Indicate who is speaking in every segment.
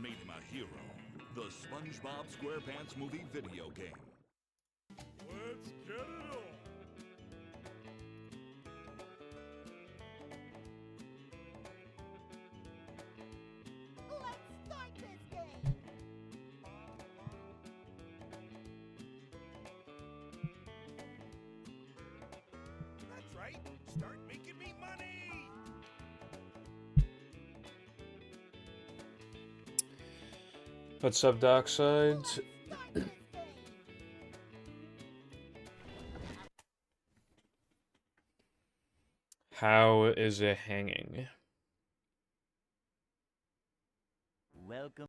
Speaker 1: made him a hero. The SpongeBob SquarePants movie video game.
Speaker 2: Let's get it on!
Speaker 3: Let's start this game!
Speaker 2: That's right, start making me money!
Speaker 4: What's up, Darkside?
Speaker 3: Let's start this game!
Speaker 4: How is it hanging?
Speaker 5: Welcome.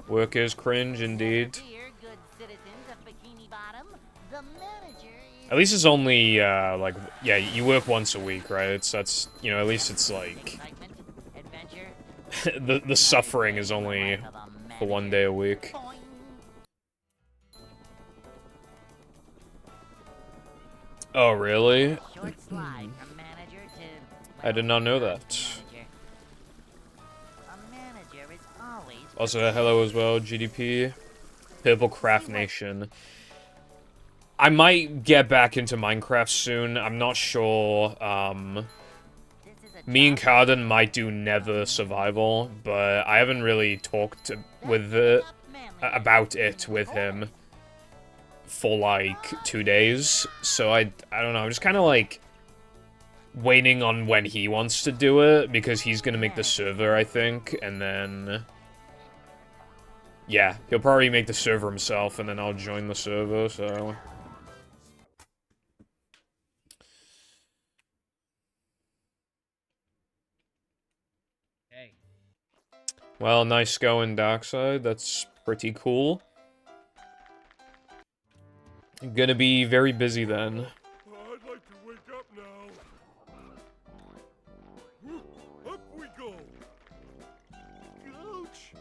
Speaker 4: Work is cringe indeed.
Speaker 3: Dear good citizens of Bikini Bottom, the manager is...
Speaker 4: At least it's only, like, yeah, you work once a week, right? That's, you know, at least it's like...
Speaker 3: Excitement, adventure,
Speaker 4: the suffering is only for 1 day a week.
Speaker 3: boing.
Speaker 4: Oh, really?
Speaker 3: Short slide from manager to...
Speaker 4: I did not know that.
Speaker 3: manager. A manager is always...
Speaker 4: Also, hello as well, GDP. Purple Craft Nation. I might get back into Minecraft soon. I'm not sure,
Speaker 3: This is a
Speaker 4: me and
Speaker 3: job.
Speaker 4: Carden might do Nether Survival, but I haven't really talked with it, about it with him for like 2 days. So I don't know. I'm just kind of like waiting on when he wants to do it because he's gonna make the server, I think, and then yeah, he'll probably make the server himself, and then I'll join the server. So.
Speaker 5: Hey.
Speaker 4: Well, nice going, Darkside. That's pretty cool. Gonna be very busy then.
Speaker 2: I'd like to wake up now. Up we go! Ouch!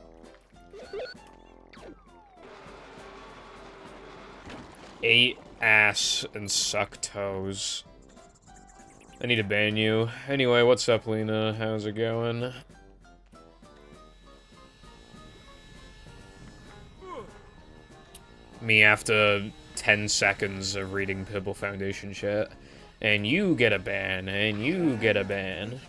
Speaker 4: Ate ass and suck toes. I need to ban you. Anyway, what's up, Lena? How's it going? Me after 10 seconds of reading Pibble Foundation shit. And you get a ban, and you get a ban.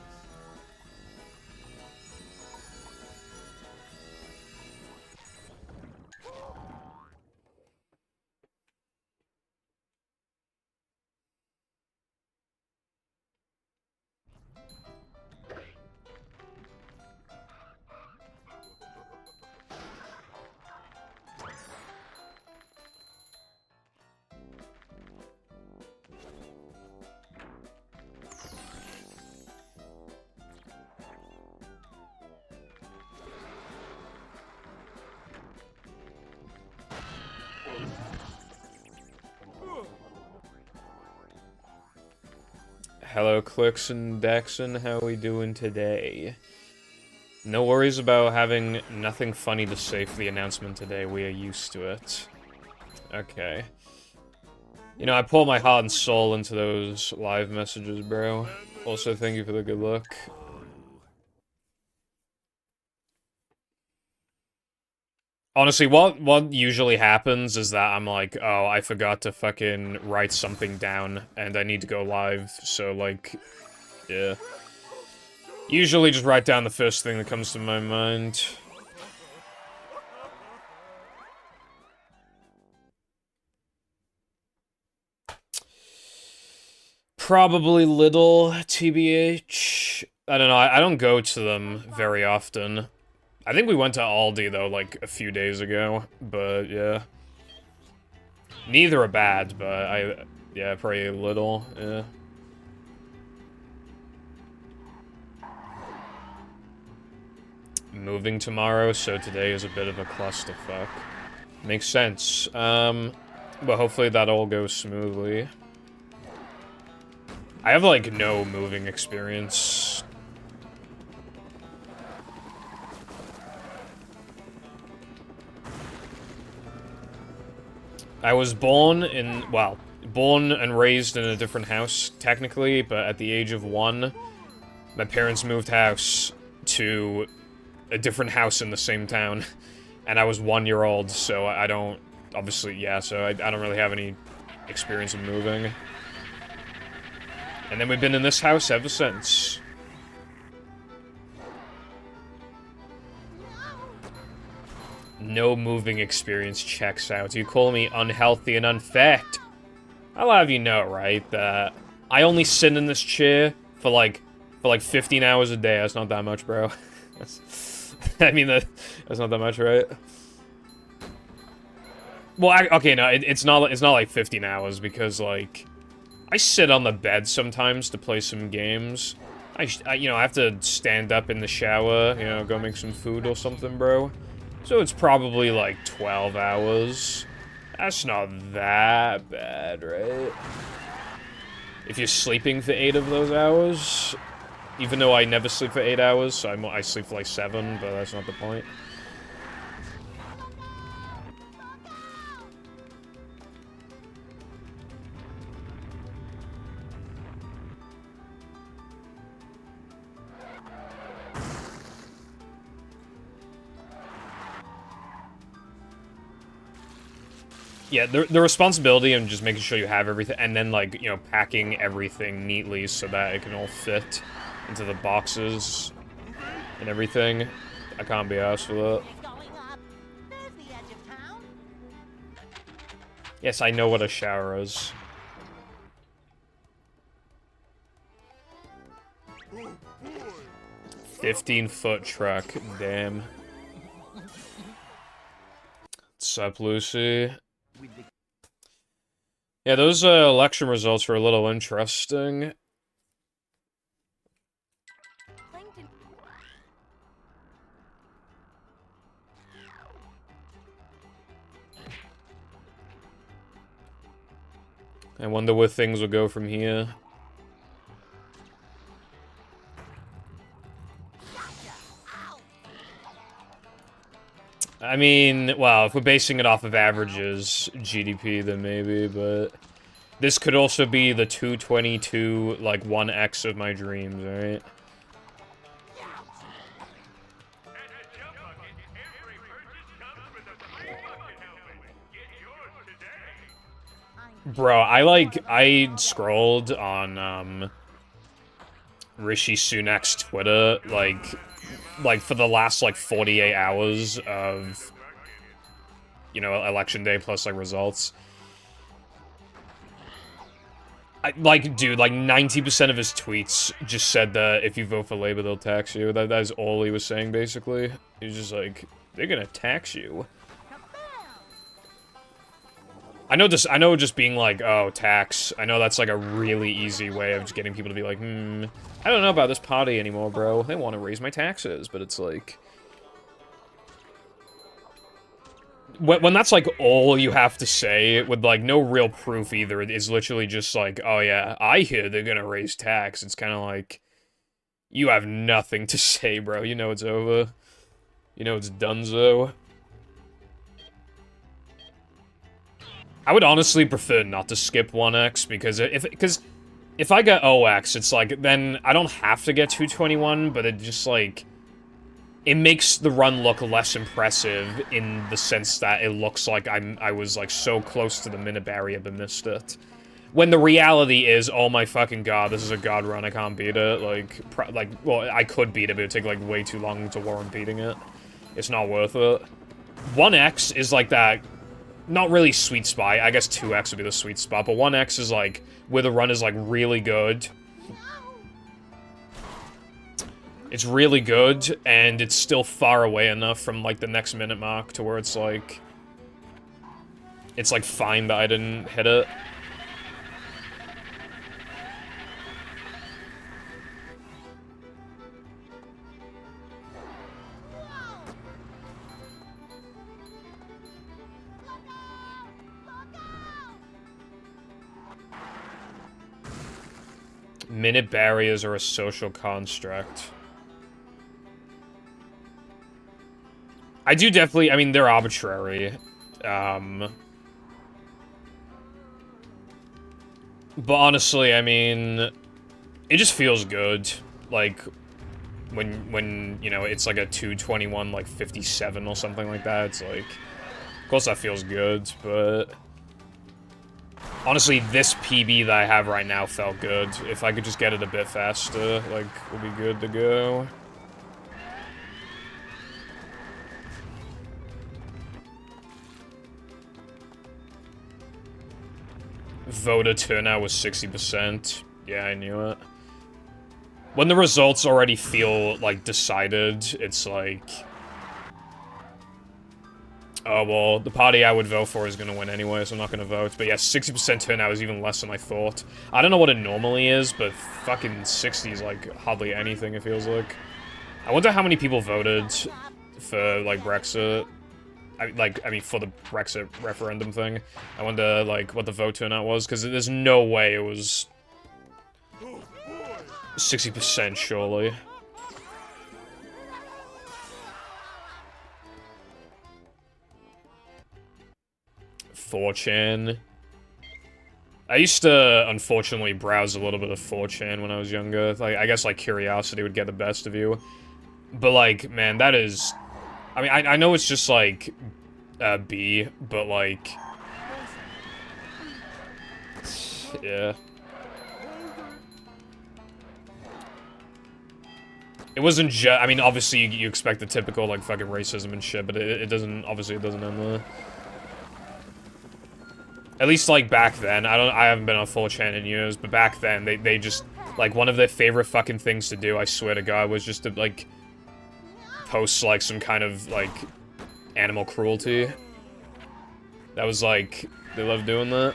Speaker 4: Hello, Clicks and Dexon. How we doing today? No worries about having nothing funny to say for the announcement today. We are used to it. Okay. You know, I pour my heart and soul into those live messages, bro. Also, thank you for the good luck. Honestly, what usually happens is that I'm like, oh, I forgot to fucking write something down, and I need to go live, so, like, yeah. Usually just write down the first thing that comes to my mind. Probably little, TBH. I don't know, I don't go to them very often. I think we went to Aldi, though, like, a few days ago, but, yeah. Neither are bad, but yeah, probably little, yeah. Moving tomorrow, so today is a bit of a clusterfuck. Makes sense. But hopefully that all goes smoothly. I have, like, no moving experience. I was born and raised in a different house, technically, but at the age of 1, My parents moved house to a different house in the same town, and I was 1 year old, so I don't, obviously, yeah, so I don't really have any experience in moving. And then we've been in this house ever since. No moving experience checks out. You call me unhealthy and unfit. I'll have you know, right, that I only sit in this chair for like 15 hours a day. That's not that much, bro. I mean, that's not that much, right? Well, okay, no, it's not like 15 hours, because, like, I sit on the bed sometimes to play some games. You know, I have to stand up in the shower, you know, go make some food or something, bro. So it's probably, like, 12 hours. That's not that bad, right? If you're sleeping for 8 of those hours, even though I never sleep for 8 hours, so I sleep for, like, 7, but that's not the point. Yeah, the responsibility of just making sure you have everything, and then, like, you know, packing everything neatly so that it can all fit into the boxes and everything. I can't be asked for that. Yes, I know what a shower is.
Speaker 2: Oh, boy.
Speaker 4: 15-foot truck, damn. What's up, Lucy? Yeah, those election results were a little interesting. I wonder where things will go from here. I mean, well, if we're basing it off of averages, GDP, then maybe, but... This could also be the 222, like, 1x of my dreams, right? Bro, I scrolled on, Rishi Sunak's Twitter, like, for the last, like, 48 hours of, you know, election day plus, like, results. Like, dude, like, 90% of his tweets just said that if you vote for Labour, they'll tax you. That is all he was saying, basically. He was just like, they're gonna tax you. I know just being like, oh, tax. I know that's, like, a really easy way of just getting people to be like, I don't know about this party anymore, bro. They want to raise my taxes, but it's like... When that's, like, all you have to say, with, like, no real proof either, it's literally just like, oh yeah, I hear they're gonna raise tax. It's kind of like, you have nothing to say, bro. You know it's over. You know it's donezo. I would honestly prefer not to skip 1x, because if I get OX, it's like, then I don't have to get 221, but it just, like... It makes the run look less impressive in the sense that it looks like I was, like, so close to the minute barrier but missed it. When the reality is, oh my fucking god, this is a god run, I can't beat it. Like, well, I could beat it, but it would take, like, way too long to warrant beating it. It's not worth it. 1x is, like, that... Not really sweet spot. I guess 2x would be the sweet spot, but 1x is, like, where the run is, like, really good. It's really good, and it's still far away enough from, like, the next minute mark to where it's, like... It's, like, fine that I didn't hit it. Minute barriers are a social construct. I do definitely, I mean, they're arbitrary. But honestly, I mean, it just feels good. like, when, you know, it's like a 221, like 57 or something like that, it's like, of course that feels good, but honestly, this PB that I have right now felt good. If I could just get it a bit faster, like, we'll be good to go. Voter turnout was 60%. Yeah, I knew it. When the results already feel, like, decided, it's like... Oh, well, the party I would vote for is gonna win anyway, so I'm not gonna vote. But yeah, 60% turnout is even less than I thought. I don't know what it normally is, but fucking 60 is, like, hardly anything, it feels like. I wonder how many people voted for, like, Brexit. I mean, for the Brexit referendum thing. I wonder, like, what the vote turnout was, because there's no way it was 60%, surely. .4chan. I used to, unfortunately, browse a little bit of 4chan when I was younger. Like, I guess, like, curiosity would get the best of you. But, like, man, that is... I mean, I know it's just, like, B, but, like... Yeah. It wasn't just... I mean, obviously, you expect the typical, like, fucking racism and shit, but it doesn't... Obviously, it doesn't end there. At least, like, back then. I haven't been on 4chan in years, but back then, they just... Like, one of their favorite fucking things to do, I swear to God, was just to, like... post, like, some kind of, like... animal cruelty. That was, like... They love doing that.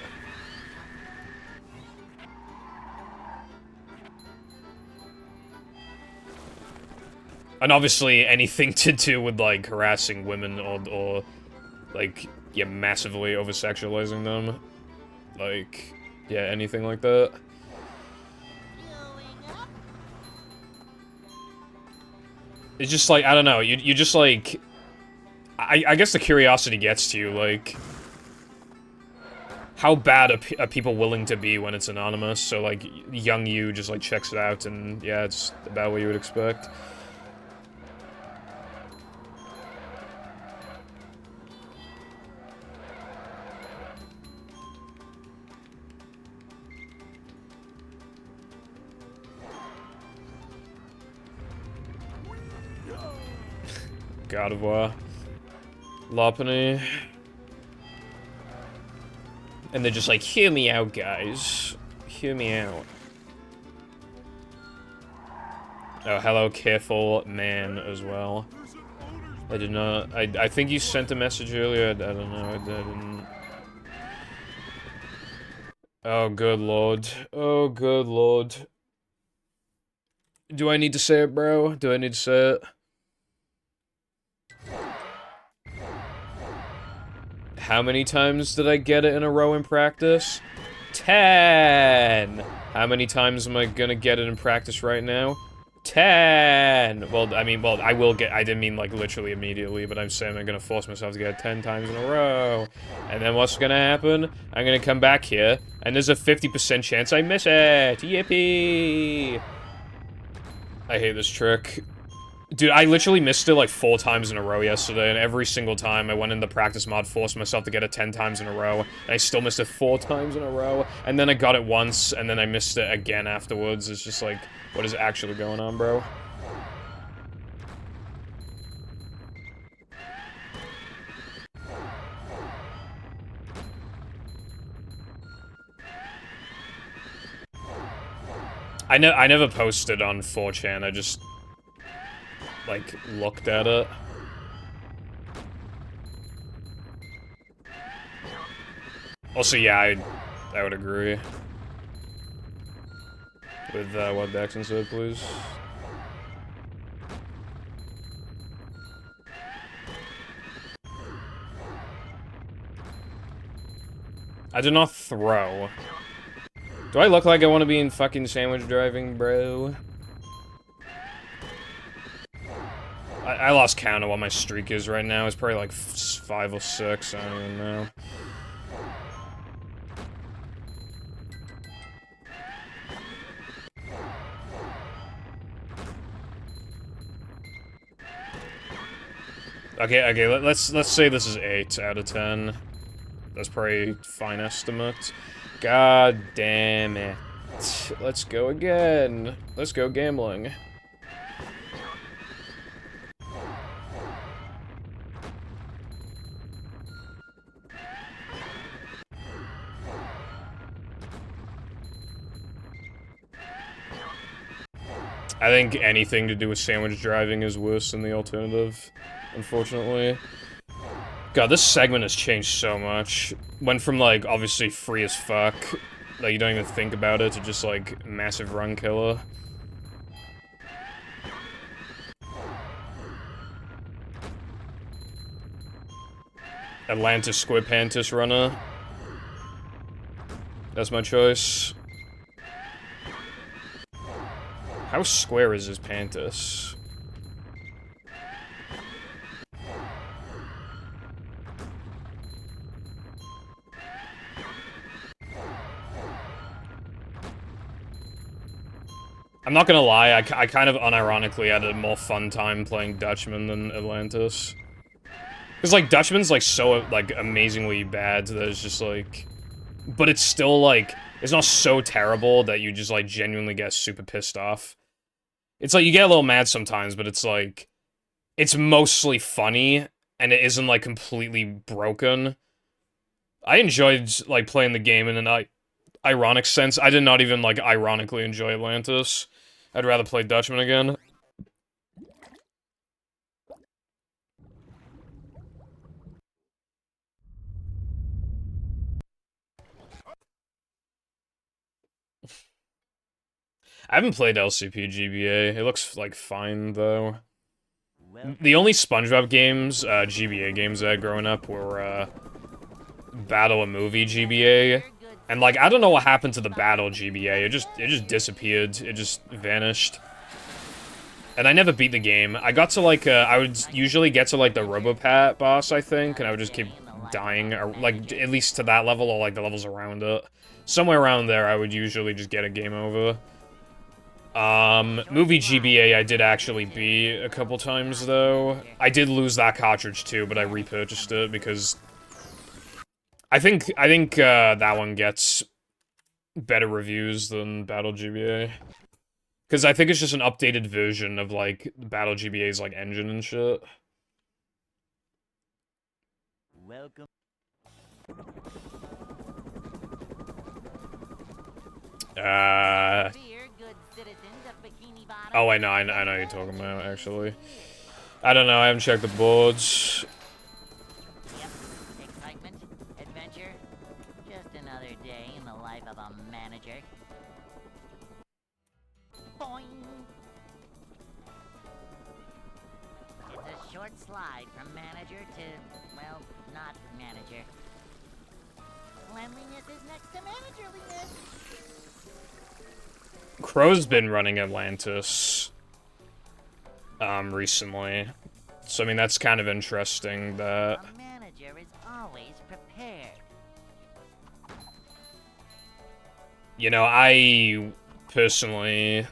Speaker 4: And obviously, anything to do with, like, harassing women or like, yeah, massively over-sexualizing them. Like, yeah, anything like that. It's just, like, I don't know, you just, like... I guess the curiosity gets to you, like... How bad are people willing to be when it's anonymous? So, like, young you just, like, checks it out, and, yeah, it's about what you would expect. God of War. Lopunny. And they're just like, hear me out, guys. Hear me out. Oh, hello, careful man, as well. I did not... I think you sent a message earlier. I don't know. I didn't... Oh, good lord. Oh, good lord. Do I need to say it, bro? Do I need to say it? How many times did I get it in a row in practice? 10! How many times am I gonna get it in practice right now? 10! Well, I mean, well, I will get- I didn't mean, like, literally immediately, but I'm saying I'm gonna force myself to get it 10 times in a row. And then what's gonna happen? I'm gonna come back here, and there's a 50% chance I miss it! Yippee! I hate this trick. Dude, I literally missed it like 4 times in a row yesterday, and every single time I went in the practice mod, forced myself to get it 10 times in a row, and I still missed it 4 times in a row, and then I got it once, and then I missed it again afterwards. It's just like, what is actually going on, bro? I never posted on 4chan, I just... like, looked at it. Also, yeah, I would agree. With, what Daxon said, please. I did not throw. Do I look like I want to be in fucking sandwich driving, bro? I lost count of what my streak is right now. It's probably like 5 or 6. I don't even know. Okay, let's say this is 8 out of 10. That's probably a fine estimate. God damn it. Let's go again. Let's go gambling. I think anything to do with sandwich driving is worse than the alternative, unfortunately. God, this segment has changed so much. Went from, like, obviously free as fuck, like, you don't even think about it, to just, like, massive run killer. Atlantis Squidpantis runner. That's my choice. How square is his Pantis? I'm not gonna lie, I kind of unironically had a more fun time playing Dutchman than Atlantis. Because, like, Dutchman's, like, so, like, amazingly bad that it's just, like... But it's still, like, it's not so terrible that you just, like, genuinely get super pissed off. It's like, you get a little mad sometimes, but it's like... It's mostly funny, and it isn't, like, completely broken. I enjoyed, like, playing the game in an ironic sense. I did not even, like, ironically enjoy Atlantis. I'd rather play Dutchman again. I haven't played LCP GBA. It looks, like, fine, though. The only SpongeBob games, GBA games I had growing up were, Battle a Movie GBA. And, like, I don't know what happened to the Battle GBA. It just disappeared. It just vanished. And I never beat the game. I got to, like, I would usually get to, like, the Robopat boss, I think, and I would just keep dying, or, like, at least to that level, or, like, the levels around it. Somewhere around there, I would usually just get a game over. Movie GBA I did actually beat a couple times, though. I did lose that cartridge, too, but I repurchased it, because... I think, that one gets better reviews than Battle GBA. Because I think it's just an updated version of, like, Battle GBA's, like, engine and shit.
Speaker 5: Welcome.
Speaker 4: Oh, I know what you're talking about, actually. I don't know, I haven't checked the boards.
Speaker 3: Yep, excitement, adventure, just another day in the life of a manager. Boing! It's a short slide from manager to, well, not manager. Cleanliness is next to managerliness.
Speaker 4: Crow's been running Atlantis, recently. So, I mean, that's kind of interesting that...
Speaker 3: A manager is always prepared.
Speaker 4: You know, I personally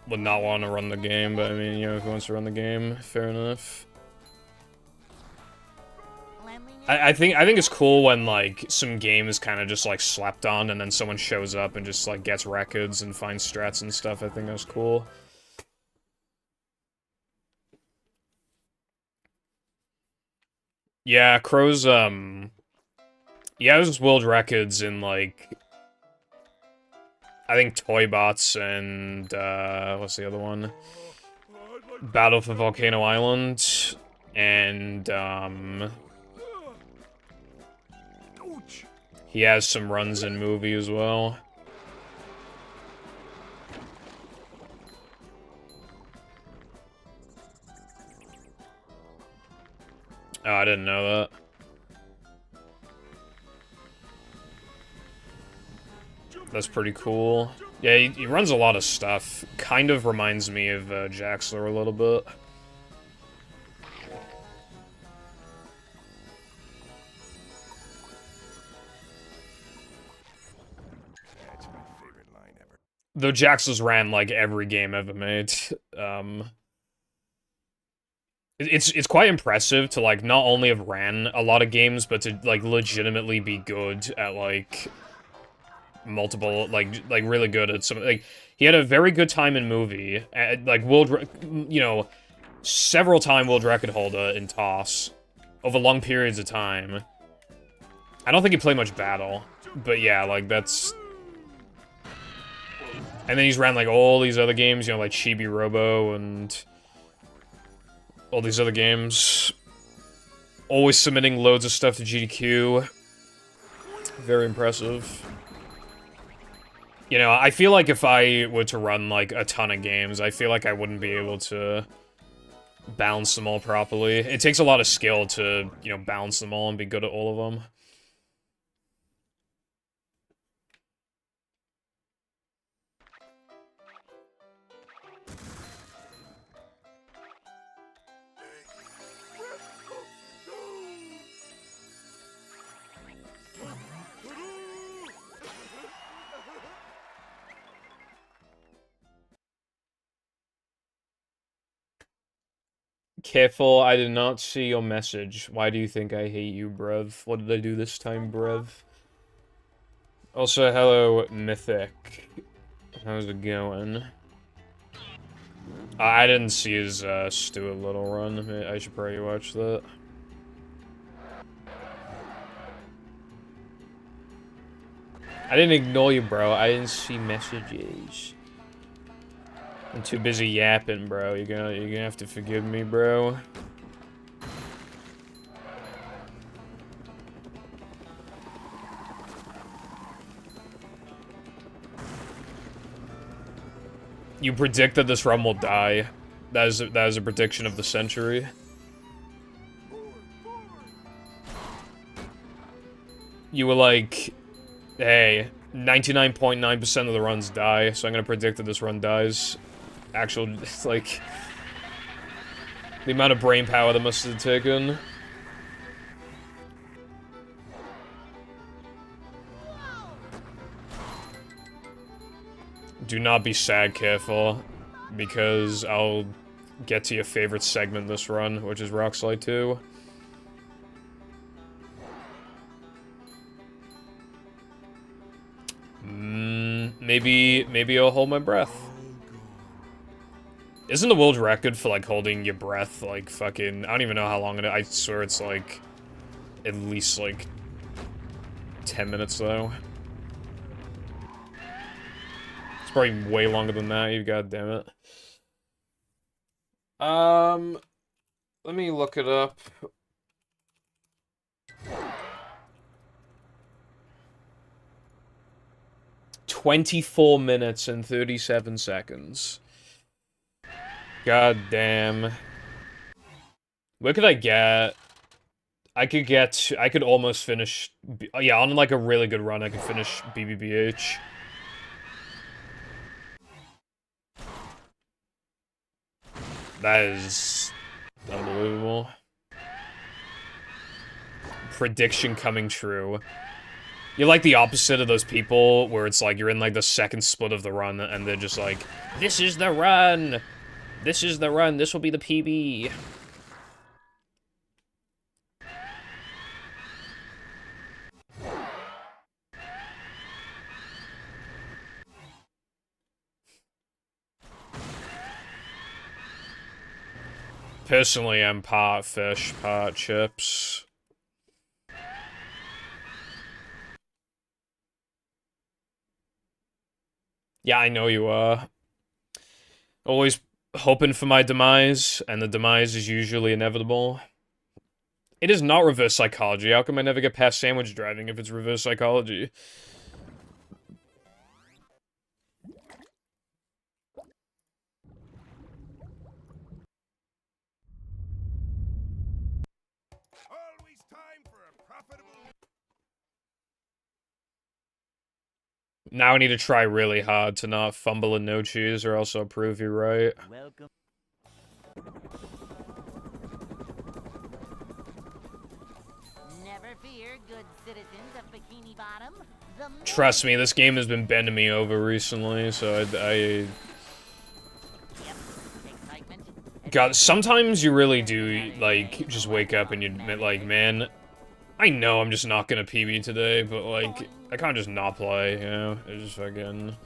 Speaker 4: would not want to run the game, but I mean, you know, if he wants to run the game, fair enough. I think it's cool when, like, some game is kind of just, like, slept on, and then someone shows up and just, like, gets records and finds strats and stuff. I think that's cool. Yeah, Crow's, yeah, it was world records in, like, I think Toybots and, what's the other one? Battle for Volcano Island, and, he has some runs in movie as well. Oh, I didn't know that. That's pretty cool. Yeah, he runs a lot of stuff. Kind of reminds me of Jaxler a little bit.
Speaker 2: That's my favorite line ever.
Speaker 4: Though Jaxler's ran, like, every game ever made. It's quite impressive to, like, not only have ran a lot of games, but to, like, legitimately be good at, like, multiple, like really good at some, like, he had a very good time in movie, like, you know, several-time world record holder in toss, over long periods of time. I don't think he played much battle, but yeah, like, that's... And then he's ran, like, all these other games, you know, like Chibi Robo and all these other games. Always submitting loads of stuff to GDQ. Very impressive. You know, I feel like if I were to run, like, a ton of games, I feel like I wouldn't be able to balance them all properly. It takes a lot of skill to, you know, balance them all and be good at all of them. Careful, I did not see your message. Why do you think I hate you, bruv? What did I do this time, bruv? Also, hello, Mythic. How's it going? I didn't see his, Stuart Little run. I should probably watch that. I didn't ignore you, bro. I didn't see messages. I'm too busy yapping, bro. You're gonna have to forgive me, bro. You predict that this run will die. That is a prediction of the century. You were like, hey, 99.9% of the runs die, so I'm gonna predict that this run dies. Actual, it's like, the amount of brain power that must have taken. Do not be sad, careful, because I'll get to your favorite segment this run, which is Rock Slide 2. Maybe I'll hold my breath. Isn't the world record for, like, holding your breath, like, fucking... I don't even know how long it is. I swear it's, like, at least, like, 10 minutes, though. It's probably way longer than that, you goddamn it. Let me look it up. "24 minutes and 37 seconds. God damn. Where could I get? I could almost finish, yeah, on like a really good run, I could finish BBBH. That is unbelievable. Prediction coming true. You're like the opposite of those people where it's like you're in like the second split of the run and they're just like, this is the run! This is the run, this will be the PB. Personally, I'm part fish, part chips. Yeah, I know you are. Always hoping for my demise, and the demise is usually inevitable. It is not reverse psychology. How come I never get past sandwich driving if it's reverse psychology?
Speaker 2: Always time for a profitable...
Speaker 4: Now I need to try really hard to not fumble and no cheese, or else I'll prove you right.
Speaker 5: Welcome.
Speaker 3: Never fear, good citizens of Bikini Bottom.
Speaker 4: Trust me, this game has been bending me over recently, so I
Speaker 3: Yep. Excitement,
Speaker 4: God, sometimes you really do, like, just wake up and you're like, man, I know I'm just not gonna PB today, but, like, I can't just not play, you know? It's just fucking...
Speaker 3: It's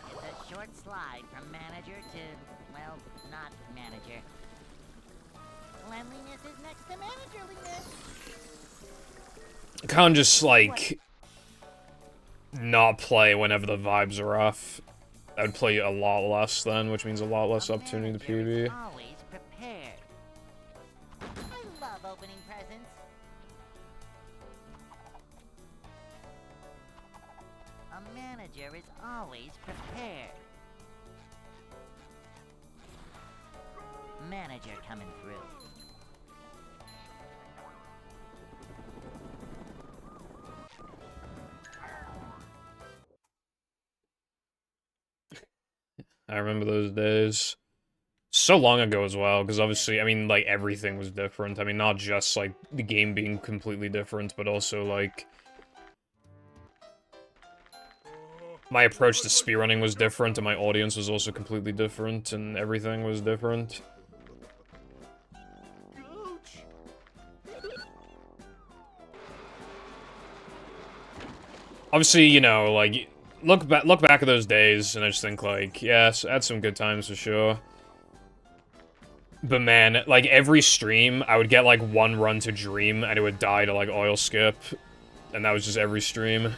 Speaker 3: a short slide from manager to, well, not manager. Cleanliness is next to managerliness.
Speaker 4: I can't just, like, not play whenever the vibes are off. I would play a lot less then, which means a lot less opportunity to PB.
Speaker 3: Always prepared. I love opening presents. A manager is always prepared. Manager coming through.
Speaker 4: I remember those days. So long ago as well, because obviously, I mean, like, everything was different. I mean, not just, like, the game being completely different, but also, like... my approach to speedrunning was different, and my audience was also completely different, and everything was different. Obviously, you know, like... Look back at those days, and I just think, like, yes, I had some good times for sure. But man, like, every stream, I would get, like, one run to Dream, and it would die to, like, oil skip. And that was just every stream.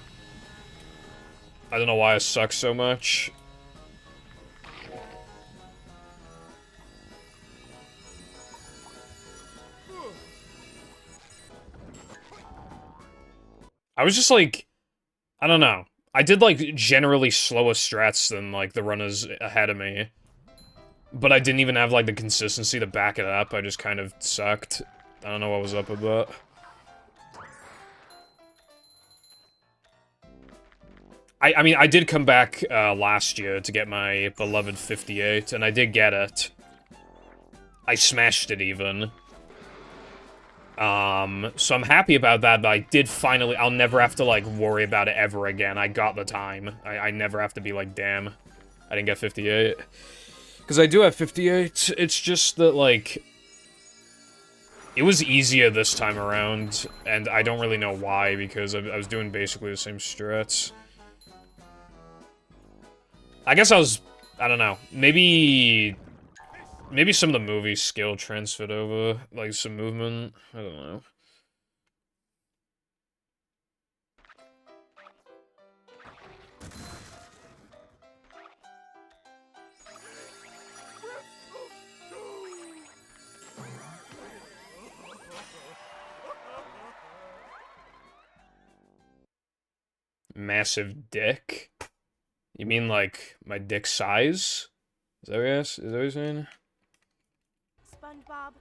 Speaker 4: I don't know why I suck so much. I was just, like... I don't know. I did, like, generally slower strats than, like, the runners ahead of me. But I didn't even have, like, the consistency to back it up. I just kind of sucked. I don't know what was up with that. I mean, I did come back, last year to get my beloved 58, and I did get it. I smashed it, even. So I'm happy about that, but I did finally- I'll never have to, like, worry about it ever again. I got the time. I never have to be like, damn, I didn't get 58. Because I do have 58, it's just that, like... it was easier this time around, and I don't really know why, because I was doing basically the same strats. I guess I don't know, maybe some of the movie skill transferred over, like some movement, I don't know. Massive dick? You mean, like, my dick size? Is that what you're saying?
Speaker 6: SpongeBob.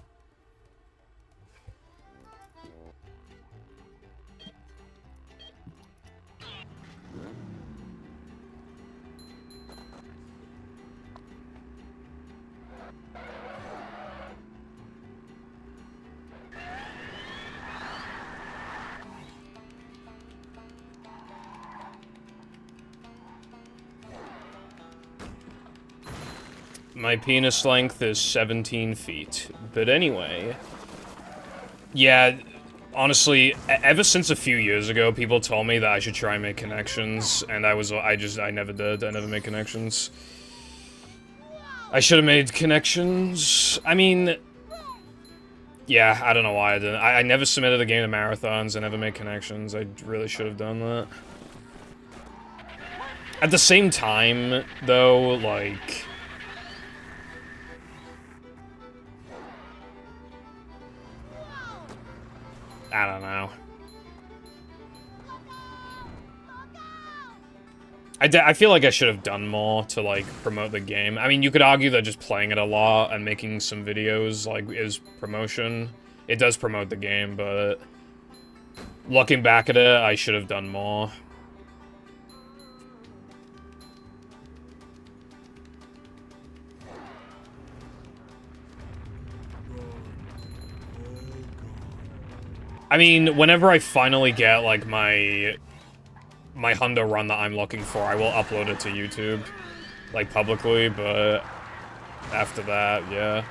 Speaker 4: My penis length is 17 feet. But anyway... yeah, honestly, ever since a few years ago, people told me that I should try and make connections, and I never did. I never made connections. I should have made connections. I mean... yeah, I don't know why I didn't. I never submitted the game to marathons, I never made connections. I really should have done that. At the same time, though, like... I don't know. I feel like I should have done more to, like, promote the game. I mean, you could argue that just playing it a lot and making some videos, like, is promotion. It does promote the game, but... looking back at it, I should have done more. I mean, whenever I finally get, like, my Hundo run that I'm looking for, I will upload it to YouTube, like, publicly, but after that, yeah.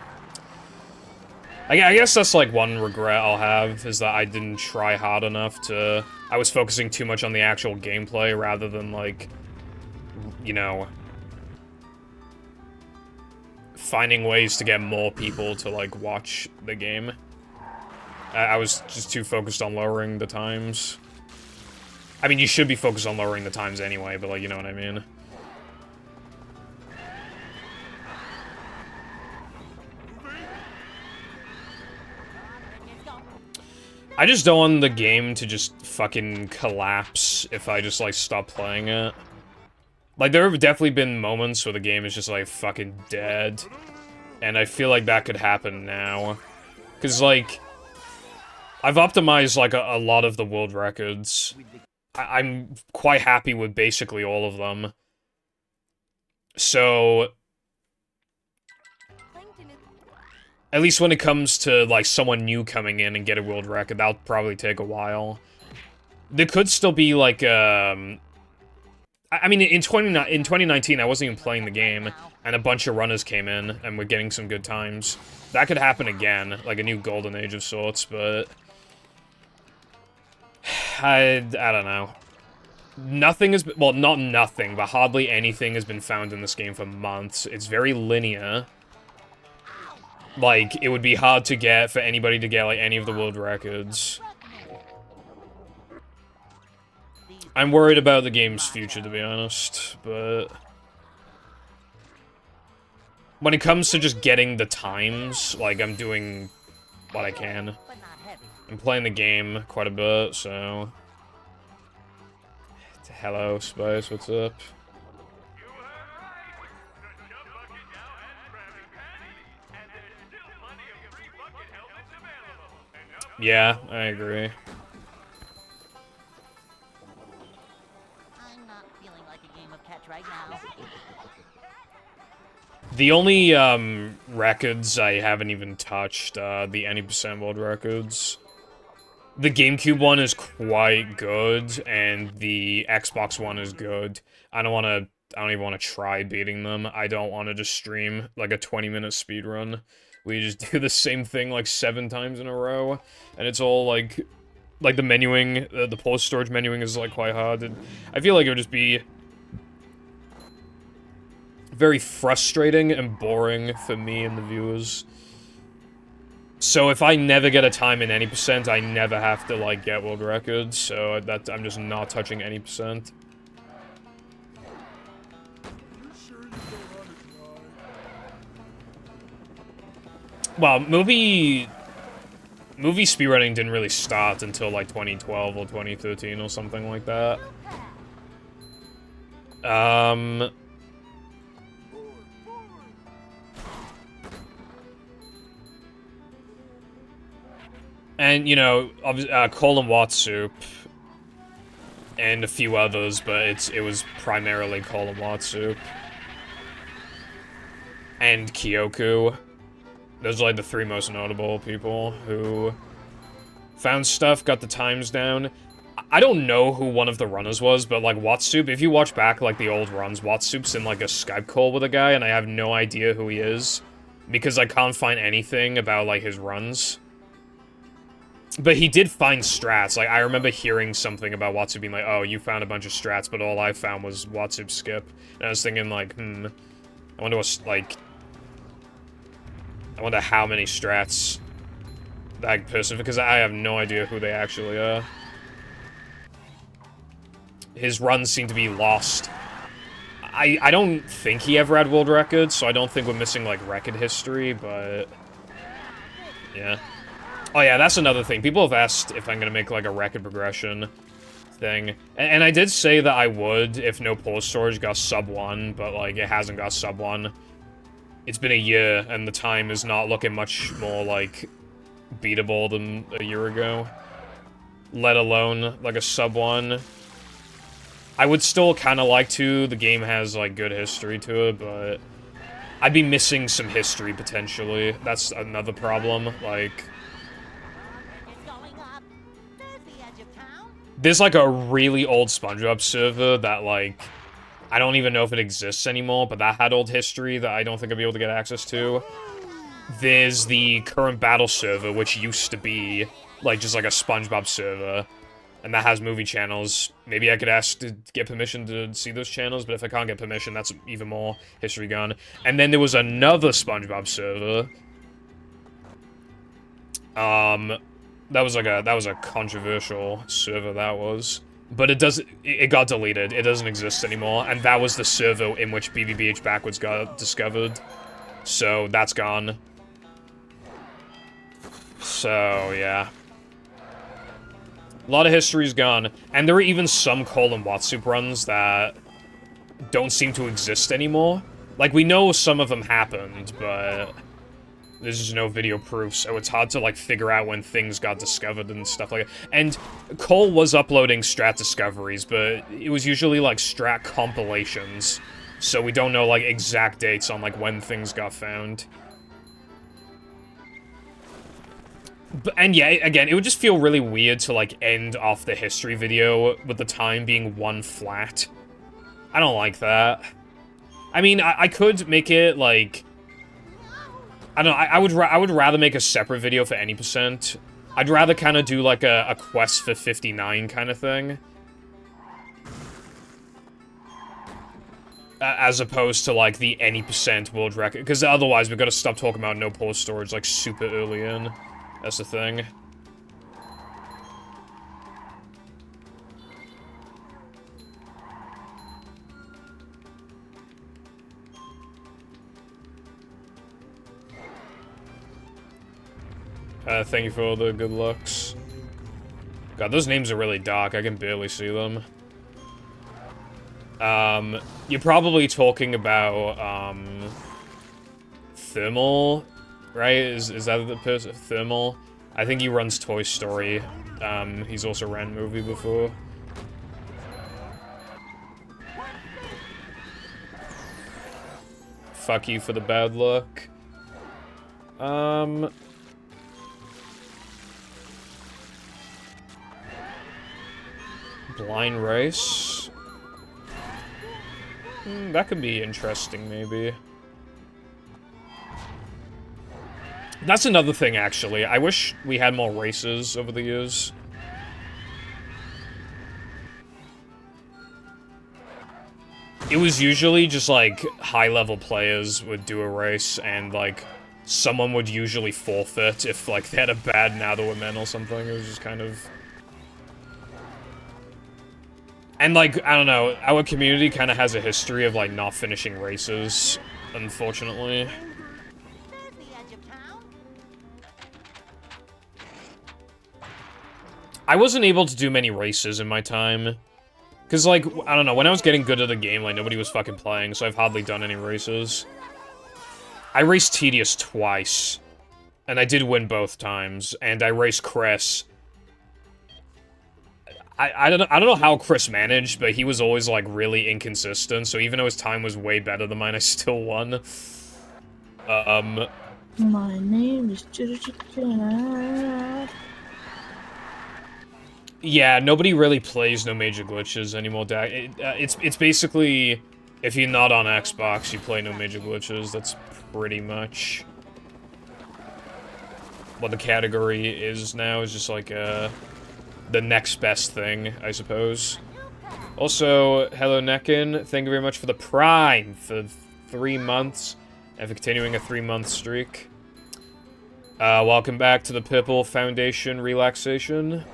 Speaker 4: I guess that's, like, one regret I'll have, is that I didn't try hard enough to... I was focusing too much on the actual gameplay rather than, like, you know, finding ways to get more people to, like, watch the game. I was just too focused on lowering the times. I mean, you should be focused on lowering the times anyway, but, like, you know what I mean. I just don't want the game to just fucking collapse if I just, like, stop playing it. Like, there have definitely been moments where the game is just, like, fucking dead. And I feel like that could happen now. Because, like, I've optimized, like, a lot of the world records. I'm quite happy with basically all of them. So... at least when it comes to, like, someone new coming in and get a world record, that'll probably take a while. There could still be, like, I mean, in 2019, I wasn't even playing the game, and a bunch of runners came in, and we're getting some good times. That could happen again, like a new golden age of sorts, but... I don't know. Nothing has been... well, not nothing, but hardly anything has been found in this game for months. It's very linear. Like, it would be hard to get for anybody to get, like, any of the world records. I'm worried about the game's future, to be honest, but... when it comes to just getting the times, like, I'm doing what I can. I'm playing the game quite a bit, so... hello, Spice, what's up? Yeah, I agree.
Speaker 3: I'm not feeling like a game of catch right now.
Speaker 4: The only, records I haven't even touched, the any percent world records. The GameCube one is quite good, and the Xbox one is good. I don't even wanna try beating them. I don't wanna just stream, like, a 20-minute speedrun. We just do the same thing, like, 7 times in a row, and it's all, like the menuing, the pause storage menuing is, like, quite hard, and I feel like it would just be very frustrating and boring for me and the viewers. So if I never get a time in any percent, I never have to, like, get world records, so I'm just not touching any percent. Well, movie speedrunning didn't really start until, like, 2012 or 2013 or something like that. And, you know, Colin Watsup and a few others, but it was primarily Colin Watsup and Kyoku. Those are, like, the 3 most notable people who found stuff, got the times down. I don't know who one of the runners was, but, like, Watsup, if you watch back, like, the old runs, Watsup's in, like, a Skype call with a guy, and I have no idea who he is, because I can't find anything about, like, his runs. But he did find strats. Like, I remember hearing something about Watsup being like, oh, you found a bunch of strats, but all I found was Watsup skip. And I was thinking, like, I wonder what's, like... I wonder how many strats that person... because I have no idea who they actually are. His runs seem to be lost. I don't think he ever had world records, so I don't think we're missing, like, record history, but... yeah. Oh yeah, that's another thing. People have asked if I'm gonna make, like, a record progression thing. And I did say that I would if no pause storage got sub 1, but, like, it hasn't got sub 1. It's been a year, and the time is not looking much more, like, beatable than a year ago. Let alone, like, a sub 1. I would still kind of like to. The game has, like, good history to it, but... I'd be missing some history, potentially. That's another problem, like... There's, like, a really old SpongeBob server that, like... I don't even know if it exists anymore, but that had old history that I don't think I'd be able to get access to. there's the current battle server, which used to be, like, just like a SpongeBob server. And that has movie channels. Maybe I could ask to get permission to see those channels, but if I can't get permission, that's even more history gone. And then there was another SpongeBob server. That was a controversial server, that was. But it got deleted. It doesn't exist anymore. And that was the server in which BBBH Backwards got discovered. So, that's gone. So, yeah. A lot of history's gone. And there are even some Call and Watsup runs that don't seem to exist anymore. Like, we know some of them happened, but there's just no video proof, so it's hard to, like, figure out when things got discovered and stuff like that. And Cole was uploading strat discoveries, but it was usually, like, strat compilations. So we don't know, like, exact dates on, like, when things got found. And yeah, again, it would just feel really weird to, like, end off the history video with the time being one flat. I don't like that. I mean, I could make it, like... I don't know, I would rather make a separate video for any percent. I'd rather kind of do, like, a quest for 59 kind of thing. As opposed to, like, the any percent world record. Because otherwise, we've got to stop talking about no port storage, like, super early in. That's the thing. Thank you for all the good looks. God, those names are really dark. I can barely see them. You're probably talking about, Thermal, right? Is that the person? Thermal? I think he runs Toy Story. He's also ran Movie before. Fuck you for the bad luck. Blind Race? That could be interesting, maybe. That's another thing, actually. I wish we had more races over the years. It was usually just, like, high-level players would do a race, and, like, someone would usually forfeit if, like, they had a bad Now That We're Men or something. It was just kind of... And, like, I don't know, our community kind of has a history of, like, not finishing races, unfortunately. I wasn't able to do many races in my time. Because, like, I don't know, when I was getting good at the game, like, nobody was fucking playing, so I've hardly done any races. I raced Tedious twice, and I did win both times, and I raced Chris. I don't know how Chris managed, but he was always, like, really inconsistent, so even though his time was way better than mine, I still won.
Speaker 6: My name is Cat.
Speaker 4: Yeah, nobody really plays No Major Glitches anymore, Dak. It's basically, if you're not on Xbox, you play No Major Glitches. That's pretty much what the category is now, is just, like, the next best thing, I suppose. Also, hello Nekin, thank you very much for the Prime for 3 months, and for continuing a 3-month streak. Welcome back to the Purple Foundation Relaxation.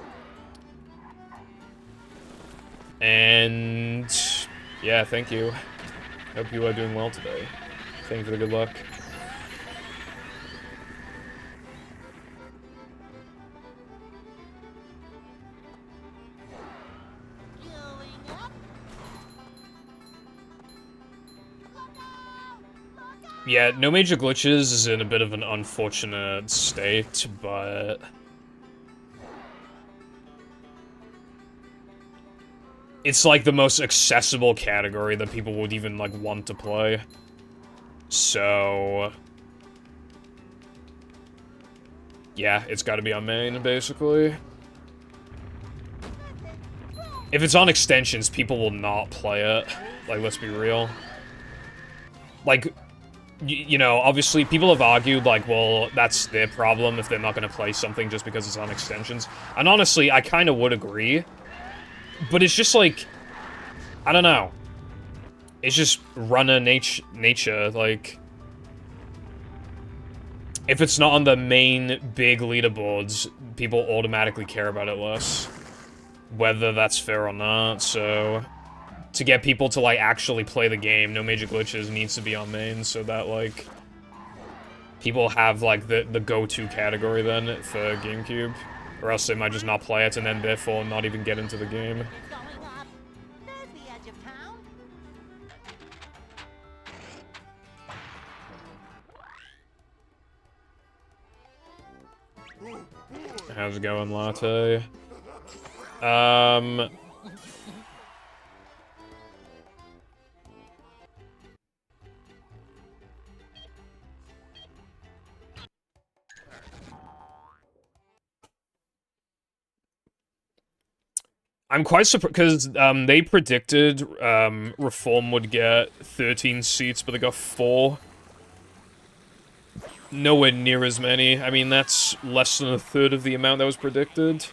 Speaker 4: And yeah, thank you. Hope you are doing well today. Thank you for the good luck. Yeah, No Major Glitches is in a bit of an unfortunate state, but... it's, like, the most accessible category that people would even, like, want to play. So... yeah, it's gotta be on main, basically. If it's on extensions, people will not play it. Like, let's be real. Like, you know, obviously people have argued, like, well, that's their problem if they're not going to play something just because it's on extensions. And honestly, I kind of would agree. But it's just like, I don't know. It's just runner nature, like... If it's not on the main big leaderboards, people automatically care about it less. Whether that's fair or not, so... To get people to, like, actually play the game, no major glitches needs to be on main, so that, like... People have, like, the go-to category, then, for GameCube. Or else they might just not play it, and then, therefore, not even get into the game.
Speaker 3: Going up. There's the edge of town.
Speaker 4: How's it going, Latte? I'm quite surprised, because, they predicted, Reform would get 13 seats, but they got 4. Nowhere near as many. I mean, that's less than a third of the amount that was predicted.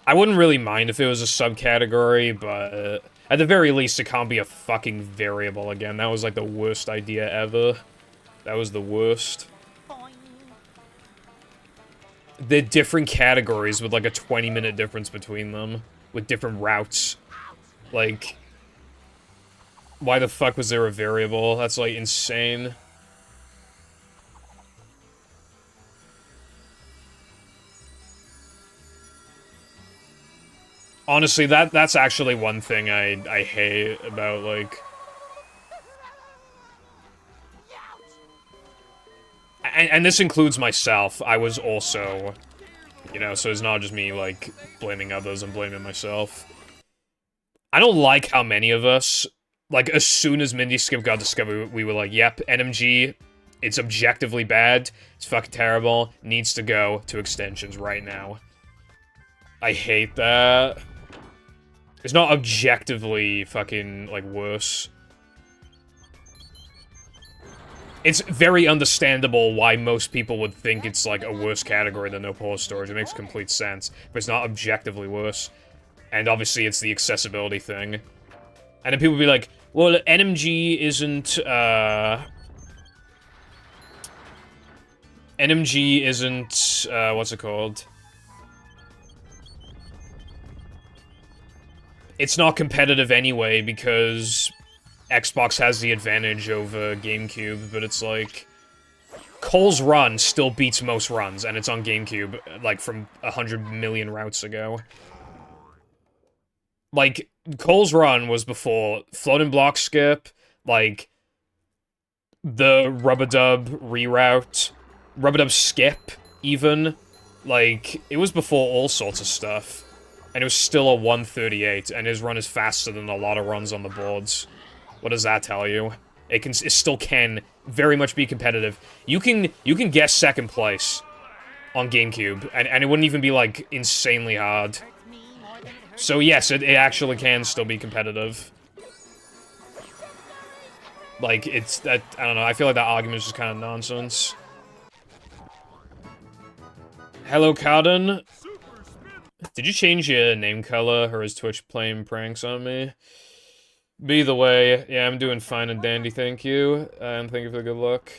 Speaker 4: I wouldn't really mind if it was a subcategory, but at the very least, it can't be a fucking variable again. That was, like, the worst idea ever. That was the worst. They're different categories with, like, a 20-minute difference between them. With different routes. Like... Why the fuck was there a variable? That's, like, insane. Honestly, that's actually one thing I hate about, like... And this includes myself. I was also... You know, so it's not just me, like, blaming others and blaming myself. I don't like how many of us... Like, as soon as Mindy Skip got discovered, we were like, yep, NMG, it's objectively bad, it's fucking terrible, needs to go to extensions right now. I hate that. It's not objectively fucking, like, worse. It's very understandable why most people would think it's, like, a worse category than no pause storage. It makes complete sense. But it's not objectively worse. And obviously it's the accessibility thing. And then people would be like, well, NMG isn't, NMG isn't, what's it called? It's not competitive anyway, because Xbox has the advantage over GameCube, but it's like... Cole's run still beats most runs, and it's on GameCube, like, from 100 million routes ago. Like, Cole's run was before Float and Block Skip, like, the Rub-a-Dub reroute, Rub-a-Dub Skip, even. Like, it was before all sorts of stuff. And it was still a 138, and his run is faster than a lot of runs on the boards. What does that tell you? It still can very much be competitive. You can guess second place on GameCube, and it wouldn't even be, like, insanely hard. So yes, it actually can still be competitive. Like, it's, I don't know, I feel like that argument is just kind of nonsense. Hello, Carden. Did you change your name color, or is Twitch playing pranks on me? But either way, yeah, I'm doing fine and dandy, thank you. And thank you for the good luck.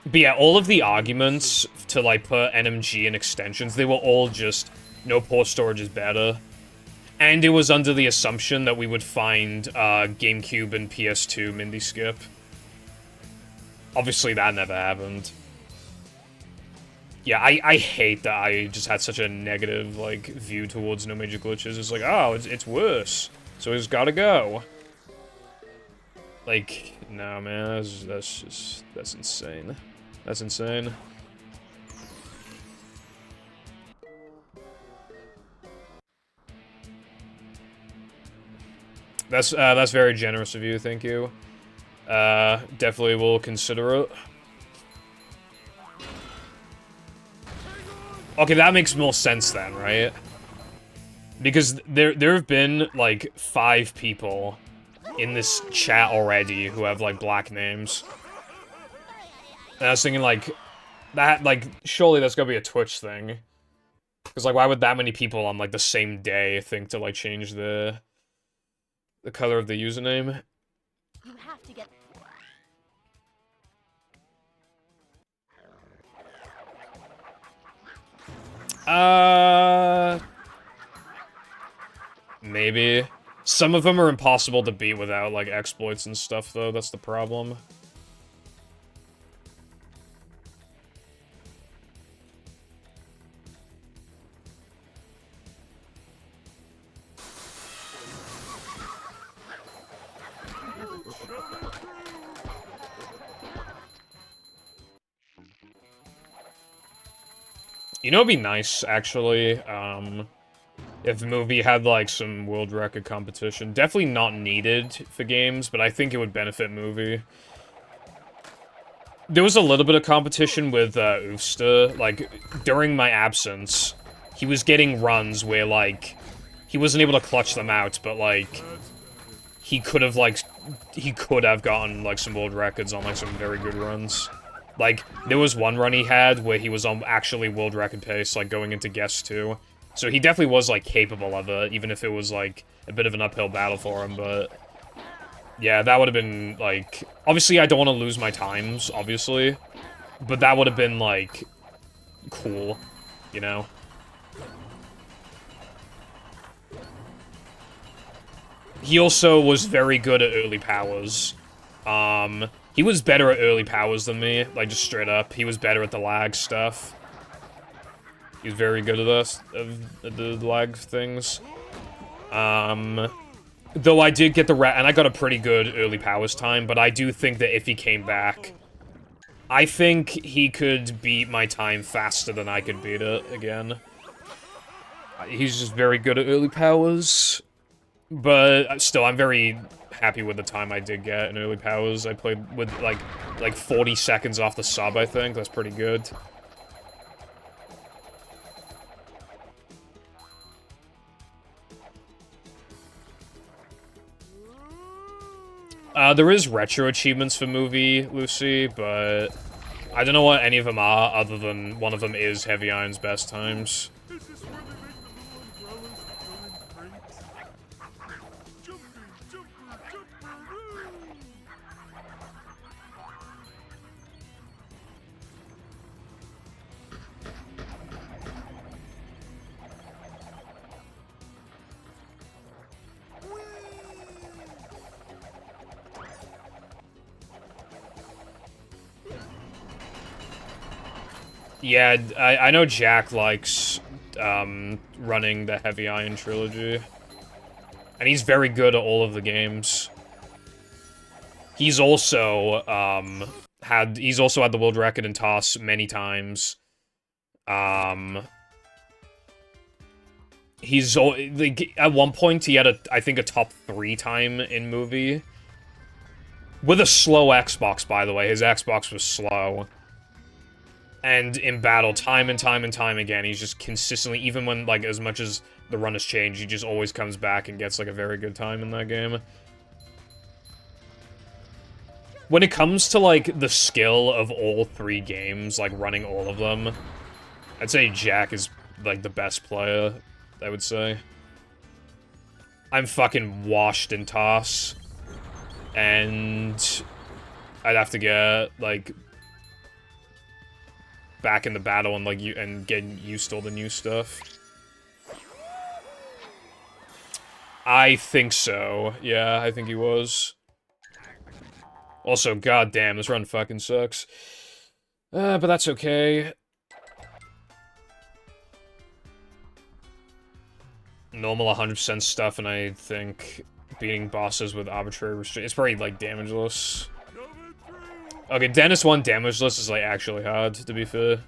Speaker 4: But yeah, all of the arguments to, like, put NMG in extensions, they were all just, no port storage is better. And it was under the assumption that we would find, GameCube and PS2 Mindy Skip. Obviously, that never happened. Yeah, I hate that I just had such a negative, like, view towards no major glitches. It's like, oh, it's worse. So it's gotta go. Like, no, man, that's insane. That's insane. That's very generous of you, thank you. Definitely will consider it. Okay, that makes more sense then, right? Because there have been, like, 5 people in this chat already who have, like, black names. And I was thinking, like, that, like, surely that's gonna be a Twitch thing. Because, like, why would that many people on, like, the same day think to, like, change the color of the username?
Speaker 6: You have to get.
Speaker 4: Maybe. Some of them are impossible to beat without, like, exploits and stuff, though. That's the problem. You know, it'd be nice, actually, if the movie had, like, some world record competition. Definitely not needed for games, but I think it would benefit movie. There was a little bit of competition with, Oofster. Like, during my absence, he was getting runs where, like, he wasn't able to clutch them out, but, like, he could have gotten, like, some world records on, like, some very good runs. Like, there was one run he had where he was on actually world record pace, like, going into Guest 2. So he definitely was, like, capable of it, even if it was, like, a bit of an uphill battle for him, but... Yeah, that would have been, like... Obviously, I don't want to lose my times, obviously. But that would have been, like... cool, you know? He also was very good at early powers. He was better at early powers than me, like, just straight up. He was better at the lag stuff. He was very good at us, at the lag things. Though I did get and I got a pretty good early powers time, but I do think that if he came back, I think he could beat my time faster than I could beat it again. He's just very good at early powers. But still, I'm very happy with the time I did get in early powers. I played with, like 40 seconds off the sub, I think. That's pretty good. There is retro achievements for movie, Lucy, but I don't know what any of them are, other than one of them is Heavy Iron's best times.
Speaker 2: Is this where they make the little umbrellas to go in crates? Jumper, jumper, jumper!
Speaker 4: Yeah, I know Jack likes, running the Heavy Iron trilogy. And he's very good at all of the games. He's also, he's also had the world record in toss many times. He's, like, at one point he had I think a top 3 time in movie. With a slow Xbox, by the way. His Xbox was slow. And in battle, time and time and time again, he's just consistently, even when, like, as much as the run has changed, he just always comes back and gets, like, a very good time in that game. When it comes to, like, the skill of all 3 games, like, running all of them, I'd say Jack is, like, the best player, I would say. I'm fucking washed in toss. And I'd have to get, like, back in the battle and, like, getting used to all the new stuff. I think so. Yeah, I think he was. Also, goddamn, this run fucking sucks. But that's okay. Normal 100% stuff, and I think beating bosses with arbitrary restraint. It's probably, like, damageless. Okay, Dennis 1 damageless is, like, actually hard, to be fair.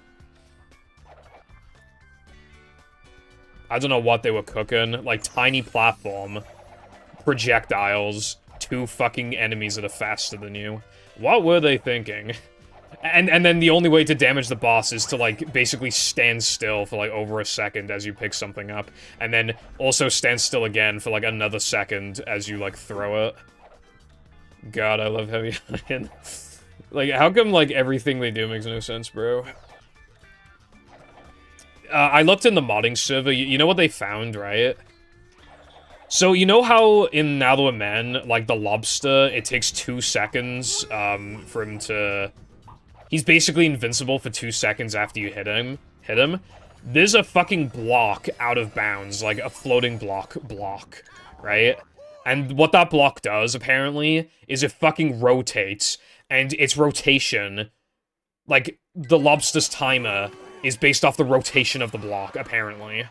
Speaker 4: I don't know what they were cooking. Like, tiny platform, projectiles, 2 fucking enemies that are faster than you. What were they thinking? And then the only way to damage the boss is to, like, basically stand still for, like, over a second as you pick something up. And then also stand still again for, like, another second as you, like, throw it. God, I love Heavy Iron. Like, how come, like, everything they do makes no sense, bro? I looked in the modding server, you know what they found, right? So, you know how in Now That We're Men, like, the lobster, it takes 2 seconds, for him to... He's basically invincible for 2 seconds after you hit him. There's a fucking block out of bounds, like a floating block, right? And what that block does, apparently, is it fucking rotates, and its rotation, like, the lobster's timer is based off the rotation of the block, apparently.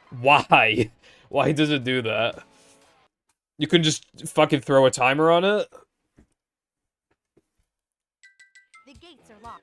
Speaker 4: Why? Why does it do that? You can just fucking throw a timer on it?
Speaker 6: The gates are locked.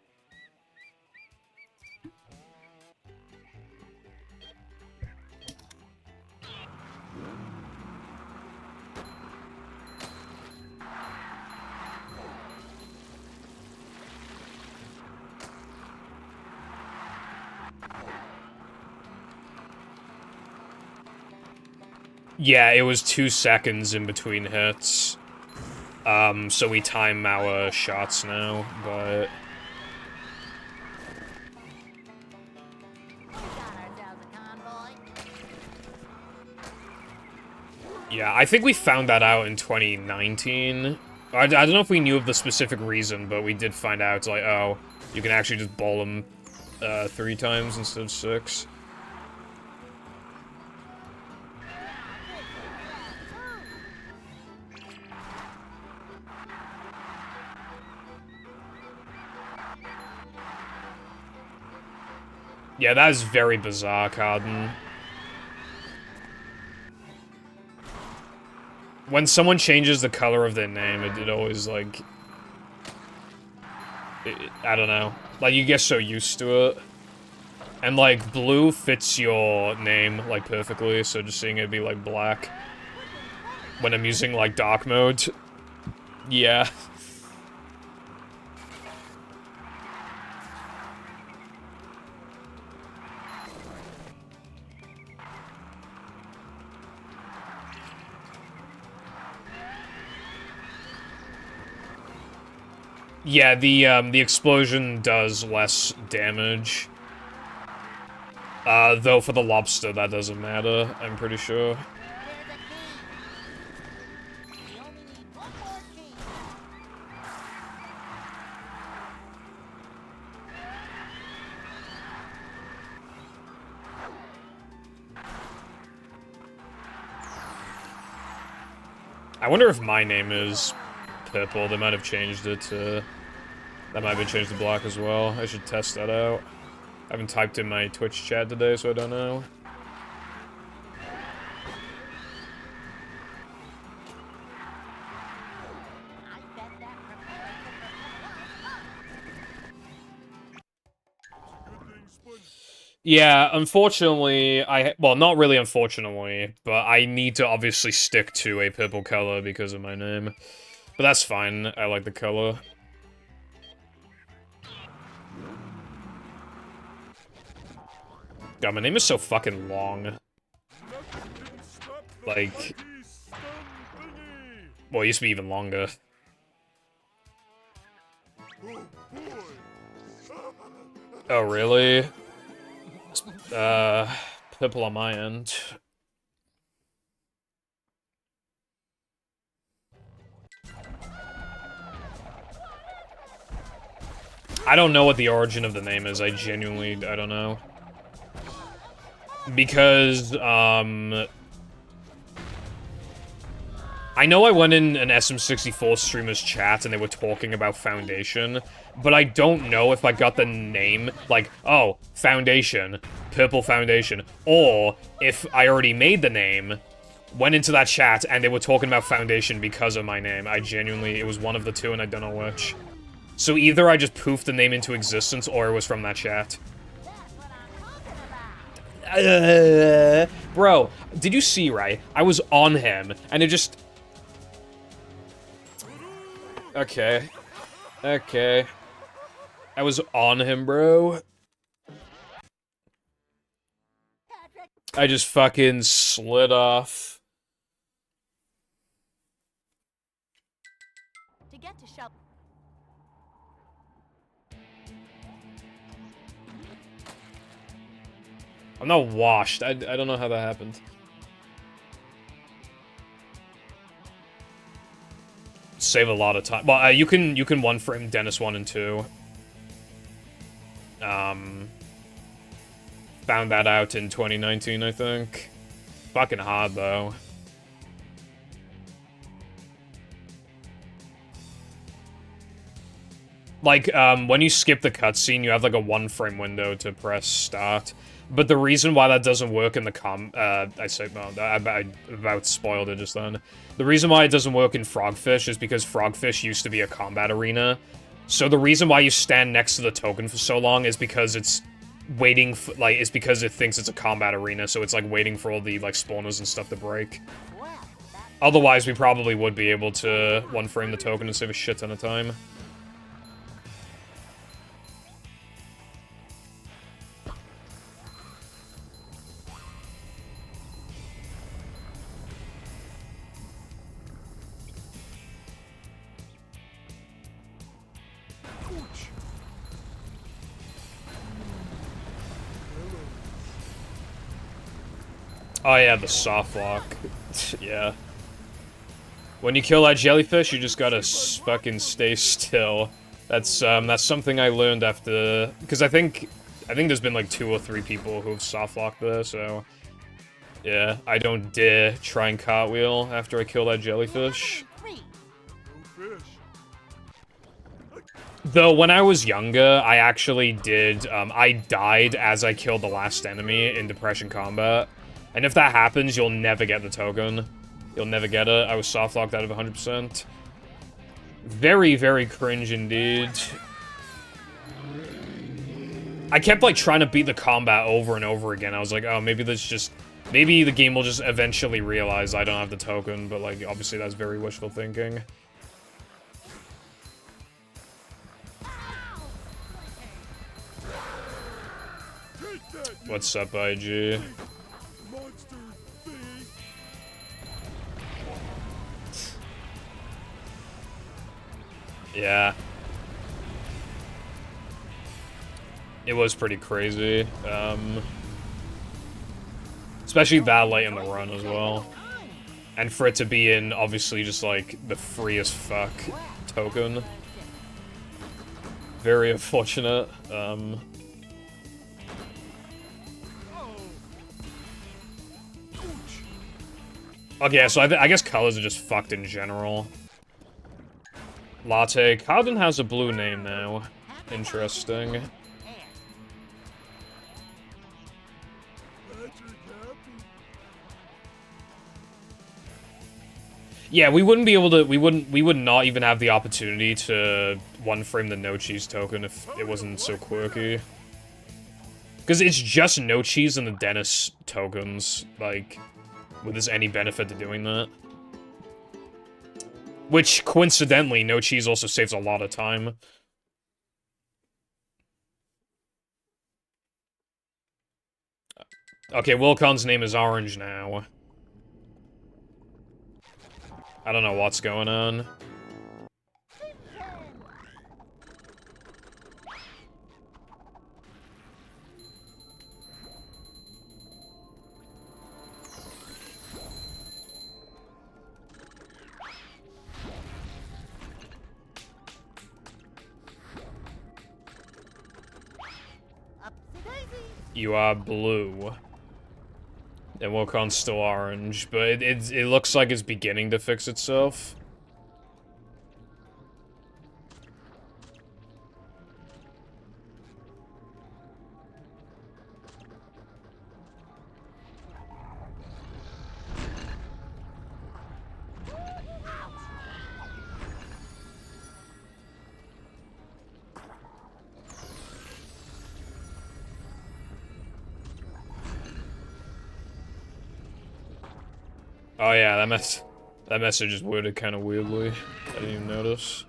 Speaker 4: Yeah, it was 2 seconds in between hits. So we time our shots now, but... Yeah, I think we found that out in 2019. I don't know if we knew of the specific reason, but we did find out, it's like, oh, you can actually just bowl them 3 times instead of 6. Yeah, that is very bizarre, Carden. When someone changes the color of their name, it always, like... I don't know. Like, you get so used to it. And, like, blue fits your name, like, perfectly, so just seeing it be, like, black. When I'm using, like, dark mode. Yeah. Yeah, the explosion does less damage. Though for the lobster, that doesn't matter, I'm pretty sure.
Speaker 6: There's a key. We only need one more key.
Speaker 4: I wonder if my name is purple. They might have changed it to... That might have been changed to black as well. I should test that out. I haven't typed in my Twitch chat today, so I don't know.
Speaker 6: I bet that
Speaker 4: Yeah, unfortunately, well, not really unfortunately, but I need to obviously stick to a purple color because of my name. But that's fine, I like the color. God, my name is so fucking long. Like... Well, it used to be even longer. Oh, really? Purple on my end. I don't know what the origin of the name is, I don't know. Because, I know I went in an SM64 streamer's chat and they were talking about Foundation, but I don't know if I got the name, like, oh, Foundation, Purple Foundation, or if I already made the name, went into that chat, and they were talking about Foundation because of my name. It was one of the two, and I don't know which. So either I just poofed the name into existence, or it was from that chat. Bro, did you see, right? I was on him, and it just... Okay. Okay. I was on him, bro. I just fucking slid off.
Speaker 6: To get to shop.
Speaker 4: I'm not washed. I don't know how that happened. Save a lot of time. Well, you can one frame Dennis 1 and 2. Found that out in 2019, I think. Fucking hard though. Like, when you skip the cutscene, you have like a 1 frame window to press start. But the reason why that doesn't work in the I about spoiled it just then. The reason why it doesn't work in Frogfish is because Frogfish used to be a combat arena. So the reason why you stand next to the token for so long is because it's waiting for, like, it's because it thinks it's a combat arena, so it's like waiting for all the like spawners and stuff to break. Otherwise, we probably would be able to 1 frame the token and save a shit ton of time. Oh yeah, the soft lock. Yeah. When you kill that jellyfish, you just gotta fucking stay still. That's something I learned after, because I think there's been like 2 or 3 people who've soft locked there, so yeah, I don't dare try and cartwheel after I kill that jellyfish. Though, when I was younger, I actually did, I died as I killed the last enemy in Depression Combat. And if that happens, you'll never get the token. You'll never get it. I was soft-locked out of 100%. Very, very cringe indeed. I kept, like, trying to beat the combat over and over again. I was like, oh, maybe maybe the game will just eventually realize I don't have the token, but, like, obviously that's very wishful thinking. What's up, IG? Yeah. It was pretty crazy. Especially that late in the run as well. And for it to be in, obviously, just like the free as fuck token. Very unfortunate. Okay, so I guess colors are just fucked in general. Latte. Cardin has a blue name now. Interesting. Yeah, we wouldn't be able to, we would not even have the opportunity to 1 frame the no cheese token if it wasn't so quirky. Because it's just no cheese and the Dennis tokens, like, would there's any benefit to doing that? Which, coincidentally, no cheese also saves a lot of time. Okay, Wilcon's name is Orange now. I don't know what's going on. You are blue. And Wilcon's still orange, but it looks like it's beginning to fix itself. Oh yeah, that message is worded kind of weirdly. I didn't even notice.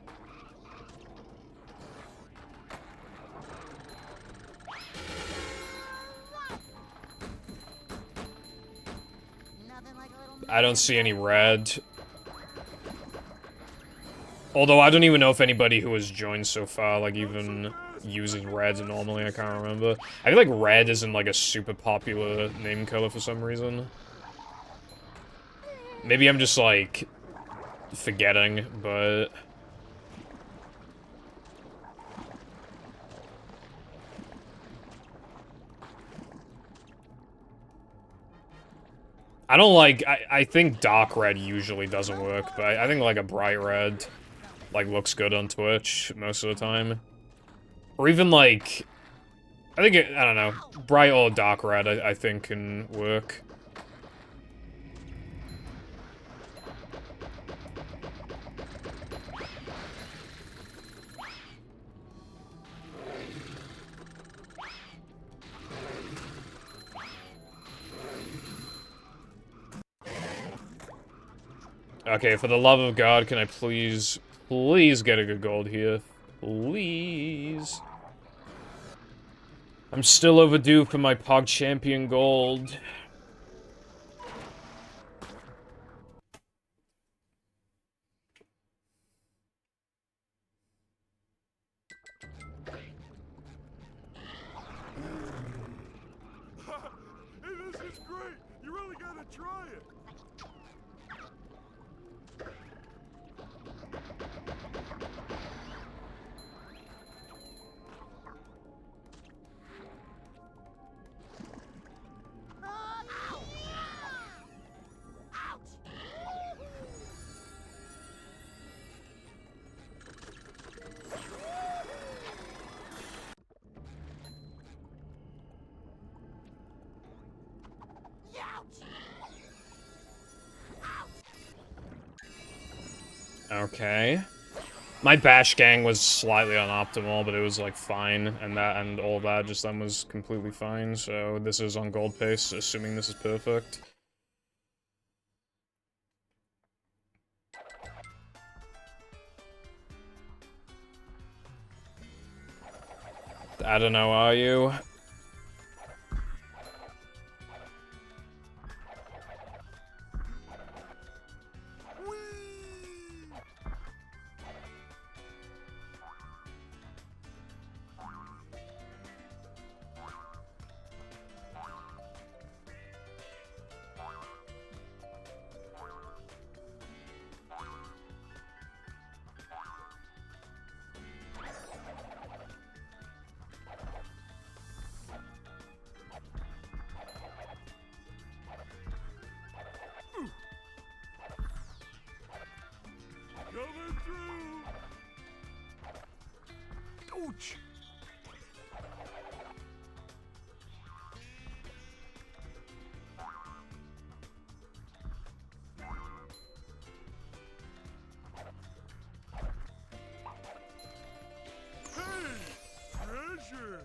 Speaker 4: I don't see any red. Although I don't even know if anybody who has joined so far, like, even uses red normally, I can't remember. I feel like red isn't, like, a super popular name color for some reason. Maybe I'm just, like, forgetting, but... I don't like, I think dark red usually doesn't work, but I think, like, a bright red, like, looks good on Twitch most of the time. Or even, like, I think, I don't know, bright or dark red, I think can work. Okay, for the love of God, can I please get a good gold here? Please. I'm still overdue for my Pog Champion gold.
Speaker 2: Hey, this is great. You really gotta try it.
Speaker 4: Okay. My bash gang was slightly unoptimal, but it was, like, fine, and that and all that just then was completely fine, so this is on gold pace, assuming this is perfect. I don't know, are you?
Speaker 2: Coming through. Ouch. Hey, treasure.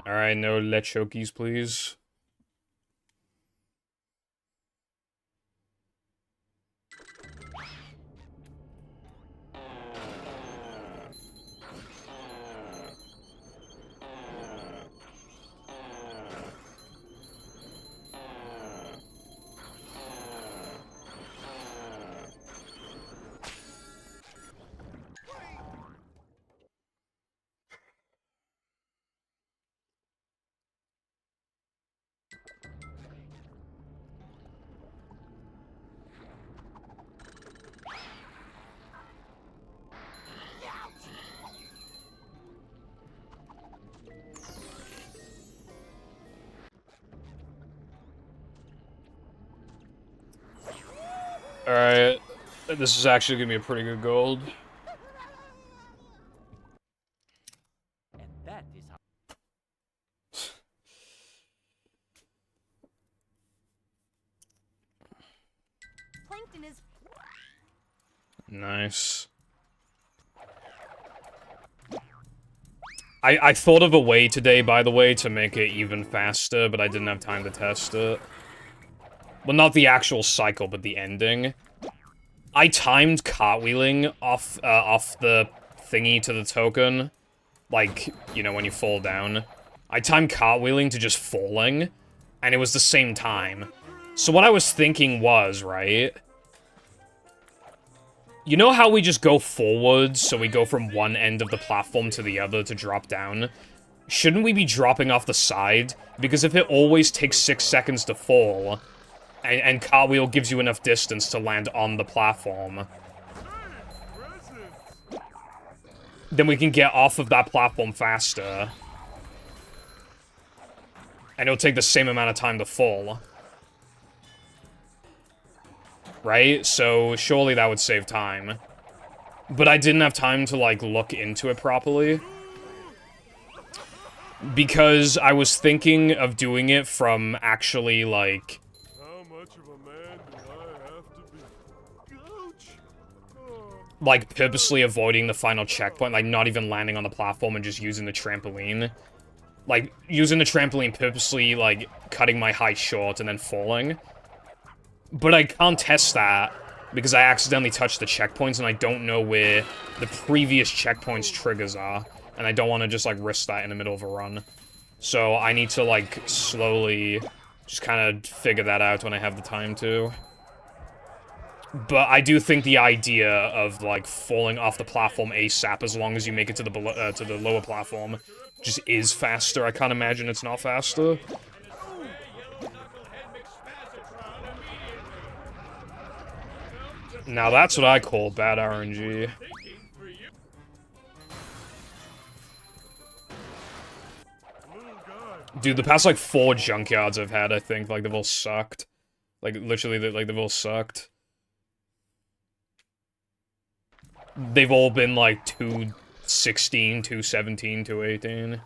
Speaker 4: Alright, no Lechokis, please. Alright, this is actually gonna be a pretty good gold.
Speaker 5: And that is how.
Speaker 6: Plankton is
Speaker 4: Nice. I thought of a way today, by the way, to make it even faster, but I didn't have time to test it. Well, not the actual cycle, but the ending. I timed cartwheeling off the thingy to the token. Like, you know, when you fall down. I timed cartwheeling to just falling, and it was the same time. So what I was thinking was, right? You know how we just go forwards, so we go from one end of the platform to the other to drop down? Shouldn't we be dropping off the side? Because if it always takes 6 seconds to fall, and cartwheel gives you enough distance to land on the platform, then we can get off of that platform faster. And it'll take the same amount of time to fall. Right? So, surely that would save time. But I didn't have time to, like, look into it properly. Because I was thinking of doing it from actually, like...
Speaker 2: How much of a man do I have to be? Ouch!
Speaker 4: Like, purposely avoiding the final checkpoint, like, not even landing on the platform and just using the trampoline. Like, using the trampoline purposely, like, cutting my height short and then falling. But I can't test that, because I accidentally touched the checkpoints, and I don't know where the previous checkpoints triggers are. And I don't want to just, like, risk that in the middle of a run. So I need to, like, slowly just kind of figure that out when I have the time to. But I do think the idea of, like, falling off the platform ASAP as long as you make it to the lower platform just is faster. I can't imagine it's not faster. Now that's what I call bad RNG. Dude, the past, like, 4 junkyards I've had, I think, like, they've all sucked. Like, literally, like, they've all sucked. They've all been, like, 216, 217, 218.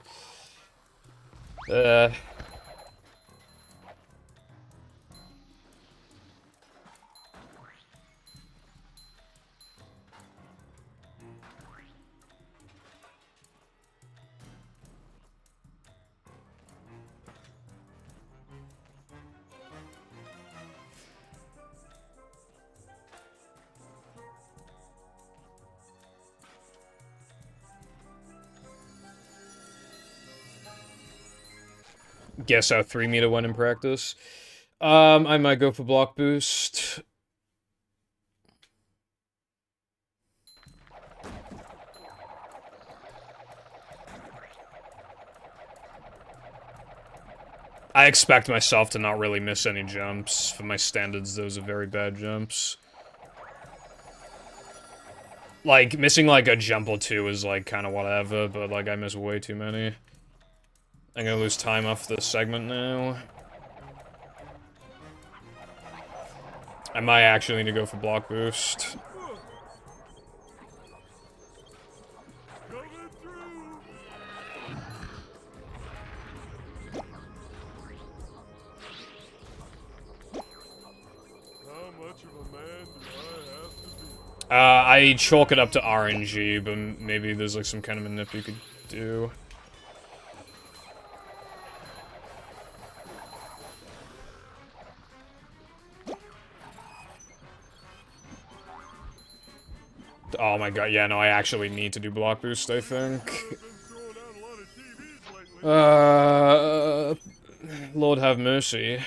Speaker 4: Guess how 3 meter went in practice. I might go for block boost. I expect myself to not really miss any jumps. For my standards, those are very bad jumps. Like, missing, like, a jump or two is, like, kind of whatever, but, like, I miss way too many. I'm gonna lose time off this segment now. I might actually need to go for block boost. I chalk it up to RNG, but maybe there's, like, some kind of a nip you could do. Oh my god, yeah, no, I actually need to do block boost, I think. Lord have mercy.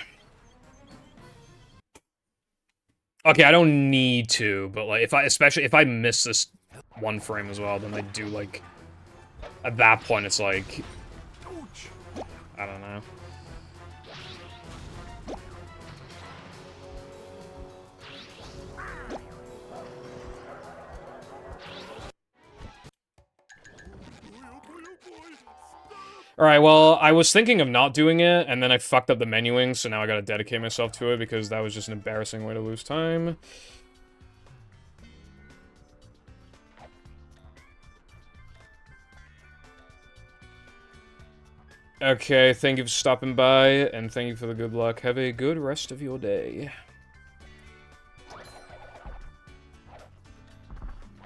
Speaker 4: Okay, I don't need to, but, like, especially if I miss this one frame as well, then I do, like, at that point, it's like, I don't know. Alright, well, I was thinking of not doing it, and then I fucked up the menuing, so now I gotta dedicate myself to it, because that was just an embarrassing way to lose time. Okay, thank you for stopping by, and thank you for the good luck. Have a good rest of your day.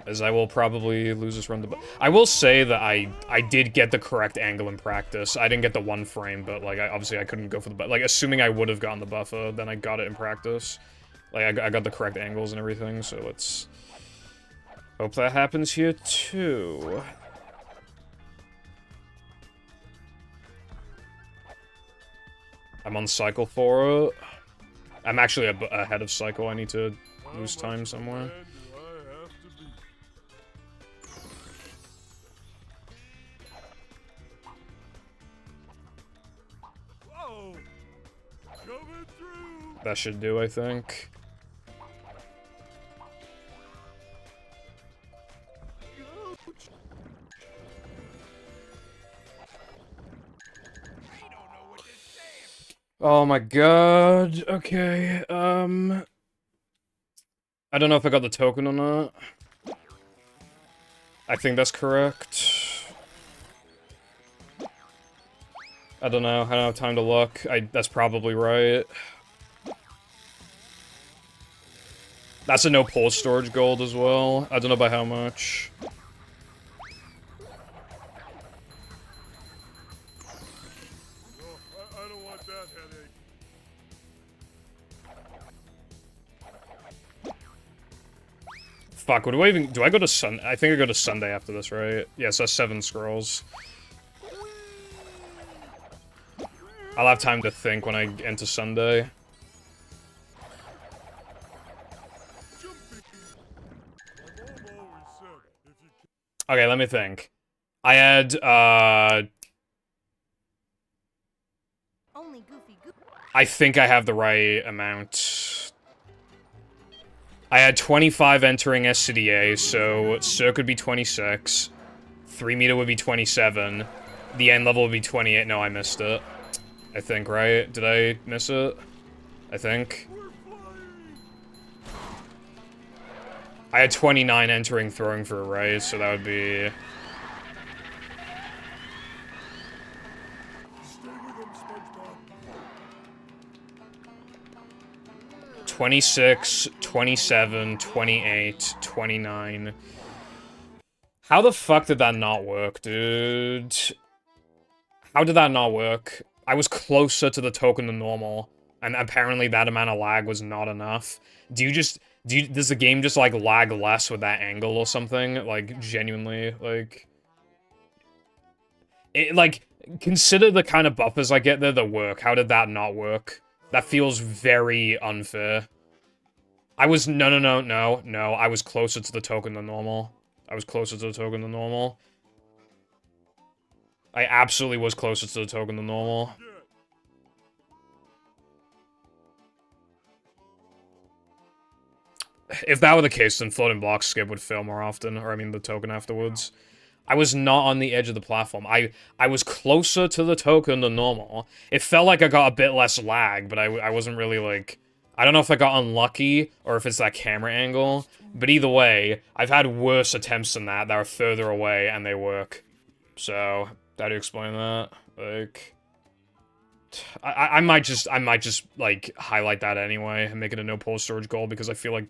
Speaker 4: As I will probably lose this run to... I will say that I did get the correct angle in practice. I didn't get the one frame, but, like, obviously I couldn't go for the... Like, assuming I would have gotten the buffer, then I got it in practice. Like, I got the correct angles and everything, so let's hope that happens here, too. I'm on cycle 4. I'm actually ahead of cycle. I need to lose time somewhere. That should do, I think. Oh my god. Okay, I don't know if I got the token or not. I think that's correct. I don't know. I don't have time to look. That's probably right. That's a no pulse storage gold as well. I don't know by how much.
Speaker 2: I don't want that headache.
Speaker 4: Fuck, what do I even... Do I go to Sunday? I think I go to Sunday after this, right? Yeah, so that's 7 scrolls. I'll have time to think when I enter Sunday. Okay, let me think. I had,
Speaker 6: Only Goofy Goofy.
Speaker 4: I think I have the right amount. I had 25 entering SCDA, so Cirque would be 26. 3 meter would be 27. The end level would be 28. No, I missed it. I think, right? Did I miss it? I think. I had 29 entering throwing for a raise, so that would be... 26, 27, 28, 29. How the fuck did that not work, dude? How did that not work? I was closer to the token than normal, and apparently that amount of lag was not enough. Does the game just, like, lag less with that angle or something? Like, genuinely, like... consider the kind of buffers I get there that work. How did that not work? That feels very unfair. I was... No. I was closer to the token than normal. I absolutely was closer to the token than normal. If that were the case, then floating block skip would fail more often, or I mean the token afterwards. I was not on the edge of the platform. I was closer to the token than normal. It felt like I got a bit less lag, but I wasn't really, like... I don't know if I got unlucky, or if it's that camera angle, but either way, I've had worse attempts than that are further away, and they work. So, how do you explain that? Like... I might just, like, highlight that anyway, and make it a no pulse storage goal, because I feel like...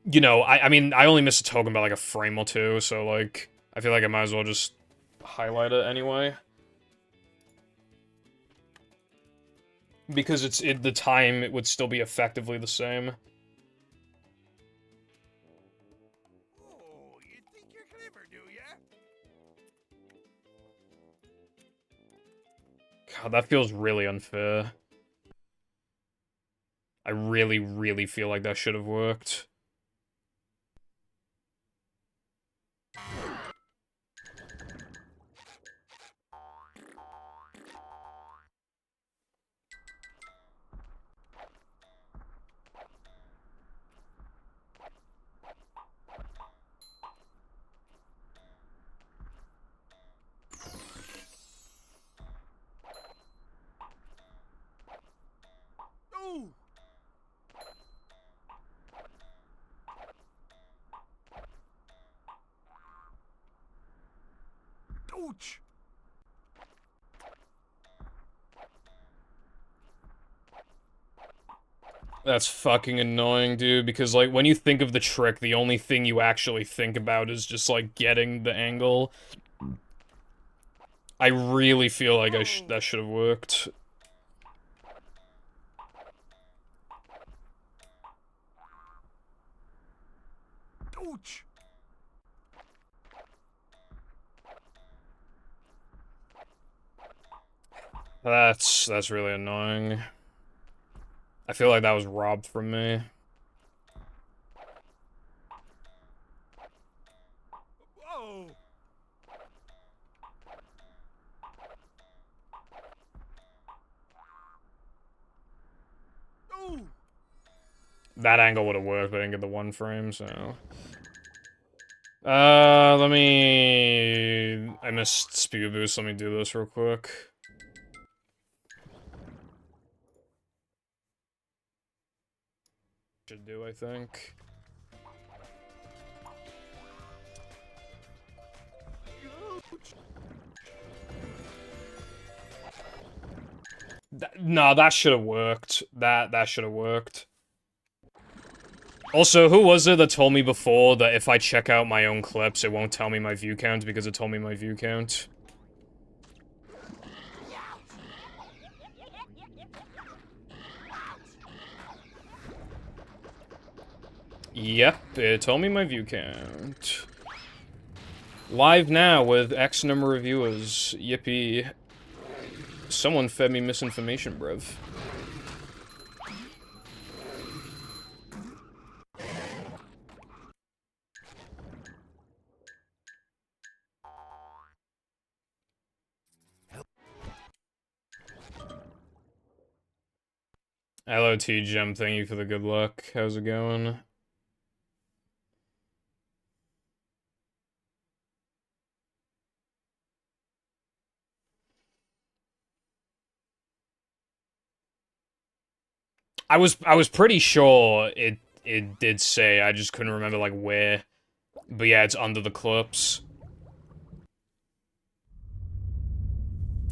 Speaker 4: You know, I mean, I only missed a token by, like, a frame or two, so, like... I feel like I might as well just highlight it anyway. Because the time, it would still be effectively the same.
Speaker 2: Oh, you think you're clever, do ya?
Speaker 4: God, that feels really unfair. I really, really feel like that should have worked.
Speaker 2: Oh! Ouch!
Speaker 4: That's fucking annoying, dude, because, like, when you think of the trick, the only thing you actually think about is just, like, getting the angle. I really feel like that should have worked.
Speaker 2: Ouch!
Speaker 4: That's really annoying. I feel like that was robbed from me.
Speaker 2: Oh! Oh!
Speaker 4: That angle would have worked, but I didn't get the one frame, so... let me... I missed speed boost, let me do this real quick. Should do, I think. No, that should have worked. That should have worked. Also, who was it that told me before that if I check out my own clips, it won't tell me my view count because it told me my view count? Yep, it told me my view count. Live now with X number of viewers. Yippee. Someone fed me misinformation, bruv. Hello, T-Gem. Thank you for the good luck. How's it going? I was pretty sure it did say, I just couldn't remember like where. But yeah, it's under the clips.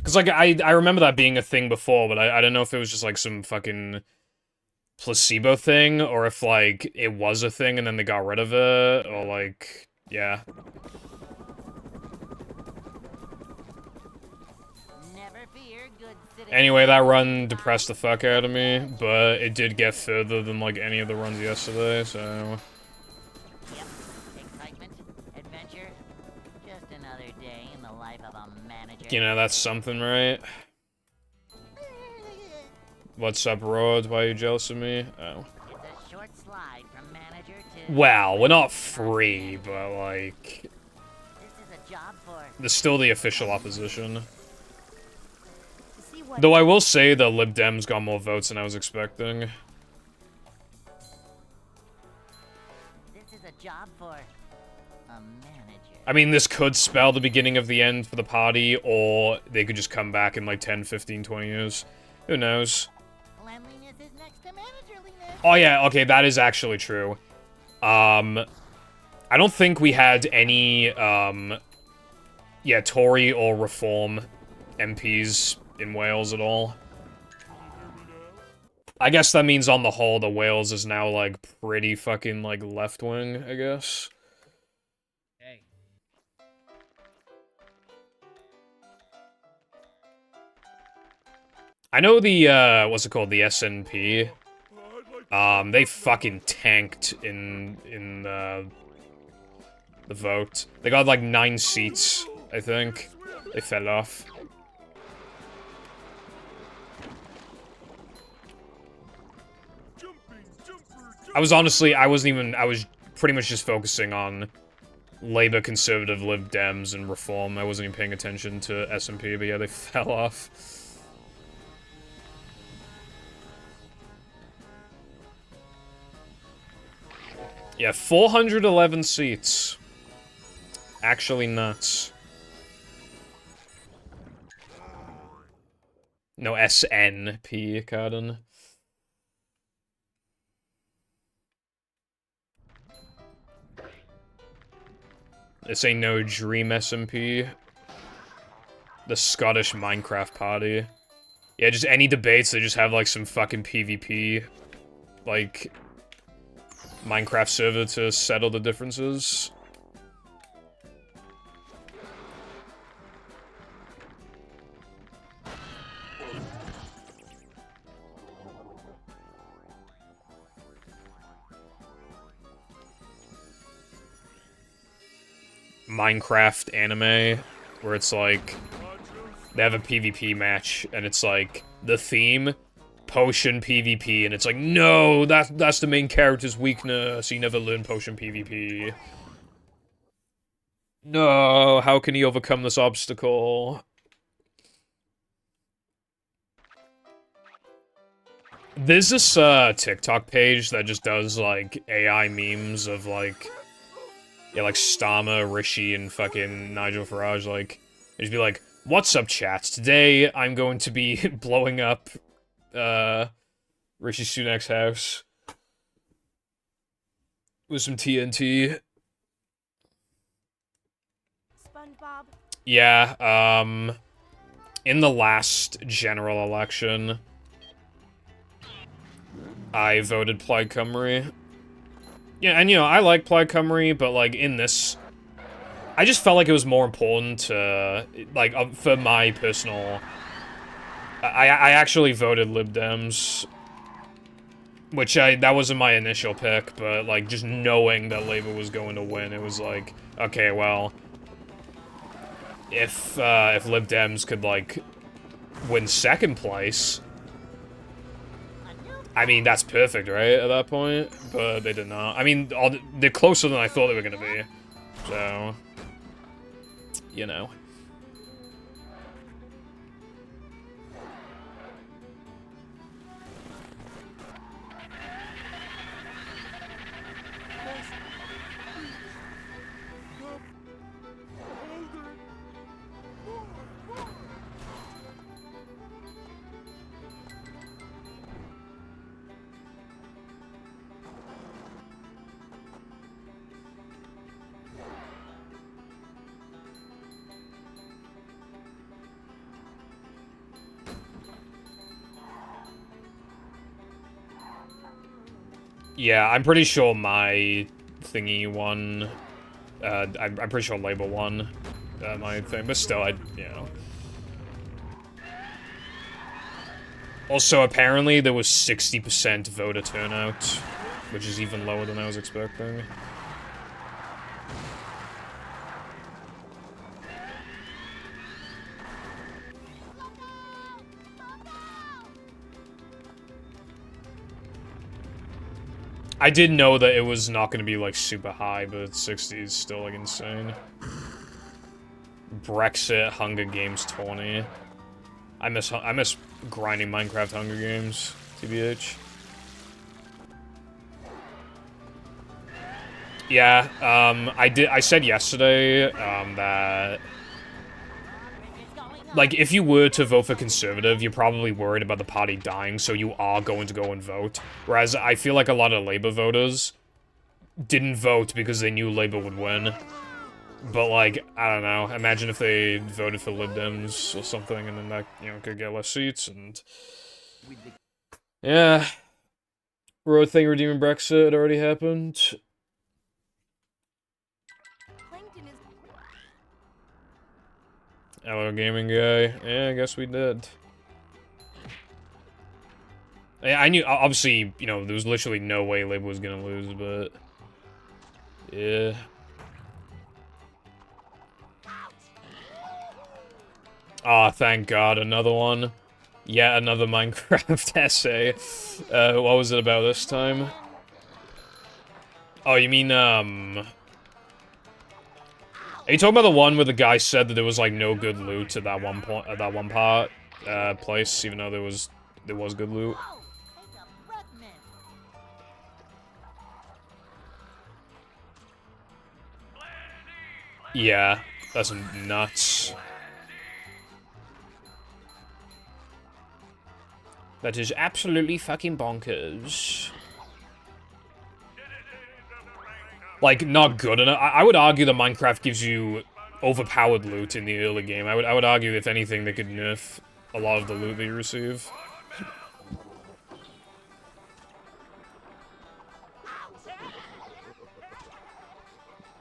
Speaker 4: Cause like I remember that being a thing before, but I don't know if it was just like some fucking placebo thing, or if like it was a thing and then they got rid of it, or like, yeah. Anyway, that run depressed the fuck out of me, but it did get further than like any of the runs yesterday, so...
Speaker 3: Yep. Excitement, adventure, just another day in the life of a manager.
Speaker 4: You know, that's something, right? What's up, Rod? Why are you jealous of me? Oh.
Speaker 3: It's a short slide from manager to...
Speaker 4: Well, we're not free, but like...
Speaker 3: This is a job for...
Speaker 4: There's still the official opposition. Though I will say the Lib Dems got more votes than I was expecting.
Speaker 3: This is a job for a manager.
Speaker 4: I mean, this could spell the beginning of the end for the party, or they could just come back in like 10, 15, 20 years. Who knows?
Speaker 3: Cleanliness is next to managerliness.
Speaker 4: Oh yeah, okay, that is actually true. I don't think we had any, yeah, Tory or Reform MPs in Wales at all. I guess that means on the whole, the Wales is now, like, pretty fucking, like, left-wing, I guess.
Speaker 5: Hey.
Speaker 4: I know the, what's it called, the SNP. They fucking tanked in the vote. They got, like, 9 seats, I think. They fell off. I was pretty much just focusing on Labour, Conservative, Lib Dems, and Reform. I wasn't even paying attention to SNP, but yeah, they fell off. Yeah, 411 seats. Actually nuts. No, SNP, Carden. This ain't no Dream SMP. The Scottish Minecraft Party. Yeah, just any debates, they just have, like, some fucking PvP, like, Minecraft server to settle the differences. Minecraft anime where it's like they have a PvP match and it's like the theme potion PvP and it's like no, that's the main character's weakness. He never learned potion PvP. No, how can he overcome this obstacle? There's this TikTok page that just does like AI memes of like yeah, like Stama, Rishi, and fucking Nigel Farage, like, just be like, what's up, chat? Today, I'm going to be blowing up, Rishi Sunak's house. With some TNT.
Speaker 6: SpongeBob.
Speaker 4: Yeah, in the last general election, I voted Plaid Cymru. Yeah, and you know, I like Plaid Cymru, but like in this, I just felt like it was more important to, like, for my personal, I actually voted Lib Dems, which that wasn't my initial pick, but like just knowing that Labour was going to win, it was like, okay, well, if Lib Dems could like win second place, I mean, that's perfect, right, at that point? But they did not. I mean, they're closer than I thought they were gonna be. So, you know. Yeah, I'm pretty sure my thingy won. I'm pretty sure Labour won my thing, but still, you know. Also, apparently, there was 60% voter turnout, which is even lower than I was expecting. I did know that it was not going to be, like, super high, but 60 is still, like, insane. Brexit, Hunger Games 20. I miss grinding Minecraft Hunger Games, TBH. Yeah, I said yesterday, that... Like, if you were to vote for Conservative, you're probably worried about the party dying, so you are going to go and vote. Whereas, I feel like a lot of Labour voters didn't vote because they knew Labour would win. But, like, I don't know, imagine if they voted for Lib Dems or something, and then that, you know, could get less seats, and... Yeah. Road thing redeeming Brexit already happened. Hello, gaming guy. Yeah, I guess we did. I knew, obviously, you know, there was literally no way Labour was gonna lose, but... Yeah. Aw, oh, thank God, another one. Yeah, another Minecraft essay. What was it about this time? Oh, you mean, Are you talking about the one where the guy said that there was, like, no good loot at that one point, at that one place, even though there was good loot? Yeah, that's nuts. That is absolutely fucking bonkers. Like, not good enough. I would argue that Minecraft gives you overpowered loot in the early game. I would argue, if anything, they could nerf a lot of the loot that you receive.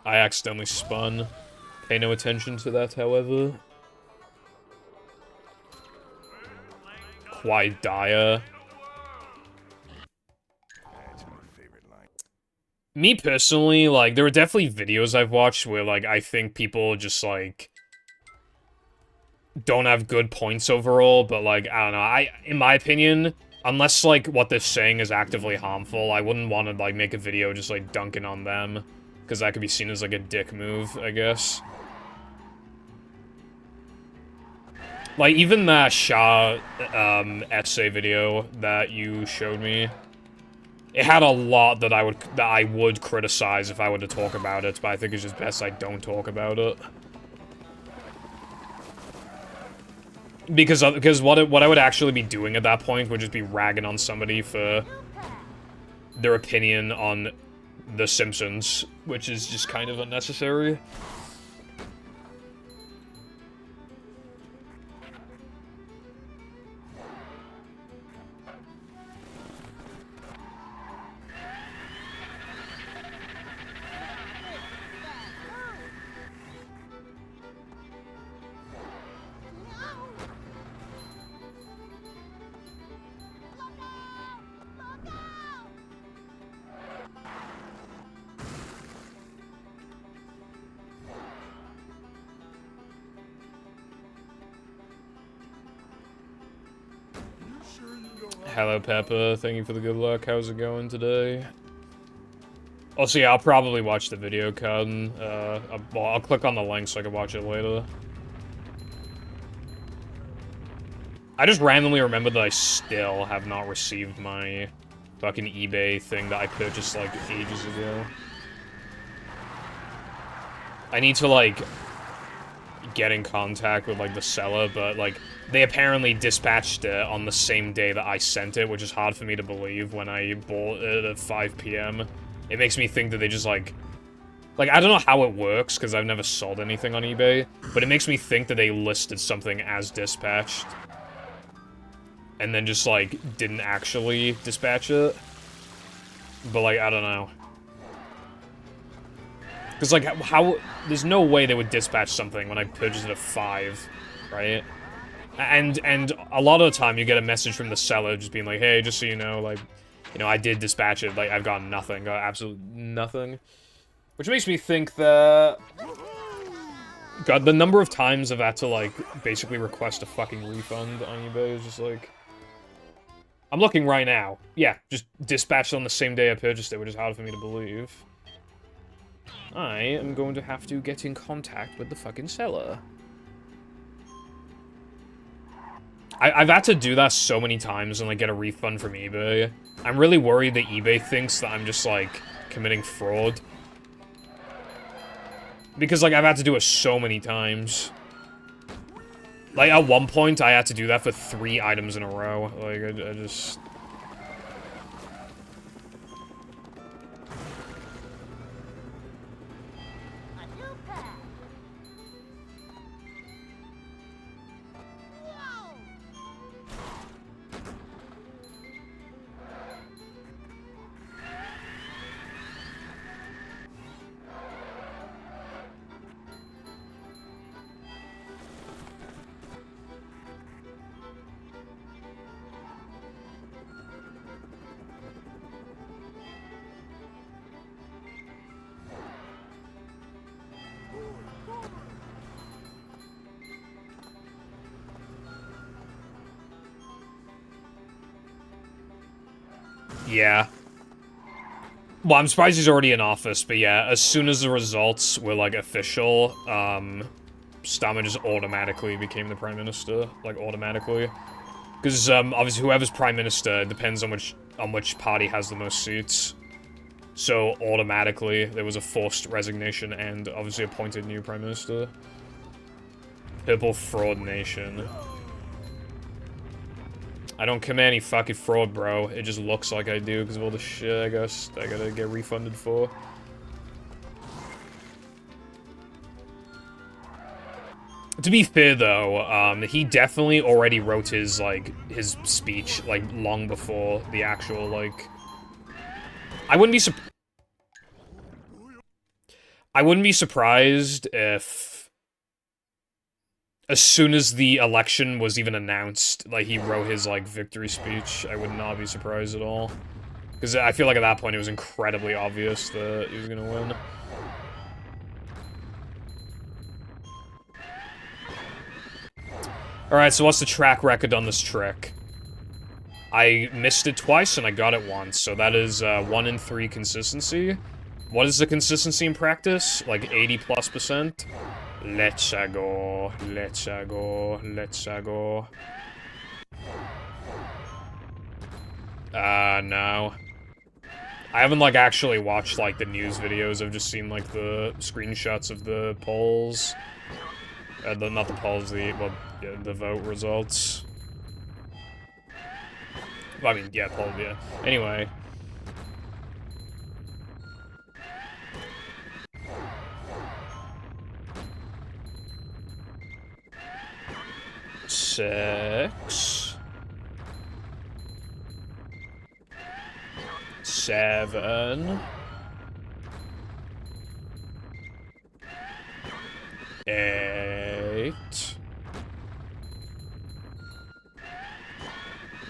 Speaker 4: I accidentally spun. Pay no attention to that, however. Quite dire. Me personally, like, there are definitely videos I've watched where, like, I think people just, like, don't have good points overall, but, like, I don't know, in my opinion, unless, like, what they're saying is actively harmful, I wouldn't want to, like, make a video just, like, dunking on them, because that could be seen as, like, a dick move, I guess. Like, even that Shah, essay video that you showed me, it had a lot that I would criticize if I were to talk about it, but I think it's just best I don't talk about it. Because what I would actually be doing at that point would just be ragging on somebody for their opinion on The Simpsons, which is just kind of unnecessary. Hello, Peppa. Thank you for the good luck. How's it going today? Also, yeah, I'll probably watch the video, Cuden. Well, I'll click on the link so I can watch it later. I just randomly remember that I still have not received my fucking eBay thing that I purchased, like, ages ago. I need to, like, get in contact with, like, the seller, but, like, they apparently dispatched it on the same day that I sent it, which is hard for me to believe when I bought it at 5 PM. It makes me think that they just, like, I don't know how it works, because I've never sold anything on eBay, but it makes me think that they listed something as dispatched. And then just, like, didn't actually dispatch it. But, like, I don't know. Because, like, how... There's no way they would dispatch something when I purchased it at 5, right? And a lot of the time you get a message from the seller just being like, hey, just so you know, like, you know, I did dispatch it, like, I've got nothing, got absolutely nothing. Which makes me think that... God, the number of times I've had to, like, basically request a fucking refund on eBay is just, like... I'm looking right now. Yeah, just dispatched on the same day I purchased it, which is hard for me to believe. I am going to have to get in contact with the fucking seller. I've had to do that so many times and, like, get a refund from eBay. I'm really worried that eBay thinks that I'm just, like, committing fraud. Because, like, I've had to do it so many times. Like, at one point, I had to do that for 3 items in a row. Like, I just... Yeah. Well, I'm surprised he's already in office, but yeah, as soon as the results were, like, official, Starmer just automatically became the Prime Minister. Like, automatically. Because, obviously, whoever's Prime Minister, it depends on which party has the most seats. So, automatically, there was a forced resignation and, obviously, appointed new Prime Minister. Purple Fraud Nation. I don't commit any fucking fraud, bro. It just looks like I do because of all the shit I guess I gotta get refunded for. To be fair, though, he definitely already wrote his, like, his speech, like, long before the actual, like... I wouldn't be surprised if... As soon as the election was even announced, like, he wrote his, like, victory speech. I would not be surprised at all. Because I feel like at that point it was incredibly obvious that he was gonna win. Alright, so what's the track record on this trick? I missed it twice and I got it once, so that is 1 in 3 consistency. What is the consistency in practice? Like 80+%? Let's go, let's go, let's go. No. I haven't, like, actually watched, like, the news videos. I've just seen, like, the screenshots of the polls. Not the polls, the vote results. Well, I mean, yeah, poll, yeah. Anyway. Six. 7. 8.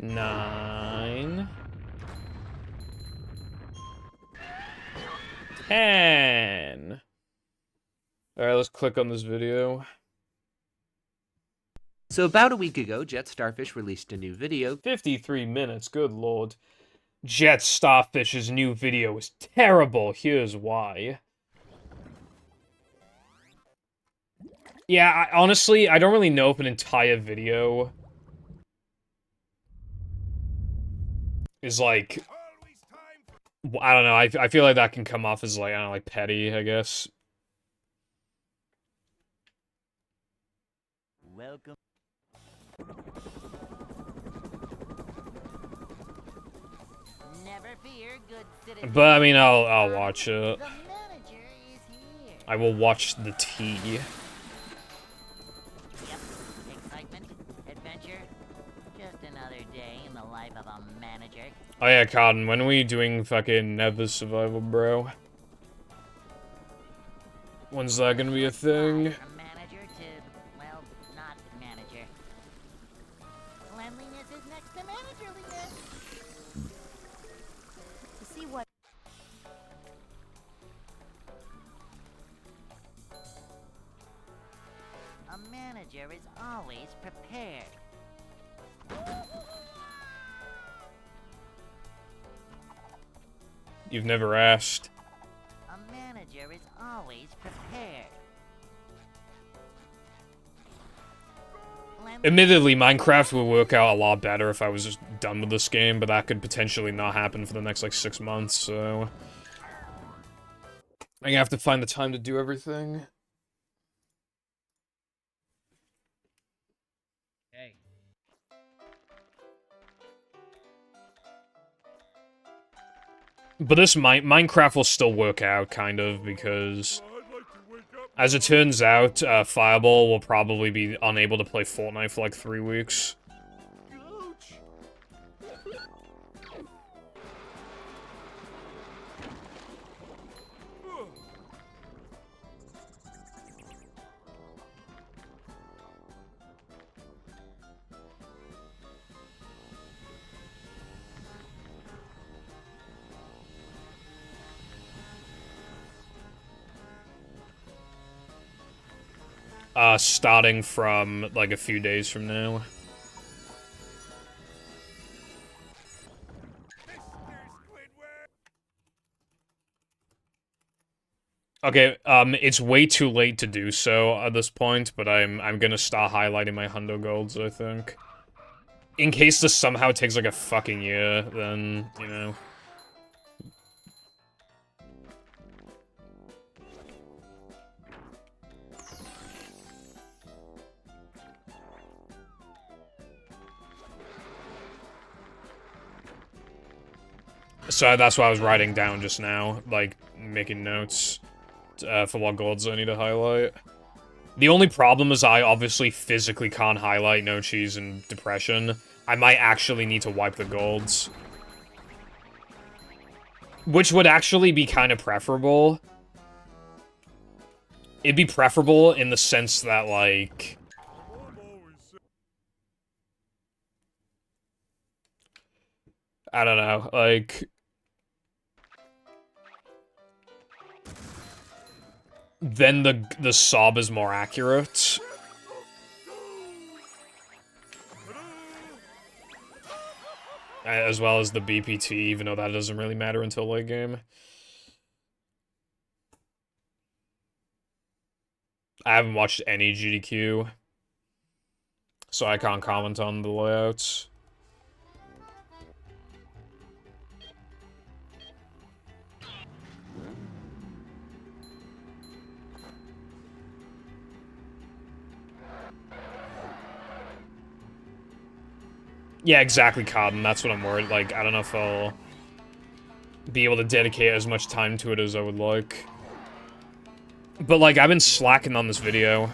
Speaker 4: 9. 10. Alright, let's click on this video.
Speaker 7: So about a week ago, Jet Starfish released a new video.
Speaker 4: 53 minutes, good lord. Jet Starfish's new video is terrible, here's why. Yeah, honestly, I don't really know if an entire video is like... I don't know, I feel like that can come off as like, I don't know, like petty, I guess.
Speaker 3: Welcome. Never fear, good citizen.
Speaker 4: But I mean, I'll watch it.
Speaker 3: The manager is here.
Speaker 4: I will watch the tea.
Speaker 3: Yep. Excitement, adventure. Just another day in the life of a manager.
Speaker 4: Oh yeah, Cotton, when are we doing fucking Never Survival, bro? When's that gonna be a thing?
Speaker 3: From manager to, well, not manager. Cleanliness is next to managerliness.
Speaker 6: To see what
Speaker 3: A manager is always prepared.
Speaker 4: You've never asked.
Speaker 3: A manager is always prepared.
Speaker 4: Admittedly, Minecraft would work out a lot better if I was just done with this game, but that could potentially not happen for the next, like, 6 months, so... I have to find the time to do everything.
Speaker 5: Hey.
Speaker 4: But this Minecraft will still work out, kind of, because... As it turns out, Fireball will probably be unable to play Fortnite for like 3 weeks. Starting from, like, a few days from now. Okay, it's way too late to do so at this point, but I'm gonna start highlighting my Hundo golds, I think. In case this somehow takes, like, a fucking year, then, you know... So that's what I was writing down just now, like, making notes for what golds I need to highlight. The only problem is I obviously physically can't highlight No Cheese and Depression. I might actually need to wipe the golds. Which would actually be kind of preferable. It'd be preferable in the sense that, like... I don't know, like... then the sob is more accurate. As well as the BPT, even though that doesn't really matter until late game. I haven't watched any GDQ, so I can't comment on the layouts. Yeah, exactly, Cotton. That's what I'm worried. Like, I don't know if I'll be able to dedicate as much time to it as I would like. But, like, I've been slacking on this video.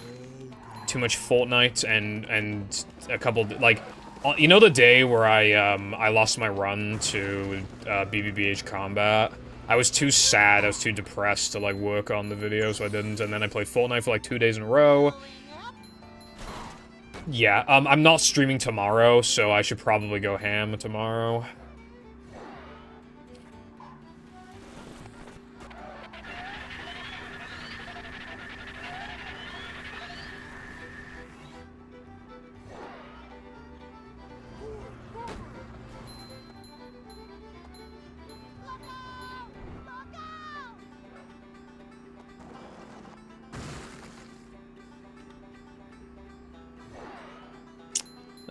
Speaker 4: Too much Fortnite and a couple, like, you know the day where I lost my run to BBBH Combat? I was too sad, I was too depressed to, like, work on the video, so I didn't, and then I played Fortnite for, like, 2 days in a row. Yeah, I'm not streaming tomorrow, so I should probably go ham tomorrow.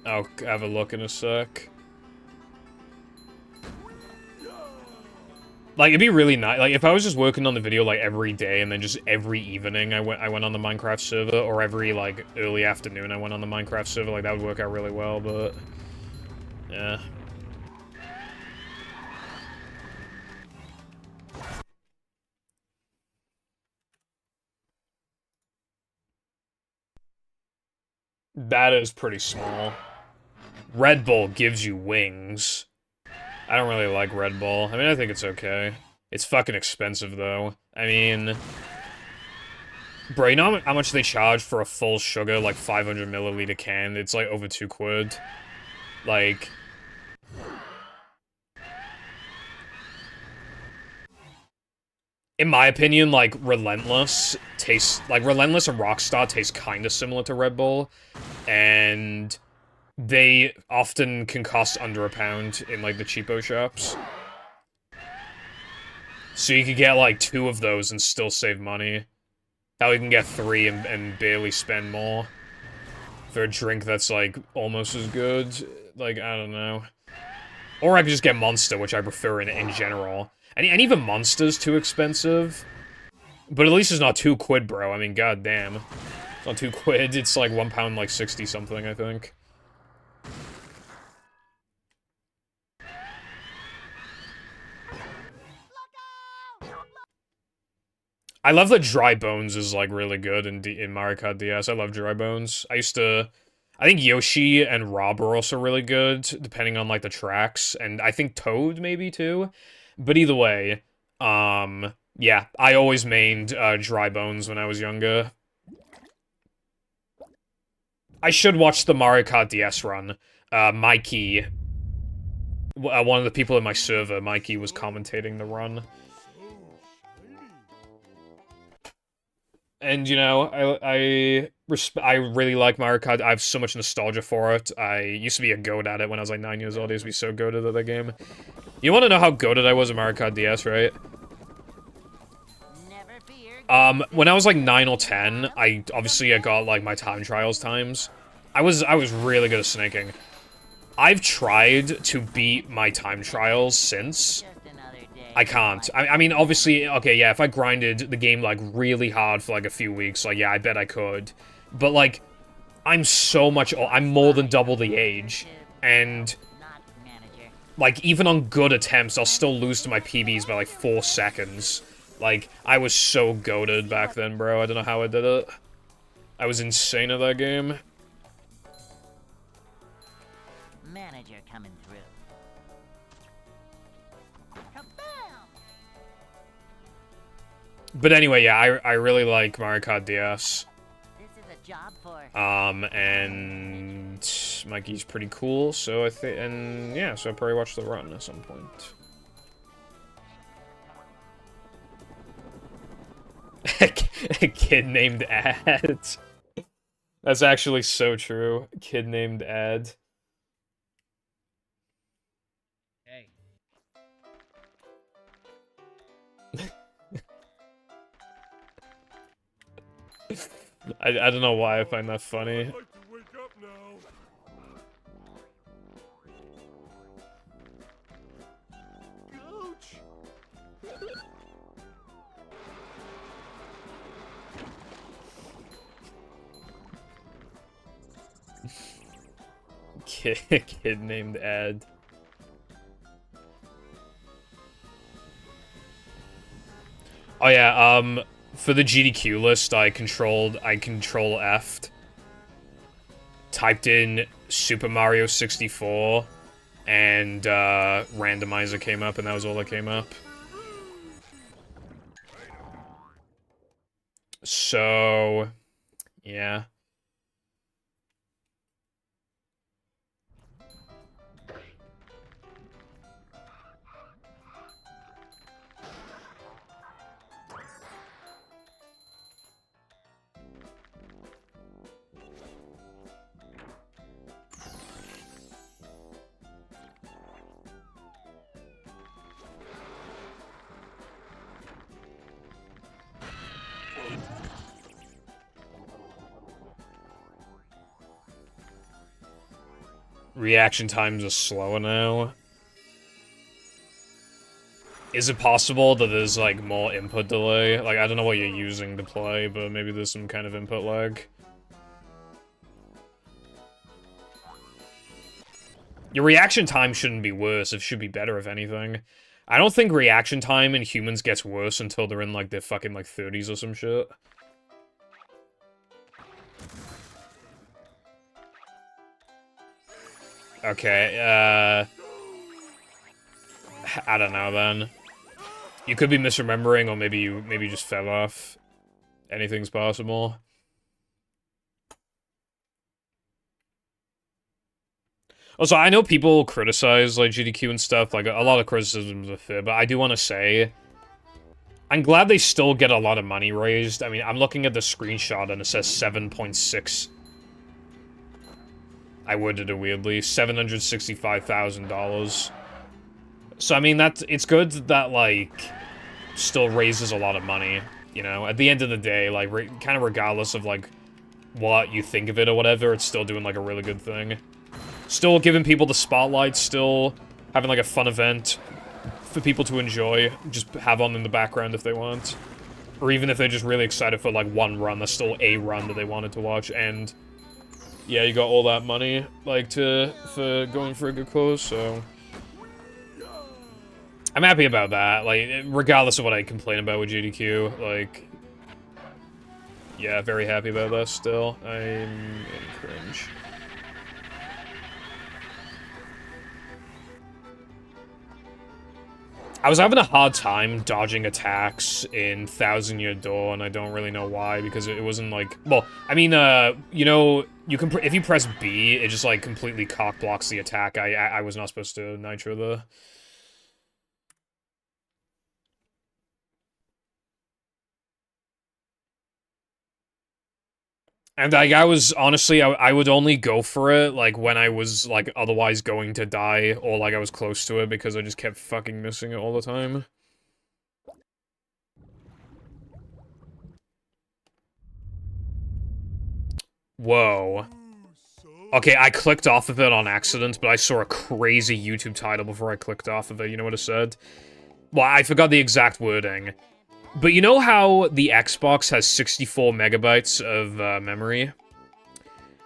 Speaker 4: I'll have a look in a sec. Like, it'd be really nice. Like, if I was just working on the video, like, every day, and then just every evening I went on the Minecraft server, or every, like, early afternoon I went on the Minecraft server, like, that would work out really well, but... yeah. That is pretty small. Red Bull gives you wings. I don't really like Red Bull. I mean, I think it's okay. It's fucking expensive, though. I mean... bro, you know how much they charge for a full sugar, like, 500 milliliter can? It's, like, over £2. Like... in my opinion, like, Relentless tastes... like, Relentless and Rockstar taste kinda similar to Red Bull. And... they often can cost under £1 in, like, the cheapo shops. So you could get, like, 2 of those and still save money. How you can get 3 and barely spend more. For a drink that's, like, almost as good. Like, I don't know. Or I could just get Monster, which I prefer in general. And even Monster's too expensive. But at least it's not £2, bro. I mean, goddamn. It's not £2. It's, like, £1, like, 60-something, I think. I love that Dry Bones is, like, really good in Mario Kart DS. I love Dry Bones. I think Yoshi and Rob are also really good, depending on, like, the tracks. And I think Toad, maybe, too. But either way, yeah, I always mained Dry Bones when I was younger. I should watch the Mario Kart DS run. Mikey, one of the people in my server, Mikey, was commentating the run. And, you know, I really like Mario Kart. I have so much nostalgia for it. I used to be a goat at it when I was like 9 years old. I used to be so goated at that game. You want to know how goated I was at Mario Kart DS, right? When I was like 9 or 10, I got like my time trials times. I was really good at snaking. I've tried to beat my time trials since. I can't. I mean, obviously, okay, yeah, if I grinded the game, like, really hard for, like, a few weeks, like, yeah, I bet I could. But, like, I'm more than double the age, and, like, even on good attempts, I'll still lose to my PBs by, like, 4 seconds. Like, I was so goated back then, bro. I don't know how I did it. I was insane at that game.
Speaker 3: Manager coming through.
Speaker 4: But anyway, yeah, I really like Mario Kart DS.
Speaker 3: This is a job for...
Speaker 4: and Mikey's pretty cool, so I think, and yeah, so I'll probably watch the run at some point. A kid named Ad. That's actually so true. Kid named Ad.
Speaker 5: Hey.
Speaker 4: I don't know why I find that funny.
Speaker 2: I'd like to wake up now. Coach!
Speaker 4: Kid named Ad. Oh yeah, for the GDQ list, I control F'd, typed in Super Mario 64, and randomizer came up, and that was all that came up. So, yeah. Reaction times are slower now. Is it possible that there's, like, more input delay? Like, I don't know what you're using to play, but maybe there's some kind of input lag. Your reaction time shouldn't be worse, it should be better, if anything. I don't think reaction time in humans gets worse until they're in, like, their fucking, like, 30s or some shit. Okay, I don't know, then. You could be misremembering, or maybe you just fell off. Anything's possible. Also, I know people criticize, like, GDQ and stuff, like, a lot of criticisms are fair, but I do want to say, I'm glad they still get a lot of money raised. I mean, I'm looking at the screenshot, and it says 7.6. I worded it weirdly. $765,000. So, I mean, it's good that, like, still raises a lot of money, you know? At the end of the day, like, kind of regardless of, like, what you think of it or whatever, it's still doing, like, a really good thing. Still giving people the spotlight, still having, like, a fun event for people to enjoy. Just have on in the background if they want. Or even if they're just really excited for, like, one run, there's still a run that they wanted to watch, and... yeah, you got all that money, like, for going for a good cause, so... I'm happy about that, like, regardless of what I complain about with GDQ, like... yeah, very happy about that still. I'm in cringe. I was having a hard time dodging attacks in Thousand Year Door, and I don't really know why, because it wasn't like... well, I mean, you know, you can if you press B, it just, like, completely cock-blocks the attack. I was not supposed to nitro the... and, like, I was, honestly, I would only go for it, like, when I was, like, otherwise going to die, or, like, I was close to it, because I just kept fucking missing it all the time. Whoa. Okay, I clicked off of it on accident, but I saw a crazy YouTube title before I clicked off of it, you know what it said? Well, I forgot the exact wording. But you know how the Xbox has 64 megabytes of memory?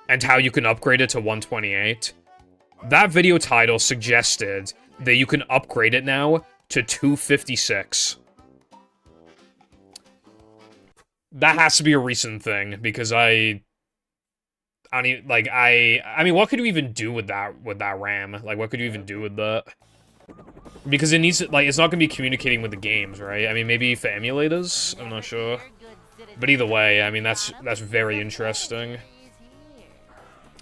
Speaker 4: And how you can upgrade it to 128? That video title suggested that you can upgrade it now to 256. That has to be a recent thing, because I mean, like, I mean, what could you even do with that RAM? Like, what could you even do with that? Because it needs to, like, it's not gonna be communicating with the games, right? I mean, maybe for emulators? I'm not sure. But either way, I mean, that's very interesting.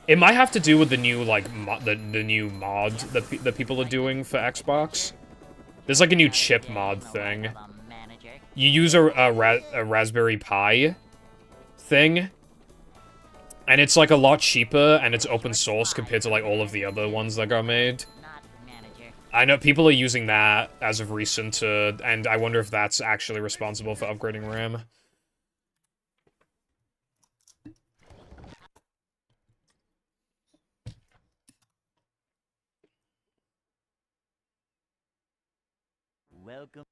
Speaker 4: It might have to do with the new, like, the new mod that people are doing for Xbox. There's, like, a new chip mod thing. you use a Raspberry Pi thing, and it's like a lot cheaper, and it's open source compared to like all of the other ones that got made.
Speaker 3: Not manager.
Speaker 4: I know people are using that as of recent, and I wonder if that's actually responsible for upgrading RAM.
Speaker 3: Welcome.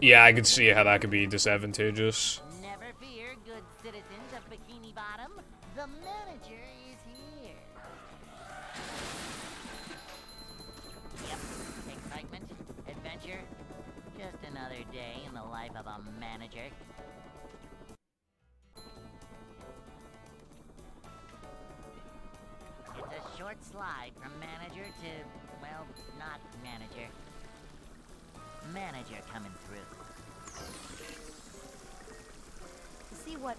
Speaker 4: Yeah, I could see how that could be disadvantageous.
Speaker 3: Never fear, good citizens of Bikini Bottom. The manager is here. Yep, excitement, adventure. Just another day in the life of a manager. It's a short slide from manager to, well, not manager. Manager coming through.
Speaker 6: See what?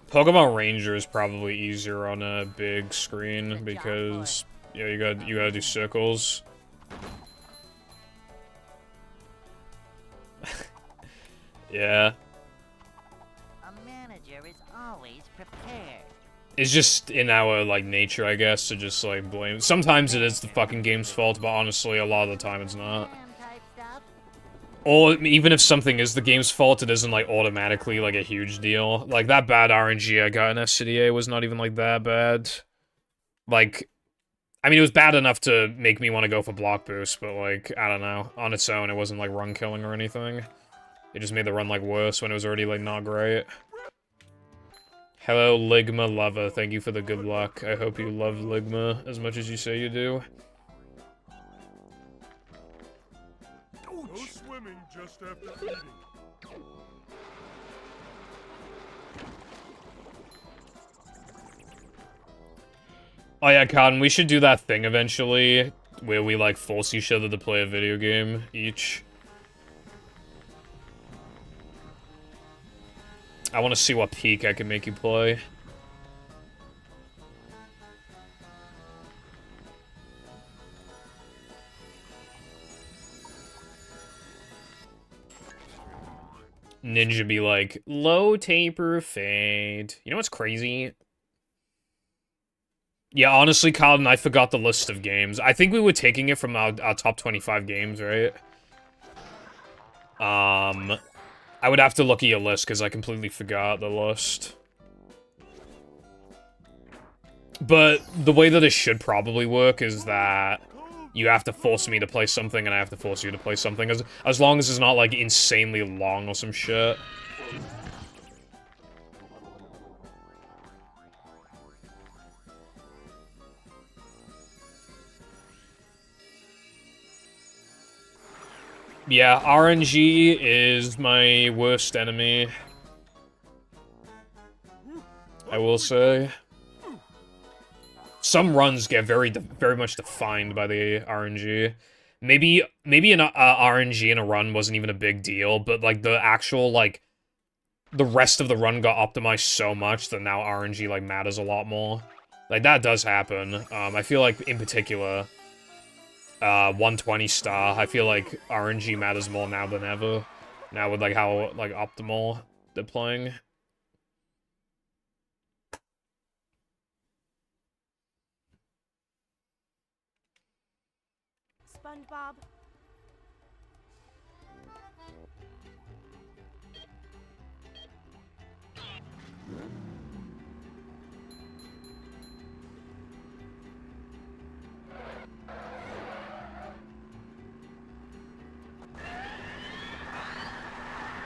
Speaker 4: Pokemon Ranger is probably easier on a big screen because yeah, you gotta do circles. Yeah.
Speaker 3: A manager is always prepared.
Speaker 4: It's just in our, like, nature, I guess, to just, like, blame. Sometimes it is the fucking game's fault, but honestly, a lot of the time it's not.
Speaker 3: Type stuff.
Speaker 4: Or even if something is the game's fault, it isn't, like, automatically, like, a huge deal. Like, that bad RNG I got in SCDA was not even, like, that bad. Like, I mean, it was bad enough to make me want to go for block boost, but, like, I don't know. On its own, it wasn't, like, run killing or anything. It just made the run, like, worse when it was already, like, not great. Hello, Ligma Lover. Thank you for the good luck. I hope you love Ligma as much as you say you do.
Speaker 2: No swimming just after eating.
Speaker 4: Oh yeah, Cotton, we should do that thing eventually, where we, like, force each other to play a video game, each. I want to see what peak I can make you play. Ninja be like, low taper fade. You know what's crazy? Yeah, honestly, Colin, I forgot the list of games. I think we were taking it from our top 25 games, right? I would have to look at your list, because I completely forgot the list. But the way that it should probably work is that you have to force me to play something, and I have to force you to play something, as long as it's not, like, insanely long or some shit. Yeah, RNG is my worst enemy. I will say. Some runs get very much defined by the RNG. Maybe an RNG in a run wasn't even a big deal, but, like, the actual, like, the rest of the run got optimized so much that now RNG, like, matters a lot more. Like, that does happen. I feel like, in particular, 120 star, I feel like RNG matters more now than ever. Now with, like, how, like, optimal they're playing.
Speaker 6: SpongeBob.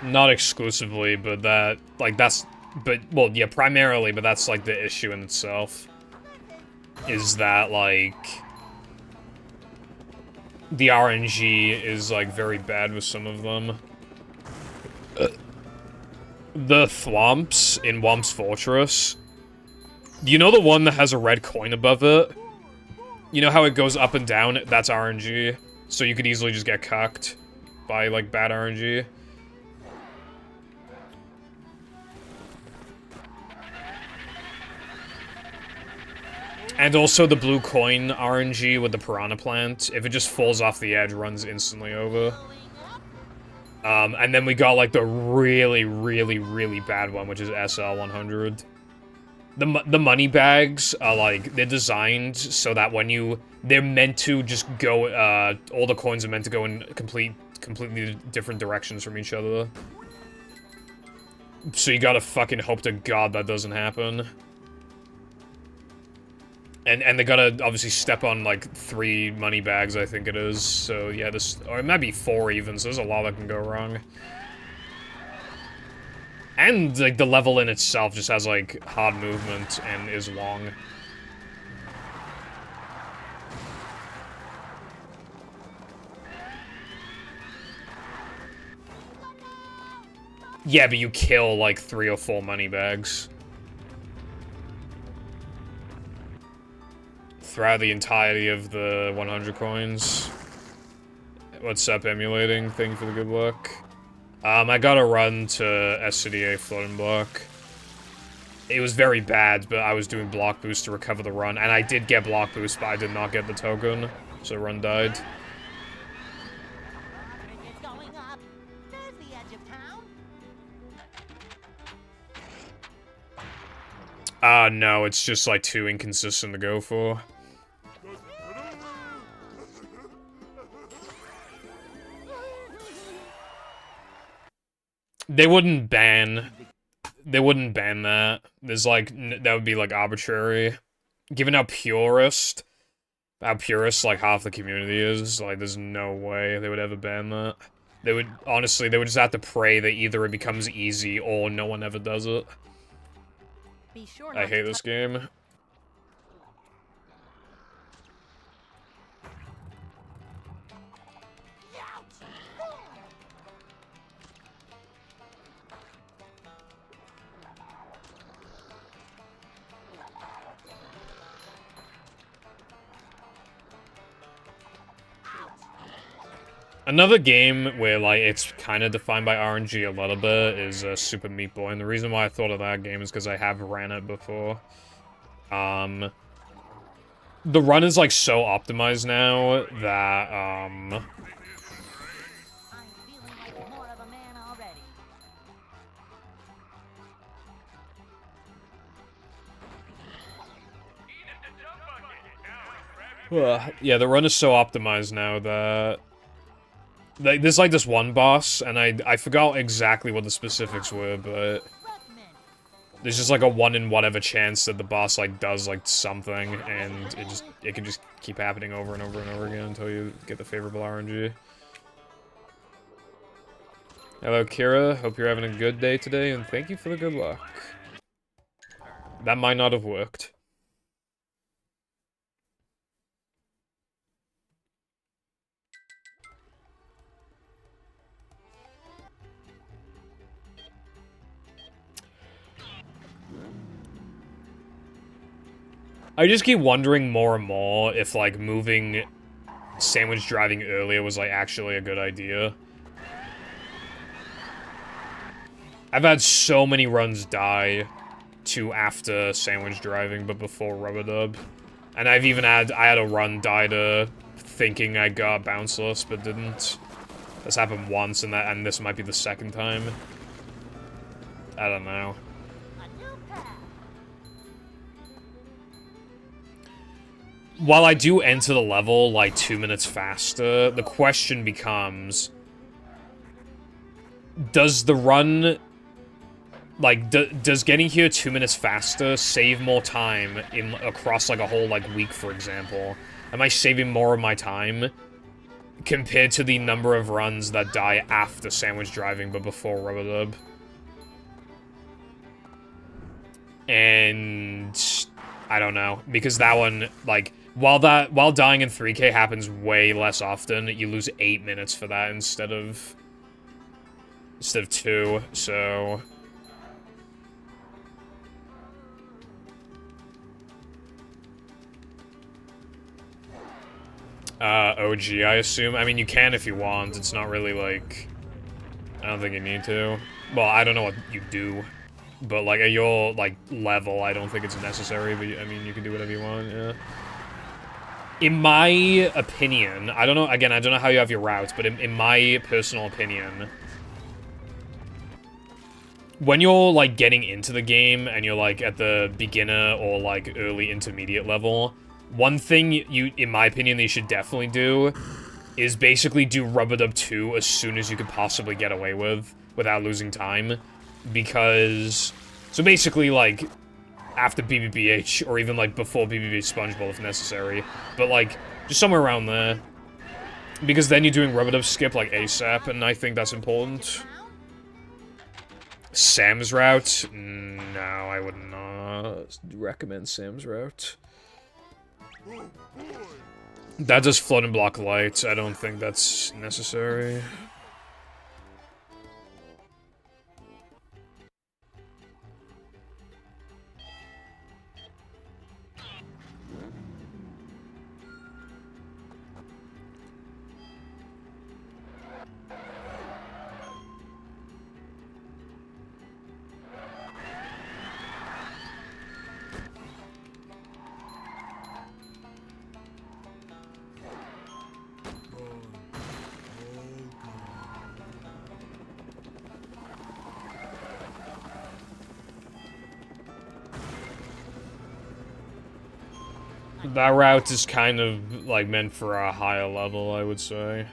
Speaker 4: Not exclusively, but that, like, that's, but, well, yeah, primarily, but that's, like, the issue in itself. Is that, like, the RNG is, like, very bad with some of them. The Thwomps in Whomp's Fortress. You know the one that has a red coin above it? You know how it goes up and down? That's RNG. So you could easily just get cucked by, like, bad RNG. And also the blue coin RNG with the piranha plant. If it just falls off the edge, runs instantly over. And then we got, like, the really, really, really bad one, which is SL100. The money bags are, like, they're designed so that when you... They're meant to just go, all the coins are meant to go in completely different directions from each other. So you gotta fucking hope to God that doesn't happen. And they gotta obviously step on, like, 3 money bags, I think it is. So, yeah, this... Or it might be 4 even, so there's a lot that can go wrong. And, like, the level in itself just has, like, hard movement and is long. Yeah, but you kill, like, 3 or 4 money bags. Throughout the entirety of the 100 coins. What's up, emulating? Thank you for the good luck. I got a run to SCDA floating block. It was very bad, but I was doing block boost to recover the run, and I did get block boost, but I did not get the token, so run died.
Speaker 3: It's going up. There's the edge of town.
Speaker 4: No, it's just, like, too inconsistent to go for. They wouldn't ban that. There's, like, that would be, like, arbitrary. Given how purist, like, half the community is, like, there's no way they would ever ban that. They would, honestly, they would just have to pray that either it becomes easy or no one ever does it.
Speaker 6: Be sure
Speaker 4: I hate this game. Another game where, like, it's kind of defined by RNG a little bit is Super Meat Boy, and the reason why I thought of that game is because I have ran it before. The run is, like, so optimized now that,
Speaker 3: I'm feeling like more of a man already.
Speaker 4: yeah, the run is so optimized now that... Like, there's, like, this one boss, and I forgot exactly what the specifics were, but... There's just, like, a 1 in whatever chance that the boss, like, does, like, something, and it can just keep happening over and over and over again until you get the favorable RNG. Hello, Kira. Hope you're having a good day today, and thank you for the good luck. That might not have worked. I just keep wondering more and more if, like, moving sandwich driving earlier was, like, actually a good idea. I've had so many runs die to after sandwich driving, but before rubber dub. And I had a run die to thinking I got bounceless, but didn't. This happened once, and this might be the second time. I don't know. While I do enter the level, like, 2 minutes faster, the question becomes... Does the run... Like, does getting here 2 minutes faster save more time across, like, a whole, like, week, for example? Am I saving more of my time compared to the number of runs that die after sandwich driving but before rubber dub? And... I don't know, because that one, like... While dying in 3K happens way less often, you lose 8 minutes for that instead of 2, so... OG, I assume. I mean, you can if you want. It's not really, like... I don't think you need to. Well, I don't know what you do. But, like, at your, like, level, I don't think it's necessary, but, I mean, you can do whatever you want, yeah. In my opinion, I don't know, again, I don't know how you have your routes, but in my personal opinion, when you're, like, getting into the game, and you're, like, at the beginner or, like, early intermediate level, one thing you, in my opinion, that you should definitely do is basically do Rub-a-Dub 2 as soon as you could possibly get away with, without losing time. Because, so basically, like, after BBBH, or even, like, before BBB SpongeBob if necessary. But, like, just somewhere around there. Because then you're doing Rub-a-Dub skip, like, ASAP, and I think that's important. Sam's route? No, I would not recommend Sam's route. That does floating block lights. I don't think that's necessary. That route is kind of, like, meant for a higher level, I would say.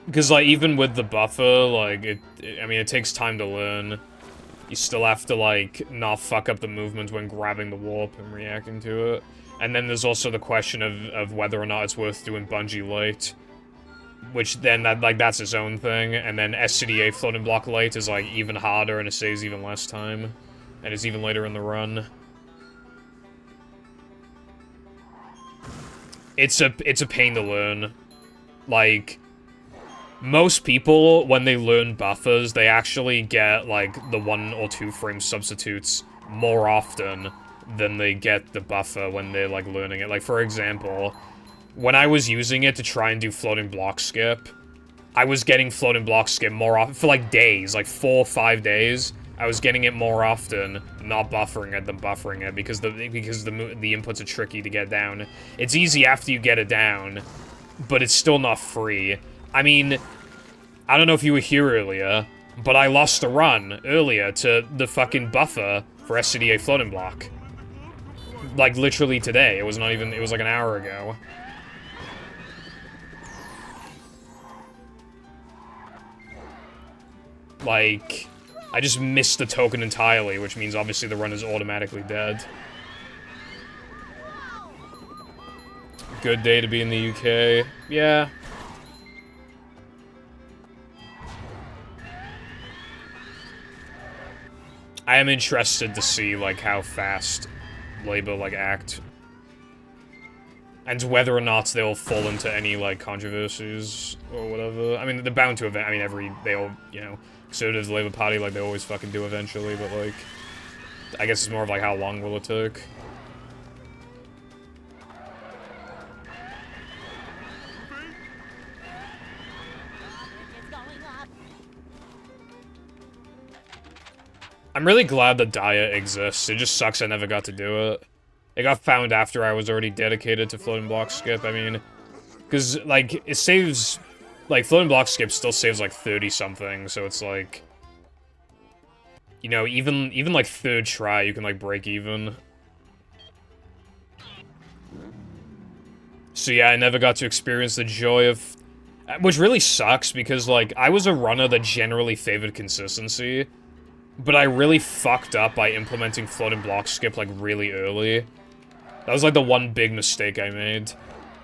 Speaker 4: Because, like, even with the buffer, like, I mean, it takes time to learn. You still have to, like, not fuck up the movement when grabbing the warp and reacting to it. And then there's also the question of whether or not it's worth doing bungee light. Which then, that's its own thing, and then SCDA floating block light is, like, even harder, and it saves even less time. And it's even later in the run. It's a pain to learn. Like, most people, when they learn buffers, they actually get, like, the 1 or 2 frame substitutes more often than they get the buffer when they're, like, learning it. Like, for example, when I was using it to try and do floating block skip, I was getting floating block skip more often, for like days, like 4 or 5 days. I was getting it more often, not buffering it than buffering it, because the inputs are tricky to get down. It's easy after you get it down, but it's still not free. I mean, I don't know if you were here earlier, but I lost a run earlier to the fucking buffer for SCDA floating block. Like, literally today. It was not even, it was like an hour ago. Like, I just missed the token entirely, which means obviously the run is automatically dead. Good day to be in the UK. Yeah. I am interested to see, like, how fast Labour, like, act. And whether or not they'll fall into any, like, controversies or whatever. I mean, they're bound to, I mean, they all, you know, Conservatives, the Labour Party, like, they always fucking do eventually, but, like, I guess it's more of, like, how long will it take? I'm really glad that Dia exists. It just sucks I never got to do it. It got found after I was already dedicated to floating block skip, I mean, because, like, it saves, like, floating block skip still saves, like, 30-something, so it's, like, you know, even, like, third try, you can, like, break even. So, yeah, I never got to experience the joy of, which really sucks, because, like, I was a runner that generally favored consistency, but I really fucked up by implementing floating block skip, like, really early. That was, like, the one big mistake I made.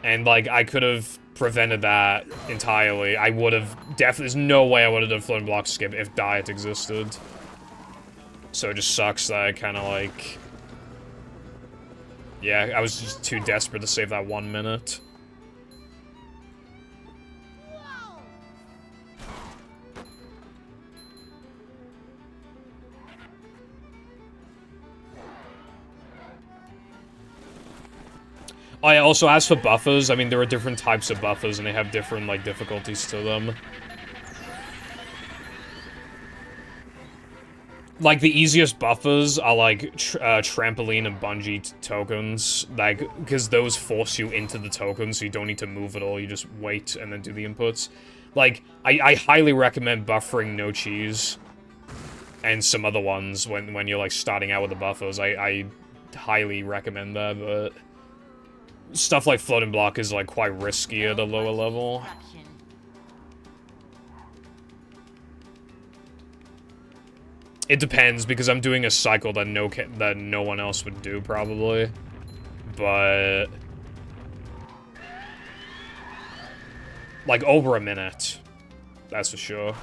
Speaker 4: And, like, I could have prevented that entirely. I would have definitely... There's no way I would have done floating block skip if diet existed. So it just sucks that I kind of, like... Yeah, I was just too desperate to save that 1 minute. Oh yeah, also as for buffers, I mean, there are different types of buffers, and they have different, like, difficulties to them. Like, the easiest buffers are, like, trampoline and bungee tokens, like, because those force you into the tokens, so you don't need to move at all, you just wait and then do the inputs. Like, I highly recommend buffering No Cheese and some other ones when you're, like, starting out with the buffers. I highly recommend that, but stuff like Floating Block is, like, quite risky at a lower level. It depends, because I'm doing a cycle that no one else would do, probably. But... like, over a minute. That's for sure.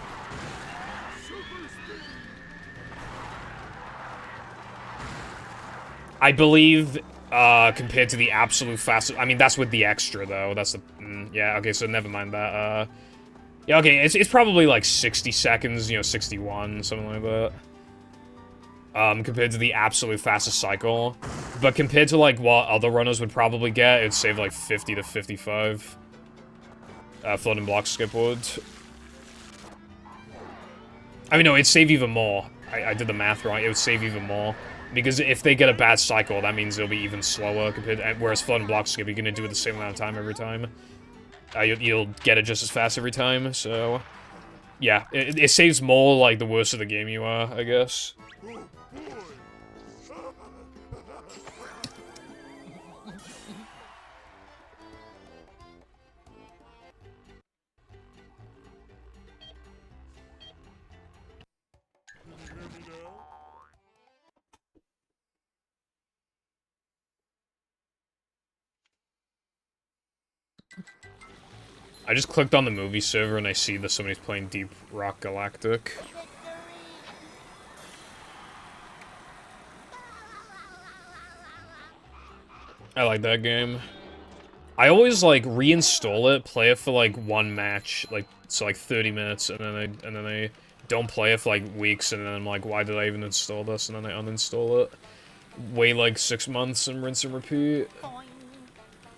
Speaker 4: I believe, compared to the absolute fastest... I mean, that's with the extra, though. That's the... yeah, okay, so never mind that. Yeah, okay, it's probably, like, 60 seconds, you know, 61, something like that. Compared to the absolute fastest cycle. But compared to, like, what other runners would probably get, it'd save, like, 50 to 55. Floating block skip would. I mean, no, it'd save even more. I did the math wrong. It would save even more. Because if they get a bad cycle, that means it'll be even slower compared to, whereas floating block skip, you're gonna do it the same amount of time every time. You'll get it just as fast every time, so... yeah, it saves more, like, the worse of the game you are, I guess. I just clicked on the movie server and I see that somebody's playing Deep Rock Galactic. I like that game. I always, like, reinstall it, play it for, like, one match, like, so, like, 30 minutes, and then I don't play it for, like, weeks, and then I'm like, why did I even install this? And then I uninstall it. Wait, like, 6 months and rinse and repeat.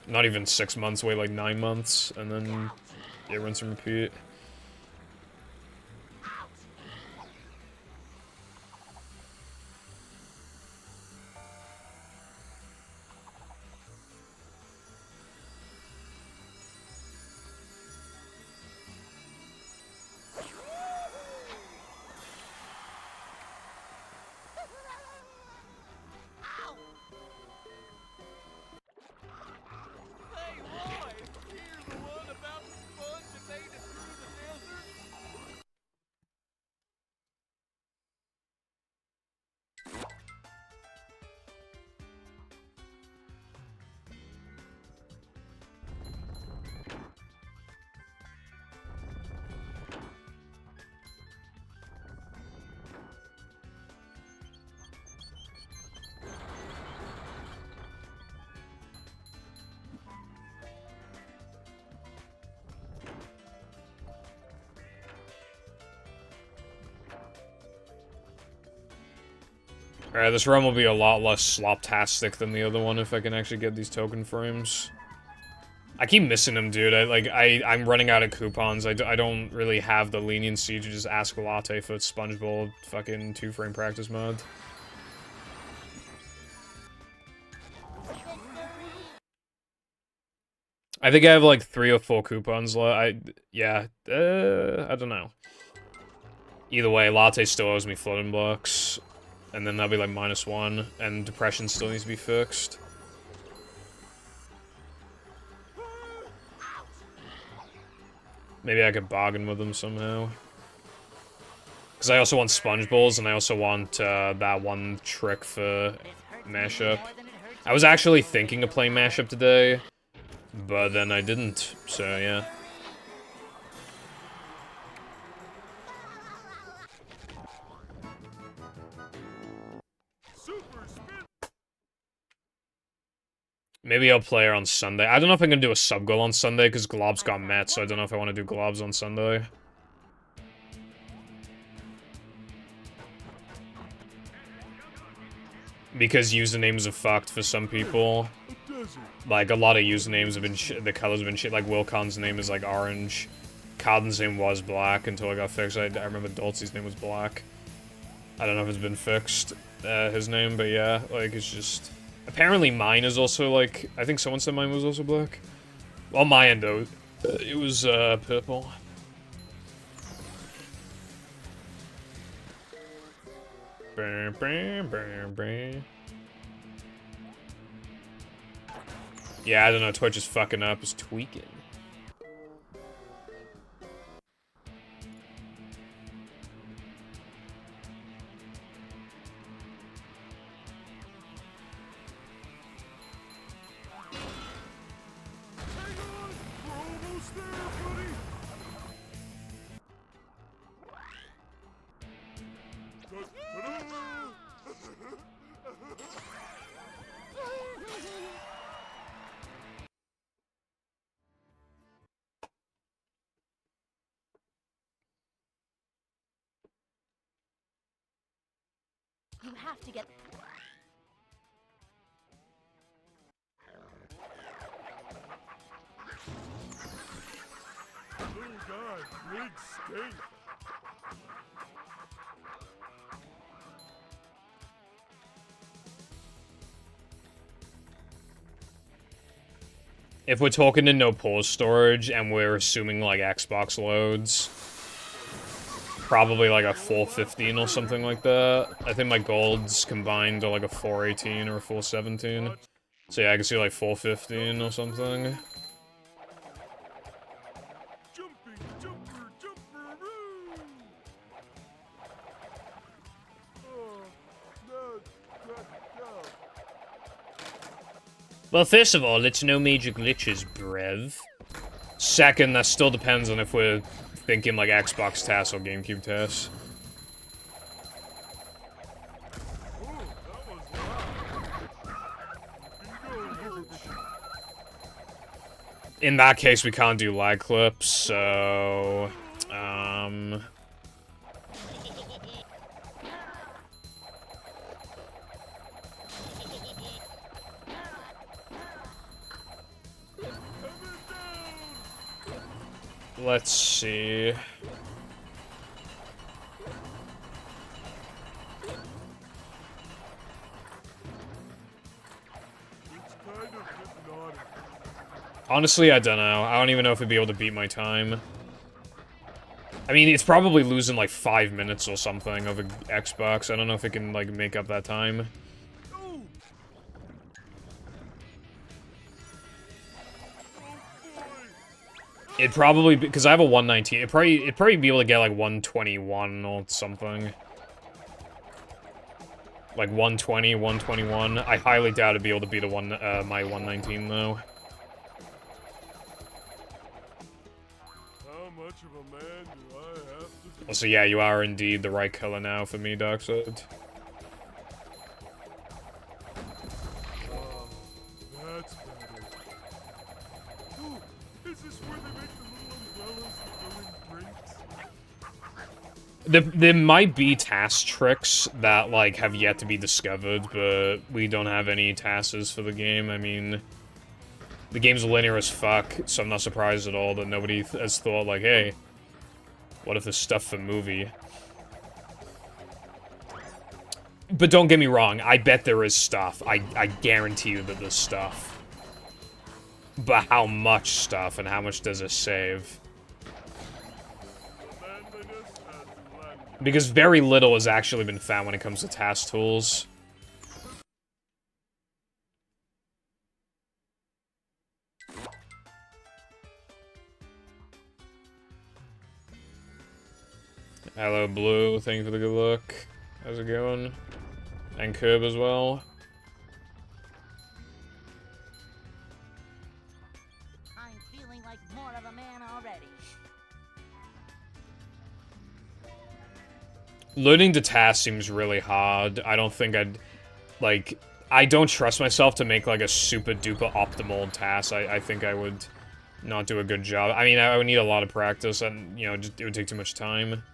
Speaker 4: Not even 6 months, wait, like, 9 months, and then... yeah, rinse and repeat. Alright, this run will be a lot less slop-tastic than the other one if I can actually get these token frames. I keep missing them, dude. I'm running out of coupons. I don't really have the leniency to just ask Latte for SpongeBob fucking 2-frame practice mod. I think I have like 3 or 4 coupons left. I don't know. Either way, Latte still owes me floating blocks. And then that'll be like -1, and Depression still needs to be fixed. Maybe I could bargain with them somehow. Because I also want Sponge Balls, and I also want that one trick for Mashup. I was actually thinking of playing Mashup today, but then I didn't, so yeah. Maybe I'll play her on Sunday. I don't know if I'm gonna do a sub-goal on Sunday, because Globs got met, so I don't know if I want to do Globs on Sunday. Because usernames are fucked for some people. Like, a lot of usernames have been the colors have been shit. Like, Wilcon's name is, like, orange. Carden's name was black until it got fixed. I remember Dolce's name was black. I don't know if it's been fixed, his name, but yeah, like, it's just... Apparently mine is also, like... I think someone said mine was also black. Well, my end, though, it was, purple. Yeah, I don't know, Twitch is fucking up, it's tweaking.
Speaker 6: You have to get...
Speaker 2: Little guy, big steak.
Speaker 4: If we're talking to no pause storage and we're assuming like Xbox loads, probably like a 415 or something like that. I think my golds combined are like a 418 or a 417. So yeah, I can see like 415 or something.
Speaker 2: Jumping, jumper, jumper-oo. Oh, no.
Speaker 4: Well, first of all, it's no major glitches, brev. Second, that still depends on if we're thinking like Xbox TAS or GameCube TAS.
Speaker 2: Oh, that was loud.
Speaker 4: In that case, we can't do lag clips, so... Let's see... Honestly, I don't know. I don't even know if it'd be able to beat my time. I mean, it's probably losing like 5 minutes or something of an Xbox. I don't know if it can, like, make up that time. It'd probably be, because I have a 119, it'd probably be able to get like 121 or something. Like 120, 121. I highly doubt it'd be able to beat my 119 though.
Speaker 2: How much of a man do I have to be?
Speaker 4: So yeah, you are indeed the right color now for me, Darkseid.
Speaker 2: That's better. Oh, is this where they make the little umbrellas that go in drinks?
Speaker 4: There might be task tricks that, like, have yet to be discovered, but we don't have any tasks for the game. I mean, the game's linear as fuck, so I'm not surprised at all that nobody has thought, like, hey, what if there's stuff for movie? But don't get me wrong, I bet there is stuff. I guarantee you that there's stuff. But how much stuff, and how much does it save? Because very little has actually been found when it comes to task tools. Hello, Blue. Thank you for the good luck. How's it going? And Curb as well.
Speaker 3: I'm feeling like more of a man already.
Speaker 4: Learning to task seems really hard. I don't think I'd... Like, I don't trust myself to make, like, a super-duper optimal task. I think I would not do a good job. I mean, I would need a lot of practice, and, you know, it would take too much time.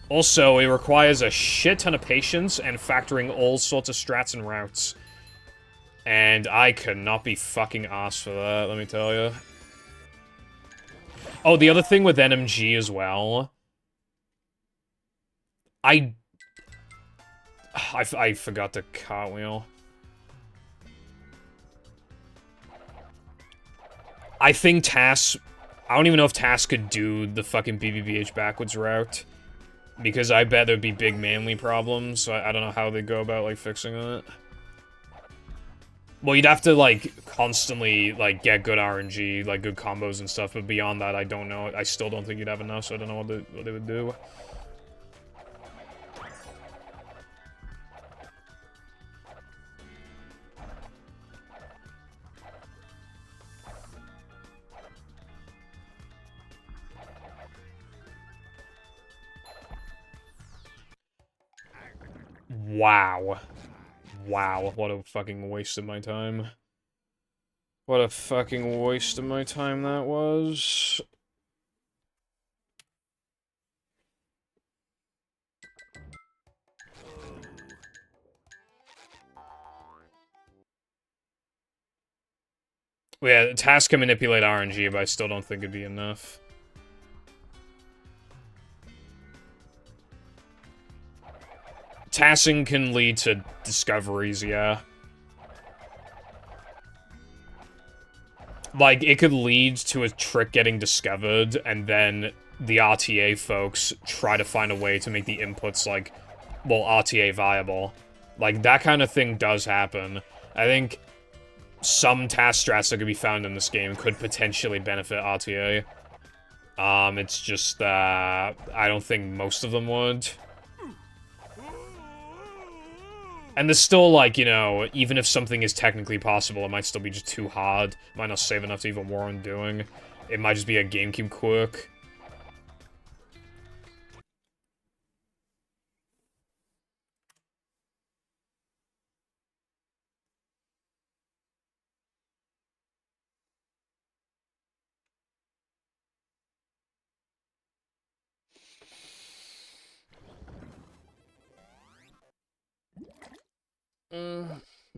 Speaker 4: Also, it requires a shit ton of patience and factoring all sorts of strats and routes. And I could not be fucking asked for that, let me tell you. Oh, the other thing with NMG as well... I forgot the cartwheel. I think TAS... I don't even know if TAS could do the fucking BBBH backwards route. Because I bet there'd be big manly problems, so I don't know how they'd go about, like, fixing it. Well, you'd have to, like, constantly, like, get good RNG, like, good combos and stuff, but beyond that, I don't know. I still don't think you'd have enough, so I don't know what they would do. Wow. Wow, what a fucking waste of my time. What a fucking waste of my time that was. Yeah, TAS can manipulate RNG, but I still don't think it'd be enough. TASing can lead to discoveries, yeah. Like, it could lead to a trick getting discovered, and then the RTA folks try to find a way to make the inputs, like, well, RTA viable. Like, that kind of thing does happen. I think some task strats that could be found in this game could potentially benefit RTA. It's just that I don't think most of them would. And there's still, like, you know, even if something is technically possible, it might still be just too hard. It might not save enough to even warrant doing. It might just be a GameCube quirk.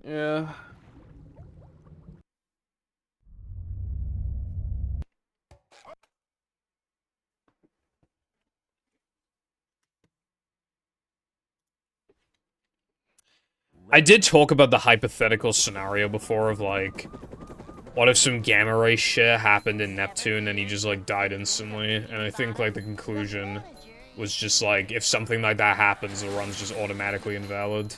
Speaker 4: Yeah. I did talk about the hypothetical scenario before of, like, what if some gamma ray shit happened in Neptune and he just, like, died instantly? And I think, like, the conclusion was just, like, if something like that happens, the run's just automatically invalid.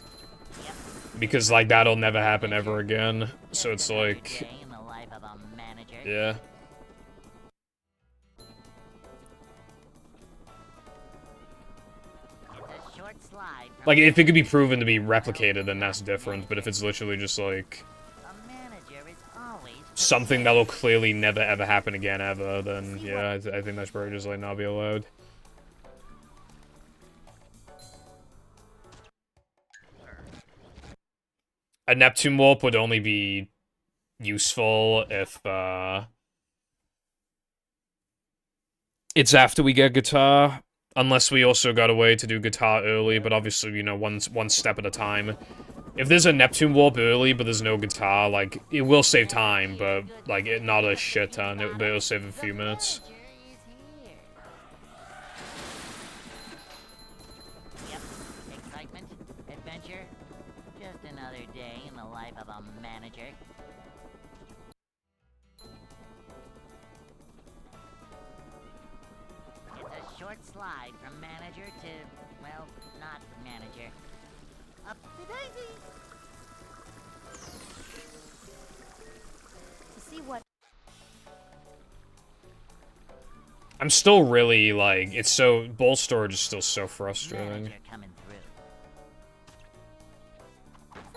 Speaker 4: Because, like, that'll never happen ever again. So it's like... yeah. Like, if it could be proven to be replicated, then that's different. But if it's literally just, like... something that'll clearly never ever happen again ever, then, yeah, I think that's probably just, like, not be allowed. A Neptune warp would only be useful if, it's after we get guitar, unless we also got a way to do guitar early, but obviously, you know, one step at a time. If there's a Neptune warp early, but there's no guitar, like, it will save time, but, like, not a shit ton, but it'll save a few minutes.
Speaker 3: Yep, excitement, adventure, just another day in the life of a manager. It's a short slide from manager to, well, not manager. Up the daisy!
Speaker 6: To see what
Speaker 4: I'm still really, like, it's so... Bolt storage is still so frustrating.
Speaker 3: Manager coming through.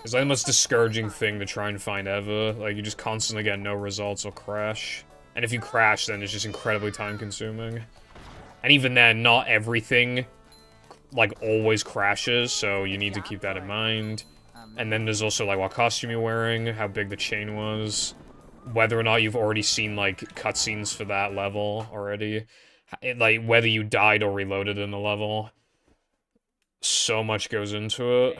Speaker 4: It's like the most discouraging thing to try and find ever. Like, you just constantly get no results or crash. And if you crash, then it's just incredibly time-consuming. And even then, not everything, like, always crashes, so you need to keep that in mind. And then there's also, like, what costume you're wearing, how big the chain was, whether or not you've already seen, like, cutscenes for that level already. Like, whether you died or reloaded in the level. So much goes into it.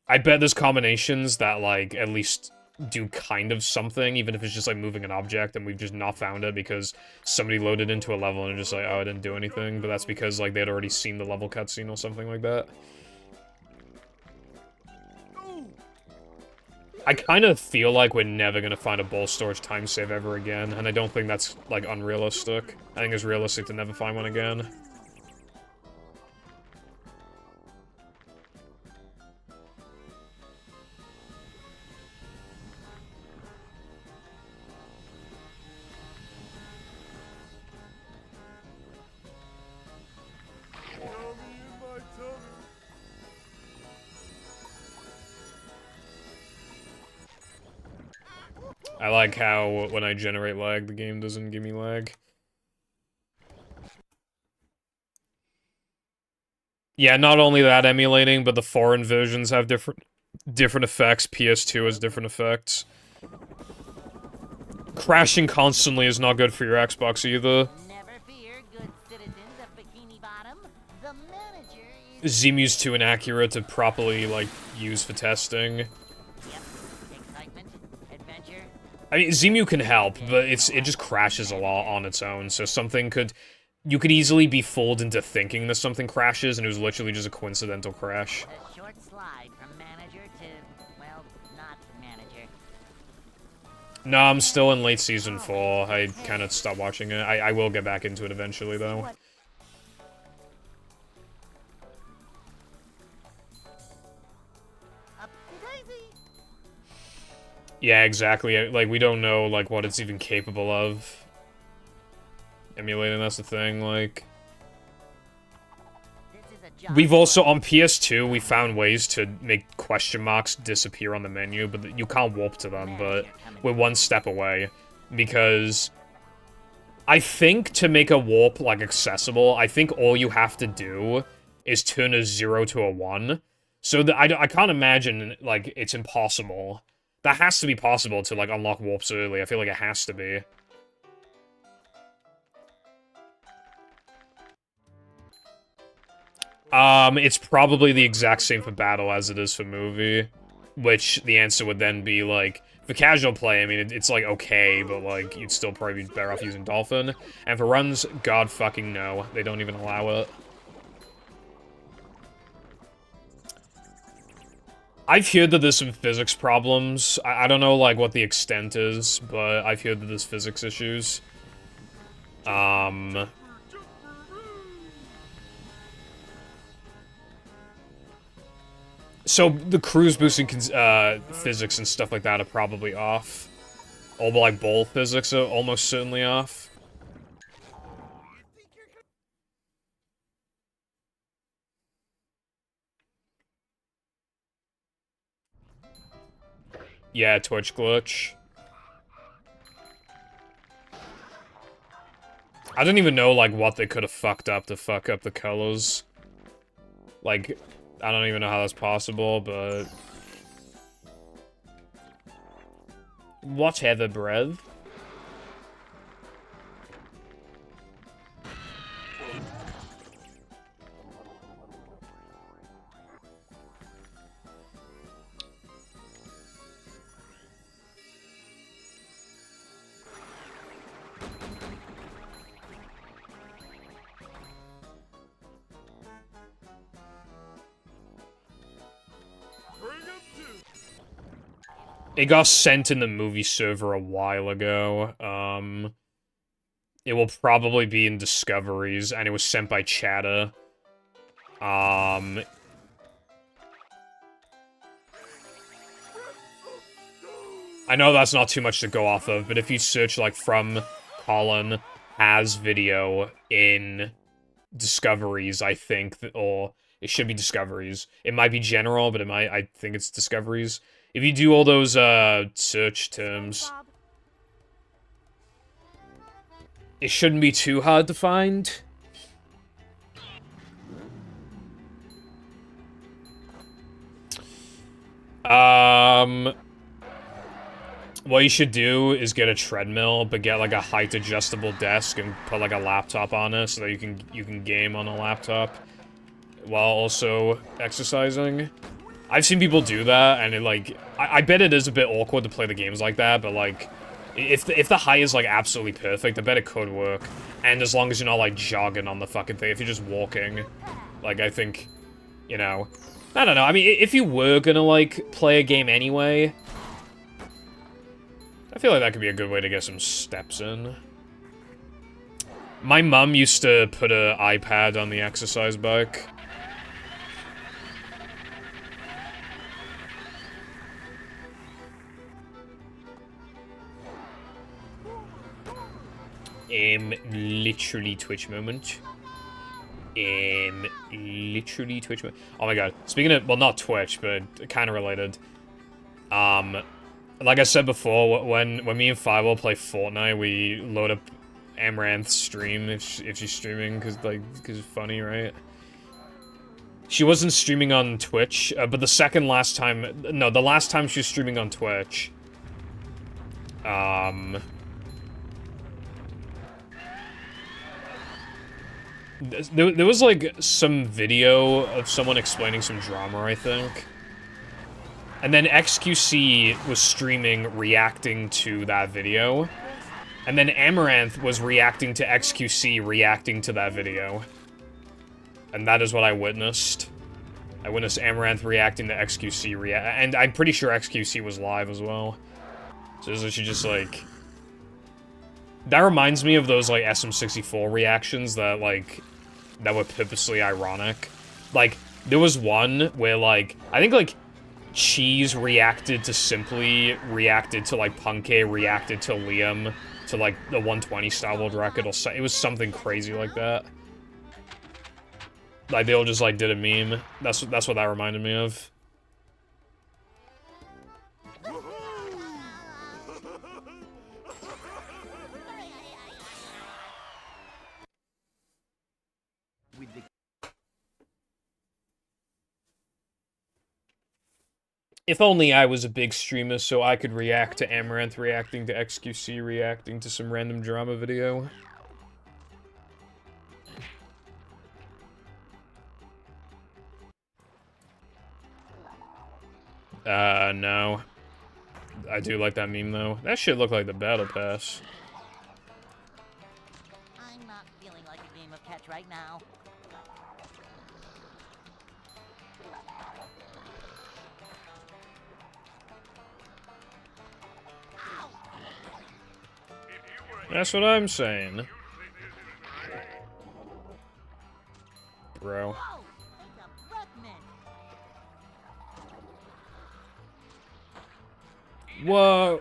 Speaker 4: I bet there's combinations that, like, at least do kind of something, even if it's just like moving an object and we've just not found it because somebody loaded into a level and just like, oh, I didn't do anything, but that's because like they'd already seen the level cutscene or something like that. I kind of feel like we're never gonna find a ball storage time save ever again, and I don't think that's, like, unrealistic. I think it's realistic to never find one again. I like how when I generate lag, the game doesn't give me lag. Yeah, not only that emulating, but the foreign versions have different effects. PS2 has different effects. Crashing constantly is not good for your Xbox either.
Speaker 3: Never fear, good citizens of Bikini Bottom. The manager is...
Speaker 4: Zemu's too inaccurate to properly, like, use for testing.
Speaker 3: Yep. Excitement, adventure.
Speaker 4: I mean, Zemu can help, but it just crashes a lot on its own, so something could... You could easily be fooled into thinking that something crashes, and it was literally just a coincidental crash.
Speaker 3: A short slide from manager to, well, not manager.
Speaker 4: No, I'm still in late season 4. I kind of stopped watching it. I will get back into it eventually, though. Yeah, exactly. Like, we don't know, like, what it's even capable of. Emulating, that's the thing, like... We've also, on PS2, we found ways to make question marks disappear on the menu, but you can't warp to them, but we're one step away. Because... I think to make a warp, like, accessible, I think all you have to do is turn a 0 to a 1. So I can't imagine, like, it's impossible. That has to be possible to, like, unlock warps early. I feel like it has to be. It's probably the exact same for battle as it is for movie. Which, the answer would then be, like, for casual play, I mean, it's, like, okay, but, like, you'd still probably be better off using Dolphin. And for runs, god fucking no. They don't even allow it. I've heard that there's some physics problems. I don't know, like, what the extent is, but I've heard that there's physics issues. So, the cruise boosting physics and stuff like that are probably off. All the, like, bowl physics are almost certainly off. Yeah, Twitch glitch. I don't even know, like, what they could have fucked up to fuck up the colors. Like... I don't even know how that's possible, but... Whatever, bruv. It got sent in the movie server a while ago. It will probably be in Discoveries, and it was sent by Chatter. I know that's not too much to go off of, but if you search, like, from Colin has video in Discoveries, I think, or it should be Discoveries. It might be general, but I think it's Discoveries. If you do all those, search terms, it shouldn't be too hard to find. What you should do is get a treadmill, but get, like, a height-adjustable desk and put, like, a laptop on it so that you can game on a laptop while also exercising. I've seen people do that, and it, like, I bet it is a bit awkward to play the games like that, but, like, if the height is, like, absolutely perfect, I bet it could work. And as long as you're not, like, jogging on the fucking thing, if you're just walking, like, I think, you know, I don't know, I mean, if you were gonna, like, play a game anyway, I feel like that could be a good way to get some steps in. My mum used to put an iPad on the exercise bike. Literally Twitch moment. Literally Twitch moment. Oh my god. Speaking of, well, not Twitch, but kind of related. Like I said before, when me and Firewall play Fortnite, we load up Amaranth's stream if she's streaming, cause it's funny, right? She wasn't streaming on Twitch, but the last time she was streaming on Twitch, there was, like, some video of someone explaining some drama, I think. And then XQC was streaming, reacting to that video. And then Amaranth was reacting to XQC, reacting to that video. And that is what I witnessed. I witnessed Amaranth reacting to XQC and I'm pretty sure XQC was live as well. So it was literally just, like... That reminds me of those, like, SM64 reactions that, like... that were purposely ironic. Like, there was one where, like, I think, like, Cheese reacted to Simply, reacted to, like, Punkay, reacted to Liam, to, like, the 120 Star World record, or it was something crazy like that. Like, they all just, like, did a meme. That's what that reminded me of. If only I was a big streamer so I could react to Amaranth reacting to XQC reacting to some random drama video. No. I do like that meme, though. That shit looked like the battle pass.
Speaker 3: I'm not feeling like a game of catch right now.
Speaker 4: That's what I'm saying. Bro.
Speaker 3: Whoa! Take a breath, man.
Speaker 4: Whoa.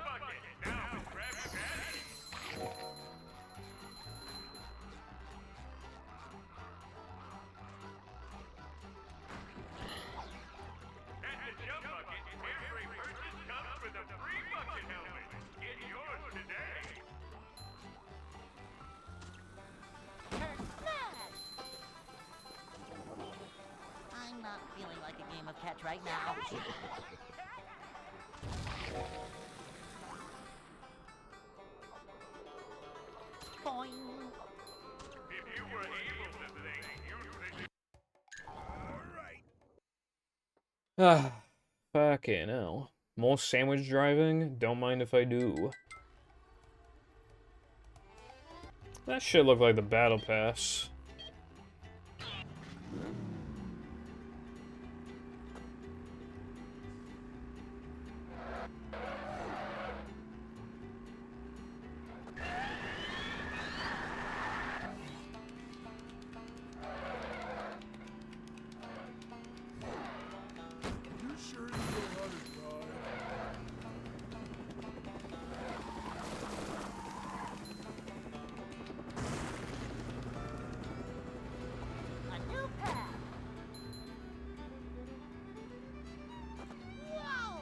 Speaker 3: I'm not feeling like a game of catch right now. Boing.
Speaker 2: If you were able to think, you'd
Speaker 4: Ah, fucking hell. More sandwich driving? Don't mind if I do. That shit looked like the battle pass.
Speaker 2: you sure you know how to drive?
Speaker 3: A new path. Whoa!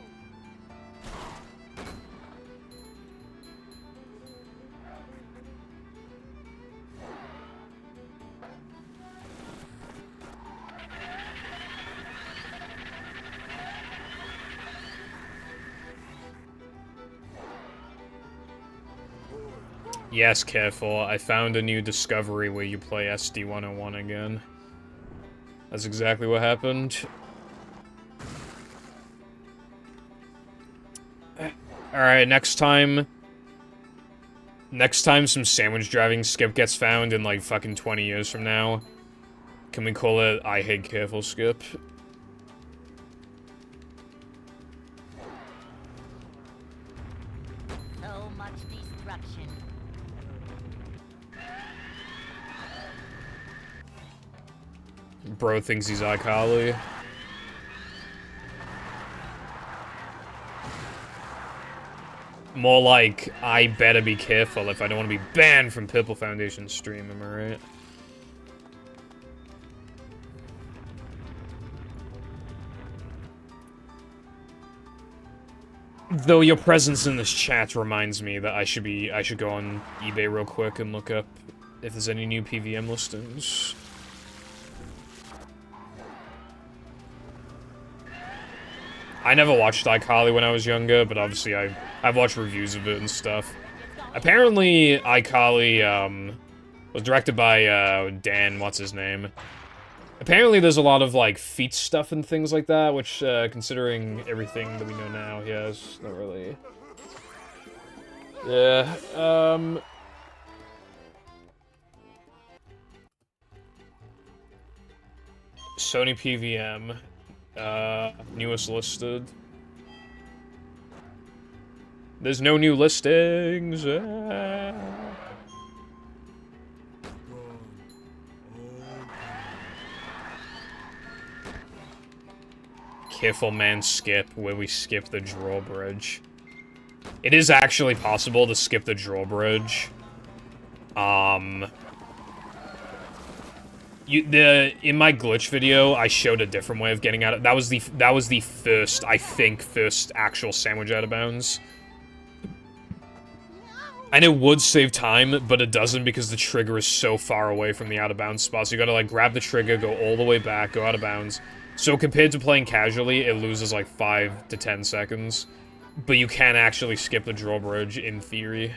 Speaker 4: Yes, careful. I found a new discovery where you play SD-101 again. That's exactly what happened. Alright, next time some sandwich driving skip gets found in like fucking 20 years from now, can we call it I Hate Careful Skip?
Speaker 3: So much destruction.
Speaker 4: Bro thinks he's iCarly. More like, I better be careful if I don't want to be banned from Purple Foundation's stream, am I right? Though your presence in this chat reminds me that I should go on eBay real quick and look up if there's any new PVM listings. I never watched iCarly when I was younger, but obviously I've watched reviews of it and stuff. Apparently, iCarly, was directed by, Dan, what's his name? Apparently there's a lot of, like, feet stuff and things like that, which, considering everything that we know now, yeah, it's not really... Yeah, Sony PVM. Newest listed. There's no new listings. Careful man skip, where we skip the drawbridge. It is actually possible to skip the drawbridge. In my glitch video, I showed a different way of getting out of... That was the first, I think, actual sandwich out of bounds. And it would save time, but it doesn't because the trigger is so far away from the out of bounds spot. So you gotta, like, grab the trigger, go all the way back, go out of bounds. So compared to playing casually, it loses, like, 5 to 10 seconds. But you can actually skip the drawbridge, in theory.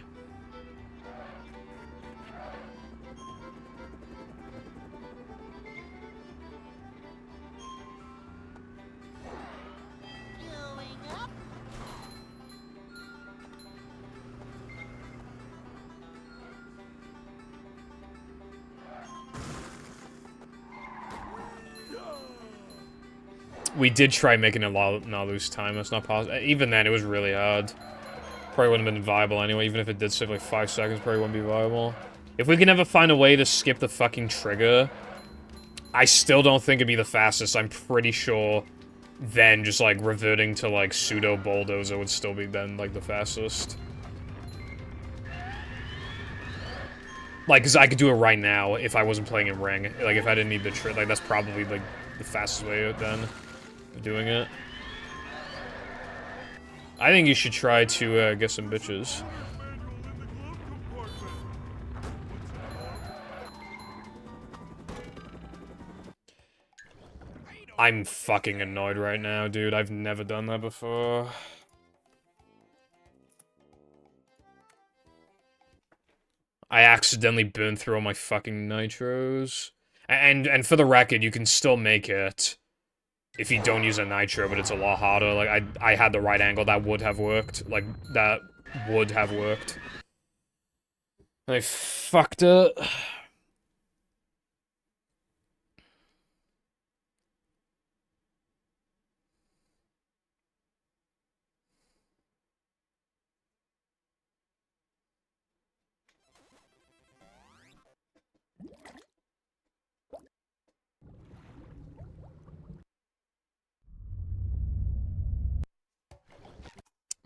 Speaker 4: We did try making it not lose time. That's not possible. Even then, it was really hard. Probably wouldn't have been viable anyway. Even if it did save like 5 seconds, probably wouldn't be viable. If we can ever find a way to skip the fucking trigger, I still don't think it'd be the fastest. I'm pretty sure then just like reverting to like pseudo bulldozer would still be then like the fastest. Like, cause I could do it right now if I wasn't playing in Ring. Like, if I didn't need the trigger, like that's probably like the fastest way then. Doing it. I think you should try to get some bitches. I'm fucking annoyed right now, dude. I've never done that before. I accidentally burned through all my fucking nitros. And for the record, you can still make it if you don't use a nitro, but it's a lot harder. Like, I had the right angle. That would have worked. Like, that would have worked. I fucked it.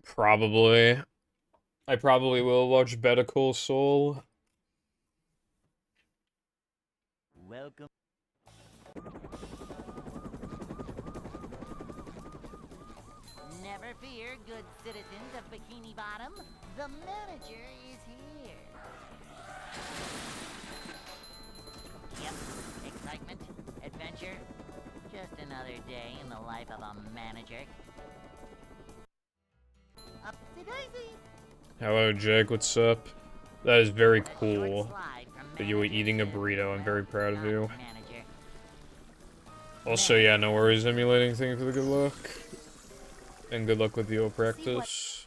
Speaker 4: Probably. I probably will watch Better Call Saul.
Speaker 3: Welcome. Never fear, good citizens of Bikini Bottom. The manager is here. Yep, excitement, adventure. Just another day in the life of a manager. Upsy-daisy.
Speaker 4: Hello, Jake. What's up? That is very cool that you were eating a burrito. I'm very proud of you. Also, yeah, no worries emulating. Thank you for the good luck. And good luck with your practice.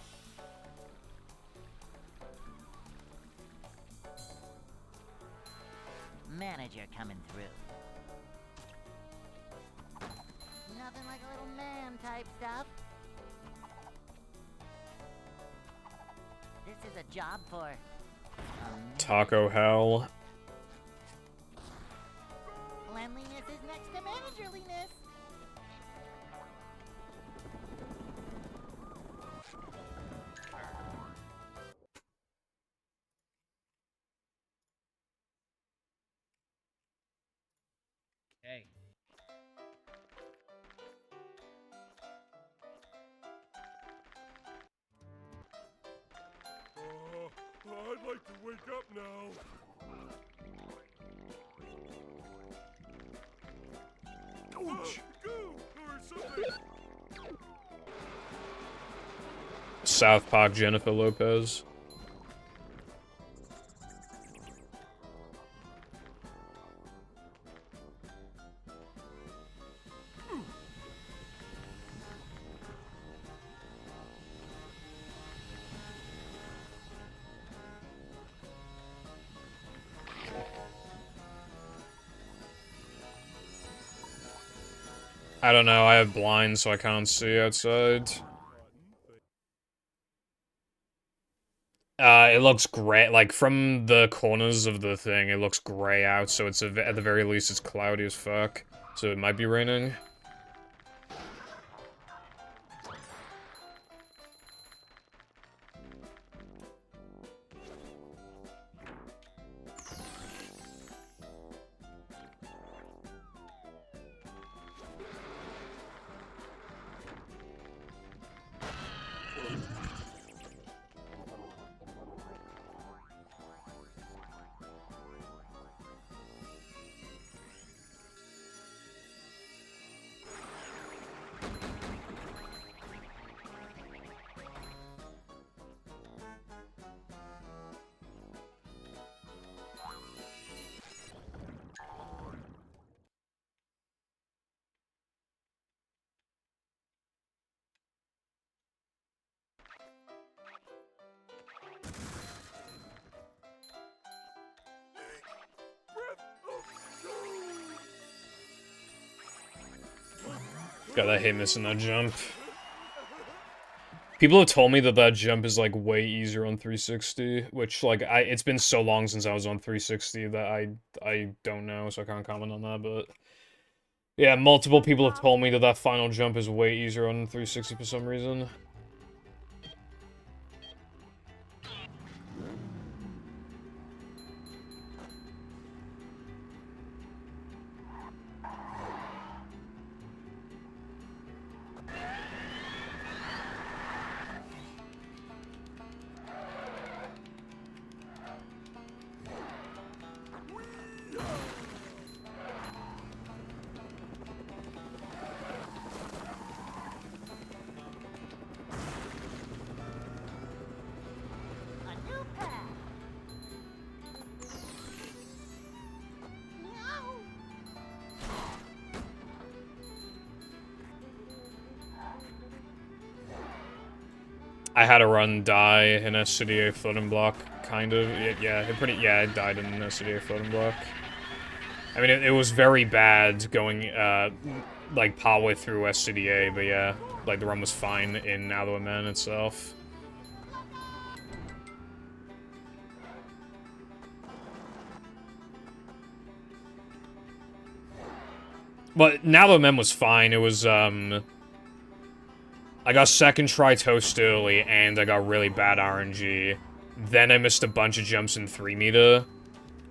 Speaker 3: manager coming through. Nothing like a little man type stuff. This is a job for
Speaker 4: Taco Hell.
Speaker 3: cleanliness is next to managerliness.
Speaker 5: Hey.
Speaker 2: I'd like to wake up now. Ouch! Go! Or something!
Speaker 4: South Park Jennifer Lopez. I don't know, I have blinds so I can't see outside. It looks gray, like, from the corners of the thing, it looks gray out, so it's, at the very least, it's cloudy as fuck. So it might be raining. God, I hate missing that jump. People have told me that that jump is, like, way easier on 360, which, like, it's been so long since I was on 360 that I don't know, so I can't comment on that, but... Yeah, multiple people have told me that that final jump is way easier on 360 for some reason.
Speaker 3: A new path. Meow.
Speaker 4: I had a run die in SCDA floating block, kind of. Yeah, I died in SCDA floating block. I mean, it was very bad going, like, partway through SCDA, but yeah, like, the run was fine in Other Man itself. But Now Men was fine. It was, I got second try toast early, and I got really bad RNG. Then I missed a bunch of jumps in 3 meter,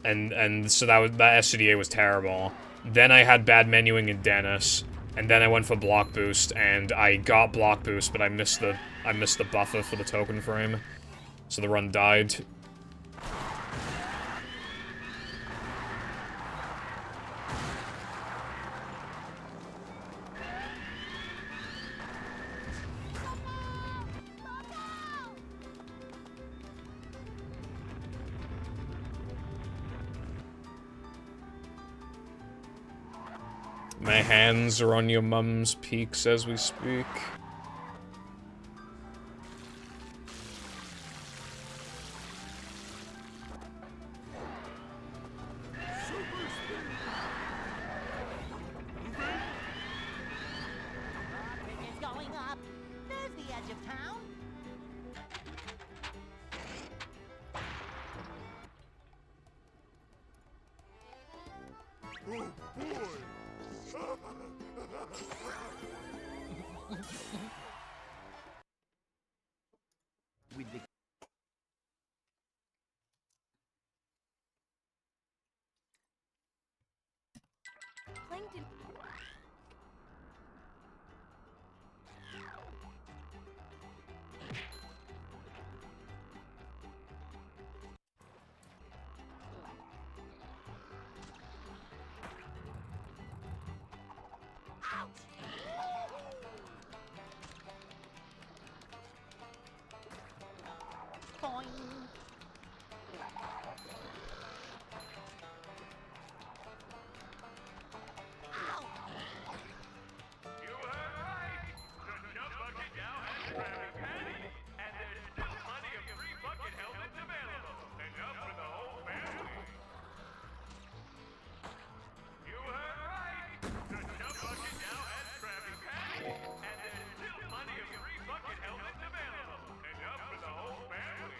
Speaker 4: and so that SCDA was terrible. Then I had bad menuing in Dennis, and then I went for block boost, and I got block boost, but I missed the buffer for the token frame, so the run died. My hands are on your mum's peaks as we speak.
Speaker 2: Super
Speaker 3: up! There's the edge of town!
Speaker 2: Oh, boy!
Speaker 7: With the
Speaker 6: Plankton.
Speaker 3: Boing!
Speaker 2: You heard right! The jump bucket now has Krabby Patty, and there's still plenty of free bucket helmets available. Enough for the whole family. You heard right! The jump bucket now has Krabby Patty, and there's still plenty of free bucket helmets available. Enough for the whole family.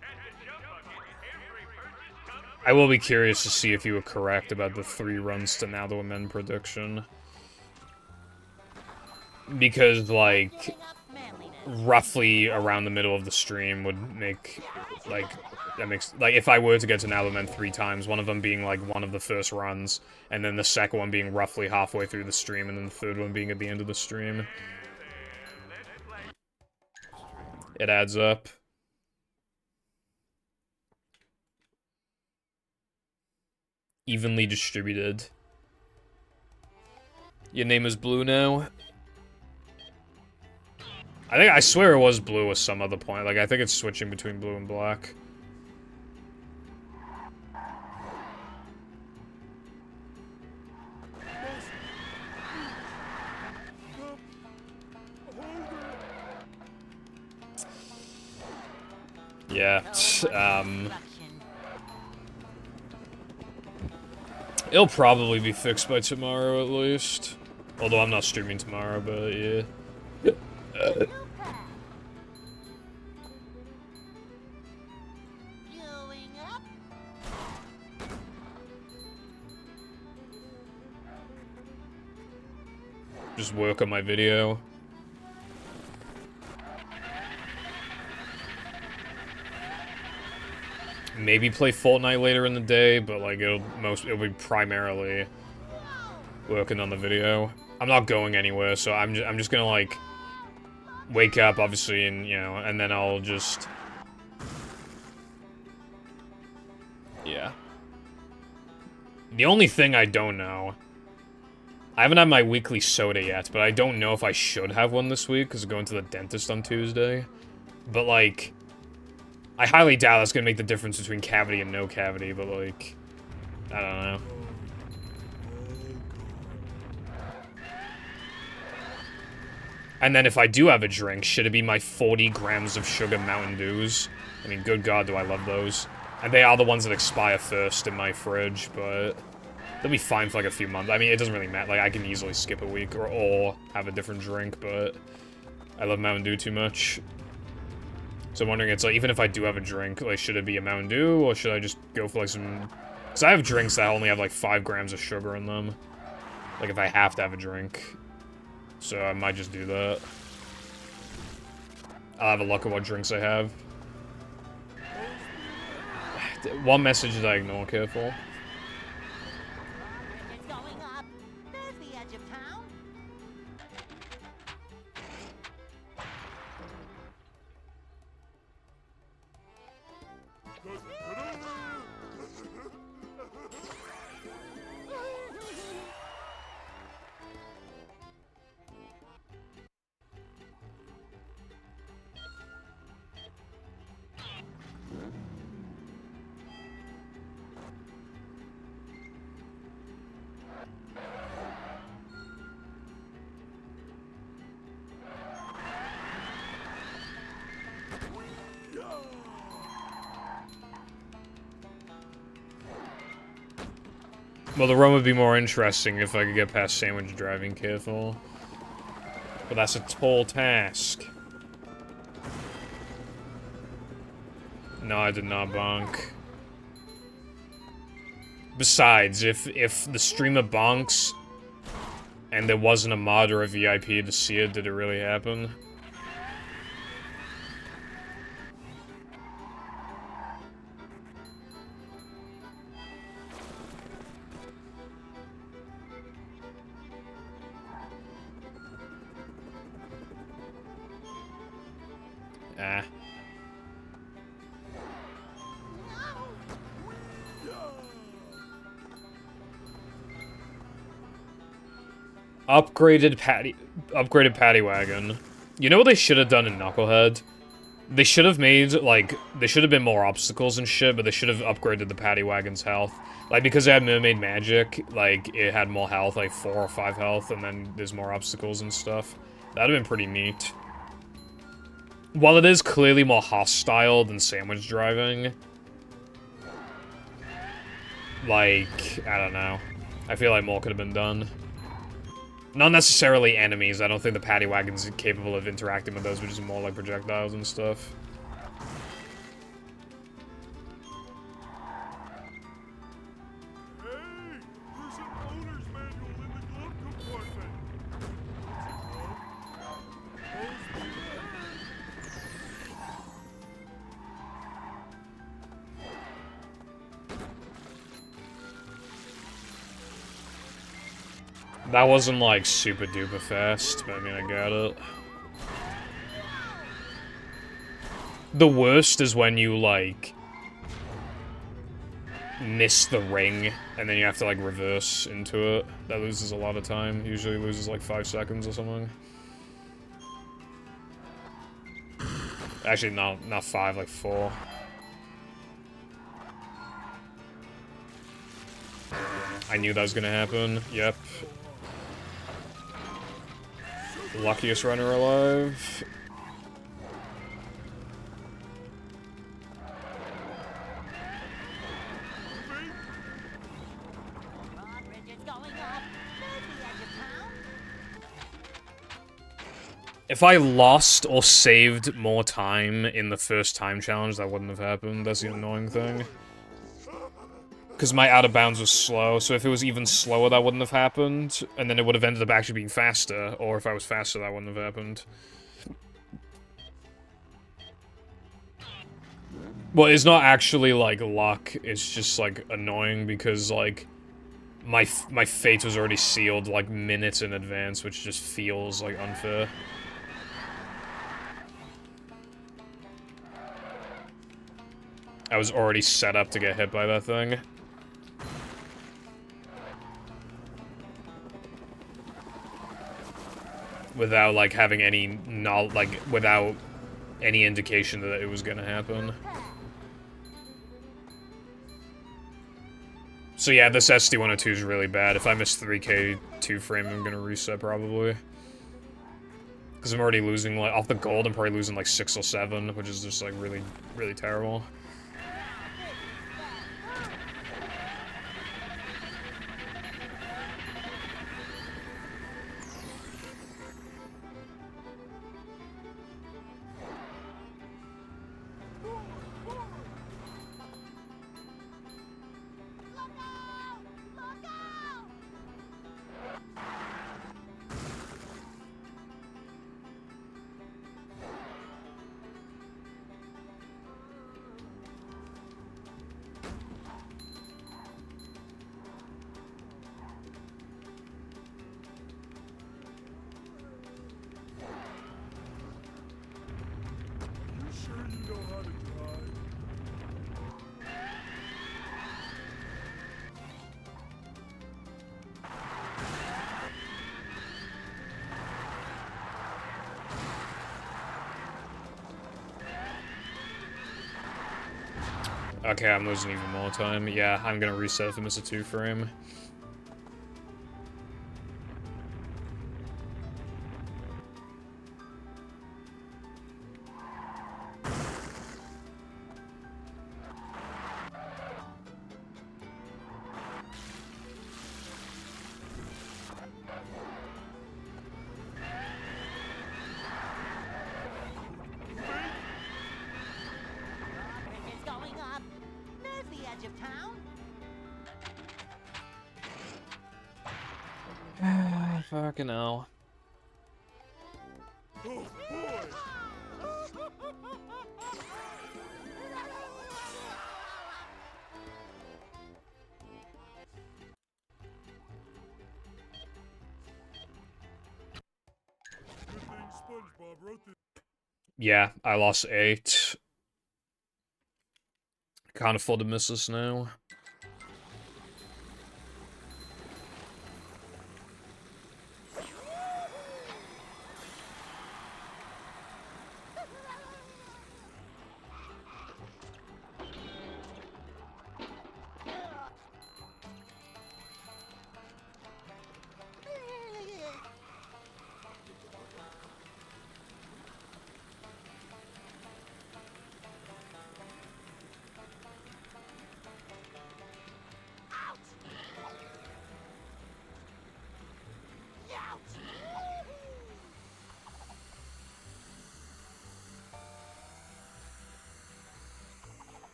Speaker 2: At the jump bucket, every purchase comes
Speaker 4: I will be curious to see if you were correct about the 3 runs to Now to Amend prediction. Because, like,
Speaker 3: Giving up manliness.
Speaker 4: roughly around the middle of the stream would make, like, that makes, like, if I were to get to Now to Amend 3 times, one of them being, like, one of the first runs, and then the second one being roughly halfway through the stream, and then the third one being at the end of the stream. It adds up. Evenly distributed. Your name is Blue now? I swear it was blue at some other point. Like, I think it's switching between blue and black. Yeah,
Speaker 3: Construction.
Speaker 4: it'll probably be fixed by tomorrow at least. Although I'm not streaming tomorrow, but yeah.
Speaker 3: Going up.
Speaker 4: Just work on my video. Maybe play Fortnite later in the day, but like it'll be primarily working on the video. I'm not going anywhere, so I'm just gonna like wake up obviously, and you know, and then I'll just yeah. The only thing I don't know, I haven't had my weekly soda yet, but I don't know if I should have one this week because I'm going to the dentist on Tuesday. But like, I highly doubt that's gonna make the difference between cavity and no cavity, but like, I don't know. And then if I do have a drink, should it be my 40 grams of sugar Mountain Dews? I mean, good God, do I love those. And they are the ones that expire first in my fridge, but they'll be fine for like a few months. I mean, it doesn't really matter. Like, I can easily skip a week or have a different drink, but I love Mountain Dew too much. So I'm wondering, it's like, even if I do have a drink, like, should it be a Mountain Dew, or should I just go for like some... Because I have drinks that only have like 5 grams of sugar in them. Like, if I have to have a drink. So I might just do that. I'll have a look at what drinks I have. One message that I ignore, careful.
Speaker 3: It's going up. There's the edge of town.
Speaker 4: Well, the run would be more interesting if I could get past sandwich driving careful. But that's a tall task. No, I did not bonk. Besides, if the streamer bonks and there wasn't a mod or a VIP to see it, did it really happen? Ah. Upgraded paddy wagon. You know what they should have done in Knucklehead? They should have made, like, they should have been more obstacles and shit, but they should have upgraded the paddy wagon's health. Like, because it had mermaid magic, like, it had more health, like 4 or 5 health, and then there's more obstacles and stuff. That'd have been pretty neat. While it is clearly more hostile than sandwich driving, like, I don't know. I feel like more could have been done. Not necessarily enemies. I don't think the paddy wagon's capable of interacting with those, which is more like projectiles and stuff.
Speaker 2: Hey, there's an owner's manual in the glove compartment.
Speaker 4: That wasn't, like, super duper fast, but I mean, I got it. The worst is when you, like, miss the ring, and then you have to, like, reverse into it. That loses a lot of time. Usually loses, like, 5 seconds or something. Actually, not 5, like 4. I knew that was gonna happen. Yep. Luckiest runner alive. If I lost or saved more time in the first time challenge, that wouldn't have happened. That's the annoying thing. Because my out of bounds was slow, so if it was even slower, that wouldn't have happened. And then it would have ended up actually being faster, or if I was faster, that wouldn't have happened. Well, it's not actually, like, luck. It's just, like, annoying because, like, my fate was already sealed, like, minutes in advance, which just feels, like, unfair. I was already set up to get hit by that thing. Without, like, having any without any indication that it was gonna happen. So yeah, this SD102 is really bad. If I miss 3K 2-frame, I'm gonna reset probably. Because I'm already losing, like, off the gold, I'm probably losing, like, 6 or 7, which is just, like, really, really terrible. Okay, I'm losing even more time. Yeah, I'm gonna reset if I miss a 2-frame. Fucking hell.
Speaker 1: Oh boy! Good thing SpongeBob wrote this.
Speaker 4: Yeah, I lost 8. Can't afford to miss this now.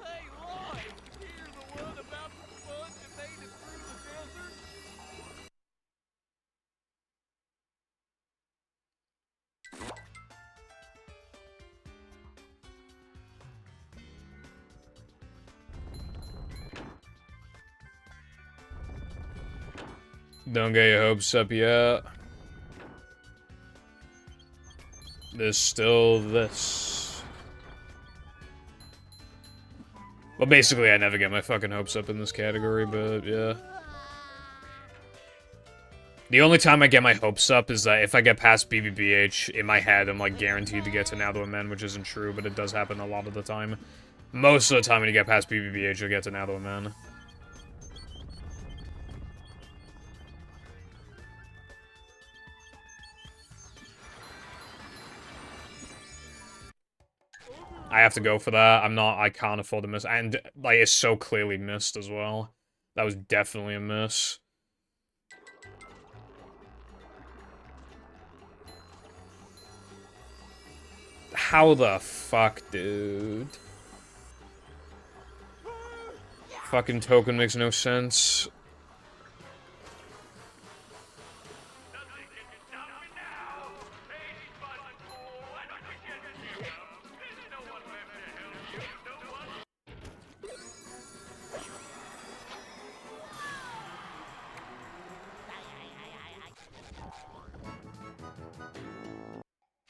Speaker 2: Hey, Lloyd! You're the one about the sponge that made it through the desert?
Speaker 4: Don't get your hopes up yet. There's still this. Well, basically, I never get my fucking hopes up in this category, but yeah. The only time I get my hopes up is that if I get past BBBH, in my head, I'm, like, guaranteed to get to Now to Men, which isn't true, but it does happen a lot of the time. Most of the time when you get past BBBH, you'll get to Now to Men. I have to go for that. I can't afford to miss. And, like, it's so clearly missed as well. That was definitely a miss. How the fuck, dude? Fucking token makes no sense.
Speaker 2: Nothing can stop me now! Hey, Sponge Boy, why don't you get me up? There's no one left to help you, no one.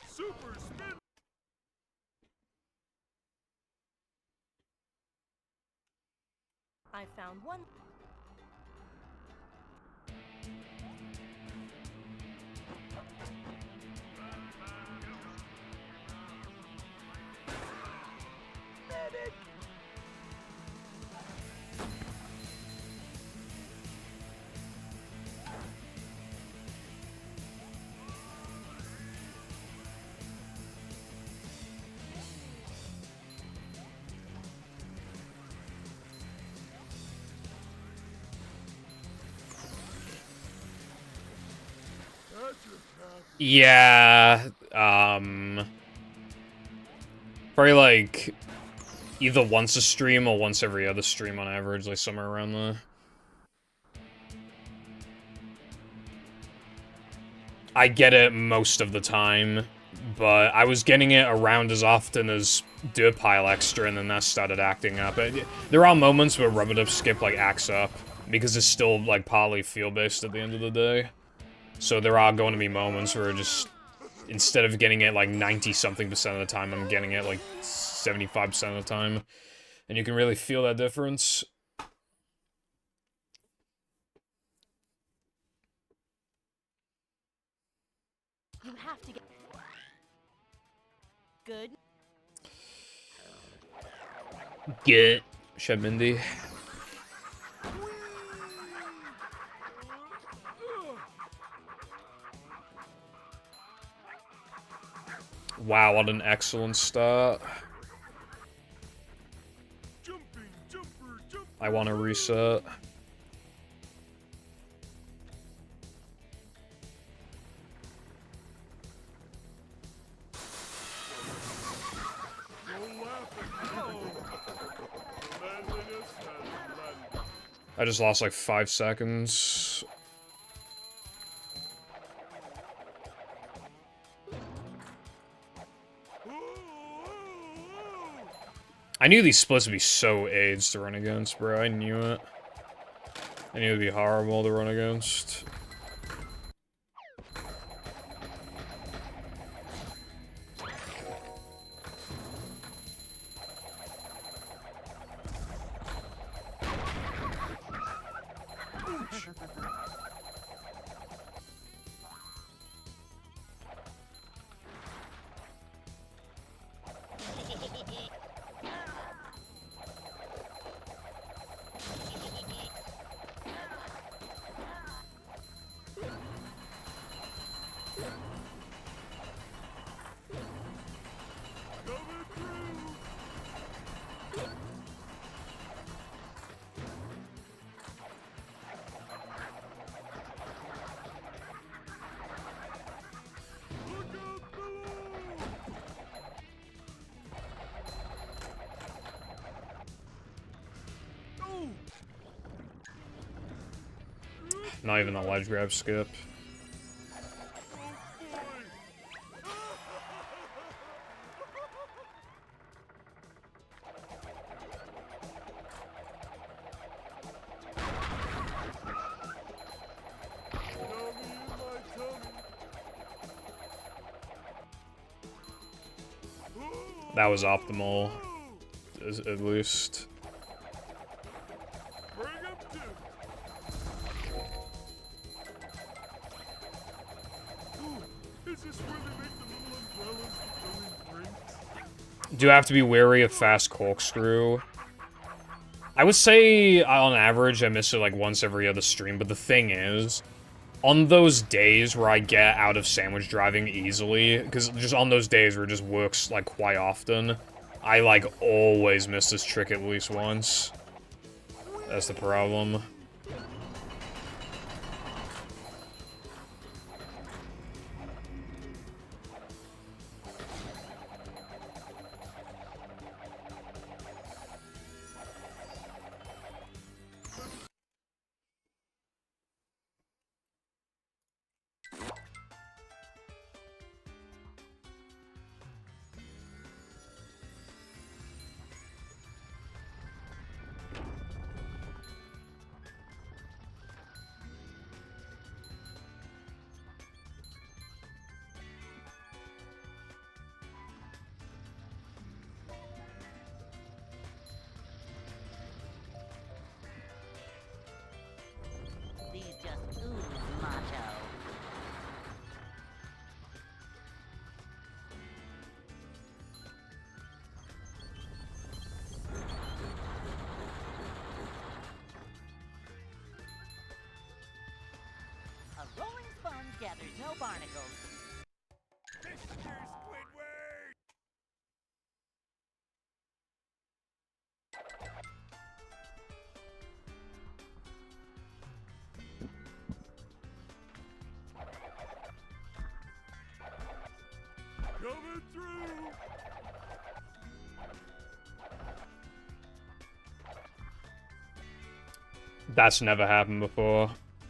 Speaker 1: Super spin!
Speaker 6: I found one.
Speaker 4: Yeah, probably like either once a stream or once every other stream on average, like somewhere around there. I get it most of the time, but I was getting it around as often as Dirt Pile Extra, and then that started acting up. There are moments where Rub-a-Dub Skip, like, acts up, because it's still, like, partly feel-based at the end of the day. So there are going to be moments where just, instead of getting it, like, 90-something% of the time, I'm getting it, like, 75% of the time. And you can really feel that difference.
Speaker 6: You have to get good.
Speaker 4: Get. Shed Mindy. Wow, what an excellent start.
Speaker 1: Jumping, jumper, jump.
Speaker 4: I want to reset. I just lost like 5 seconds. I knew these splits would be so AIDS to run against, bro. I knew it. I knew it would be horrible to run against. Not even a ledge grab skip. That was optimal, at least. Do have to be wary of fast corkscrew. I would say, on average, I miss it like once every other stream, but the thing is, on those days where I get out of sandwich driving easily, because just on those days where it just works, like, quite often, I, like, always miss this trick at least once. That's the problem.
Speaker 3: These just ooze macho. A rolling sponge gathers no barnacles.
Speaker 2: Coming through!
Speaker 4: That's never happened before.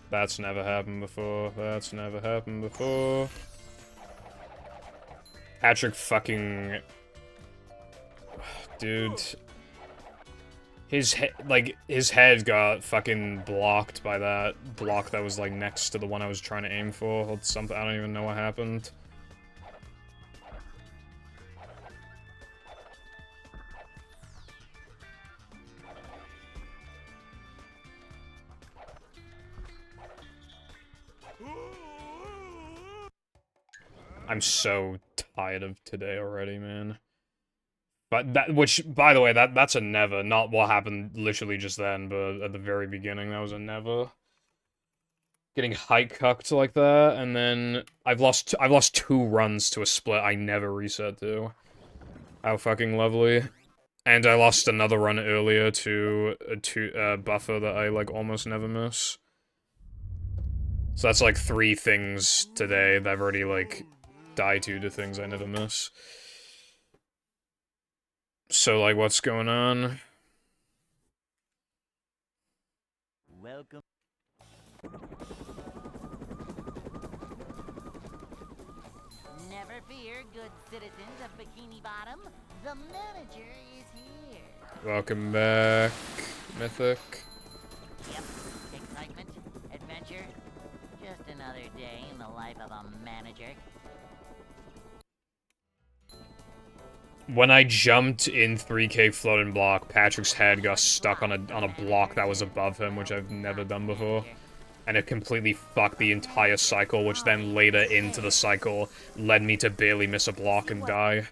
Speaker 4: That's never happened before. That's never happened before. Patrick fucking... Dude. His head got fucking blocked by that block that was, like, next to the one I was trying to aim for. Or something. I don't even know what happened. I'm so tired of today already, man. But that, which, by the way, that's a never, not what happened literally just then, but at the very beginning, that was a never. Getting hike cucked like that, and then I've lost 2 runs to a split I never reset to. How fucking lovely. And I lost another run earlier to a buffer that I, like, almost never miss. So that's, like, 3 things today that I've already, like, died to things I never miss. So, like, what's going on?
Speaker 3: Welcome. Never fear, good citizens of Bikini Bottom. The manager is here.
Speaker 4: Welcome back, Mythic.
Speaker 3: Yep, excitement, adventure. Just another day in the life of a manager.
Speaker 4: When I jumped in 3K floating block, Patrick's head got stuck on a block that was above him, which I've never done before. And it completely fucked the entire cycle, which then later into the cycle led me to barely miss a block and die.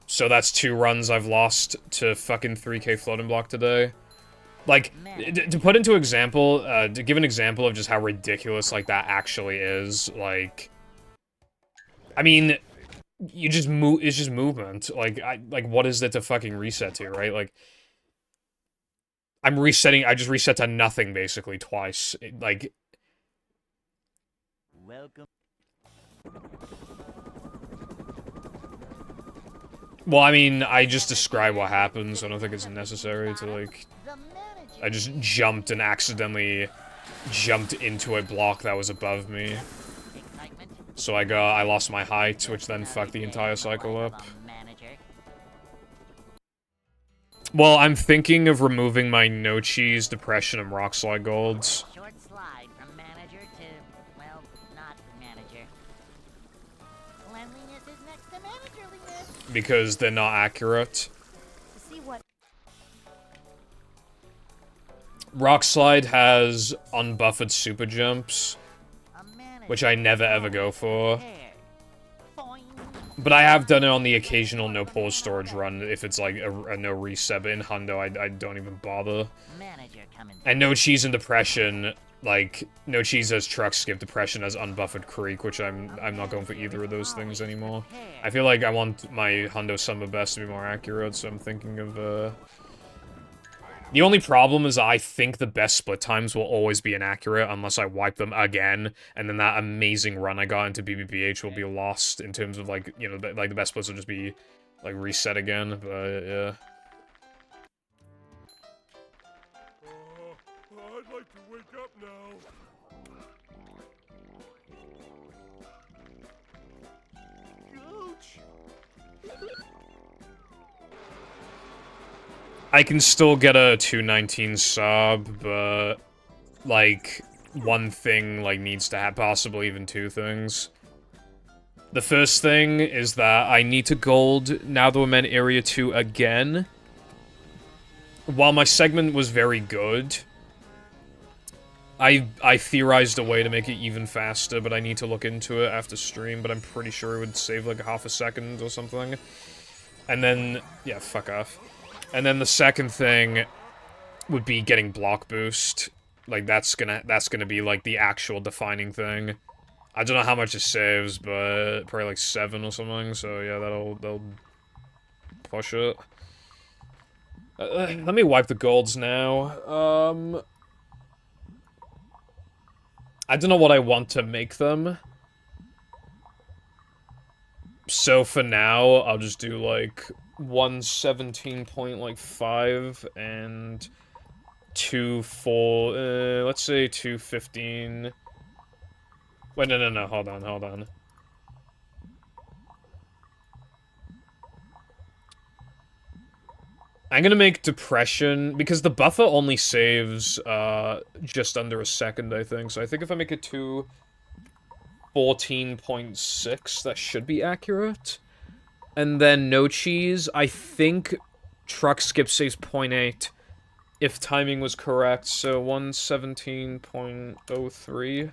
Speaker 4: So that's 2 runs I've lost to fucking 3K floating block today. Like, to put into example, to give an example of just how ridiculous, like, that actually is, like... I mean... You just move, it's just movement. Like, what is it to fucking reset to, right? Like, I just reset to nothing, basically, twice. Like...
Speaker 3: Welcome.
Speaker 4: Well, I mean, I just described what happened, so I don't think it's necessary to, like... I just jumped and accidentally jumped into a block that was above me. So I lost my height, which then fucked the entire cycle up. Well, I'm thinking of removing my no cheese, depression, and rock slide golds.
Speaker 3: Short slide from manager to, well, not manager. Cleanliness is next to managerliness.
Speaker 4: Because they're not accurate.
Speaker 6: To see what
Speaker 4: Rock slide has unbuffered super jumps, which I never ever go for. But I have done it on the occasional no pause storage run if it's like a no reset, but in Hundo I don't even bother. And no cheese and depression, like, no cheese as truck skip, depression as unbuffered creek, which I'm not going for either of those things anymore. I feel like I want my Hundo summer best to be more accurate, so I'm thinking of The only problem is I think the best split times will always be inaccurate unless I wipe them again, and then that amazing run I got into BBBH will be lost in terms of, like, you know, like, the best splits will just be, like, reset again, but, yeah.
Speaker 2: I'd like to wake up now. Coach!
Speaker 4: I can still get a 219 sub, but, like, one thing, like, needs to have possibly even 2 things. The first thing is that I need to gold now that I'm in Area 2 again. While my segment was very good, I theorized a way to make it even faster, but I need to look into it after stream, but I'm pretty sure it would save, like, half a second or something. And then, yeah, fuck off. And then the second thing would be getting block boost. Like, that's gonna be, like, the actual defining thing. I don't know how much it saves, but probably, like, 7 or something, so yeah, that'll push it. Let me wipe the golds now. I don't know what I want to make them. So for now, I'll just do, like, 117.5 and 2 let's say 215. Wait, no, hold on. I'm gonna make depression, because the buffer only saves, just under a second, I think, so I think if I make it to 14.6, that should be accurate. And then no cheese, I think truck skip saves 0.8, if timing was correct, so 117.03.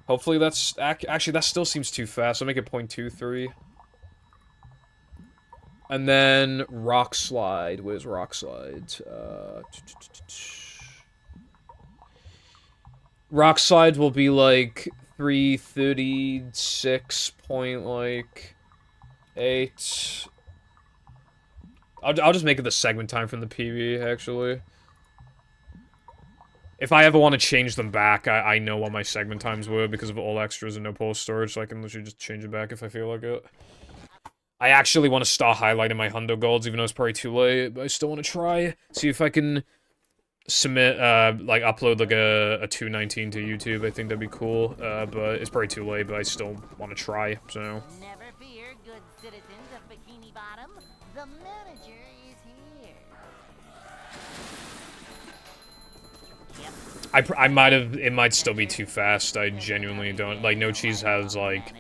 Speaker 4: Hopefully that's, actually that still seems too fast, I'll make it 0.23. And then rock slide, where's rock slide? Rock slide will be like 336.8. I'll just make it the segment time from the PB, actually. If I ever want to change them back, I know what my segment times were because of all extras and no pulse storage, so I can literally just change it back if I feel like it. I actually want to start highlighting my Hundo golds, even though it's probably too late, but I still want to try. See if I can submit, like, upload, like, a 219 to YouTube. I think that'd be cool, but it's probably too late, but I still want to try, so...
Speaker 3: Never fear, good citizens of Bikini Bottom. The manager is here. Yep.
Speaker 4: I might have... It might still be too fast. I genuinely don't... Like, No Cheese has, like...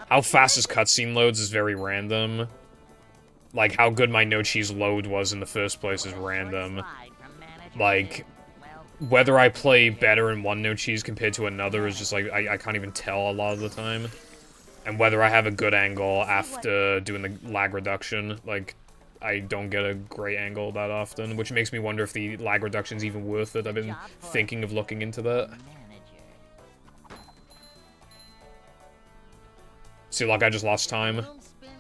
Speaker 4: How fast his cutscene loads is very random. Like, how good my No Cheese load was in the first place is random. Like, whether I play better in one No Cheese compared to another is just, like, I can't even tell a lot of the time. And whether I have a good angle after doing the lag reduction, like, I don't get a great angle that often, which makes me wonder if the lag reduction's even worth it. I've been thinking of looking into that. See, like, I just lost time.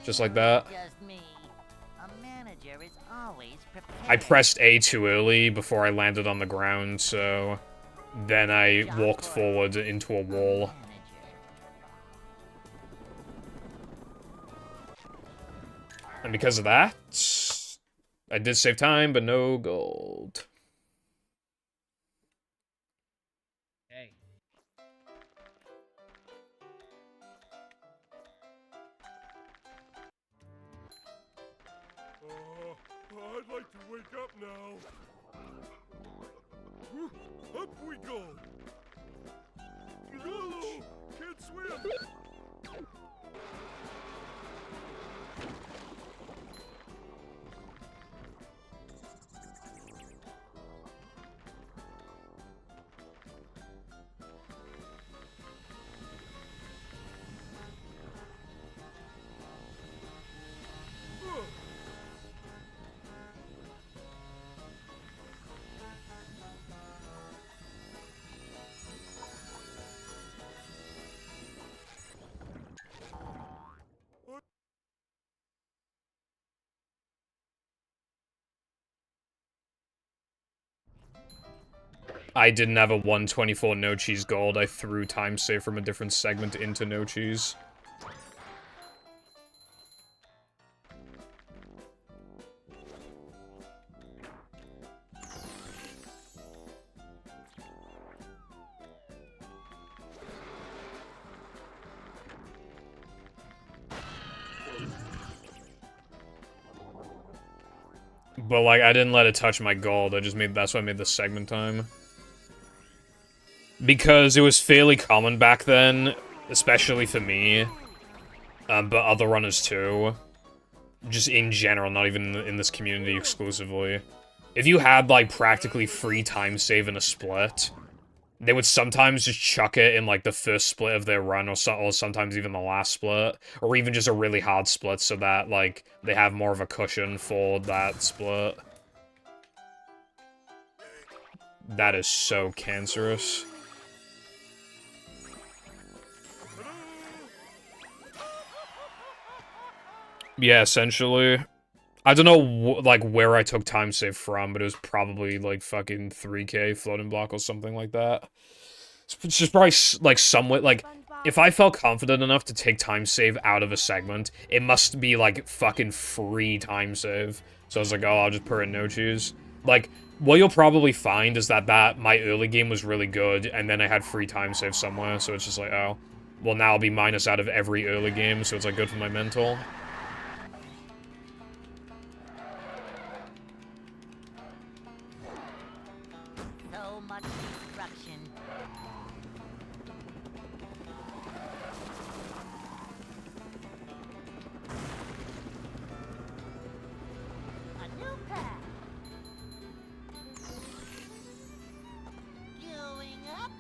Speaker 4: Just like that. I pressed A too early before I landed on the ground, so... Then I walked forward into a wall. And because of that... I did save time, but no gold.
Speaker 5: Hey.
Speaker 2: I'd like to wake up now. Whew, up we go. Yellow, can't swim.
Speaker 4: I didn't have a 124 No Cheese gold. I threw time save from a different segment into No Cheese. But, like, I didn't let it touch my gold. I just made... That's why I made the segment time. Because it was fairly common back then, especially for me, but other runners too. Just in general, not even in this community exclusively. If you had, like, practically free time save in a split, they would sometimes just chuck it in, like, the first split of their run, or sometimes even the last split, or even just a really hard split so that, like, they have more of a cushion for that split. That is so cancerous. Yeah, essentially. I don't know, like, where I took time save from, but it was probably, like, fucking 3K floating block or something like that. It's just probably, like, somewhat, like, if I felt confident enough to take time save out of a segment, it must be, like, fucking free time save. So I was like, oh, I'll just put in No Cheese. Like, what you'll probably find is that my early game was really good, and then I had free time save somewhere, so it's just like, oh, well, now I'll be minus out of every early game, so it's, like, good for my mental.
Speaker 3: So much destruction. A new path. Going up.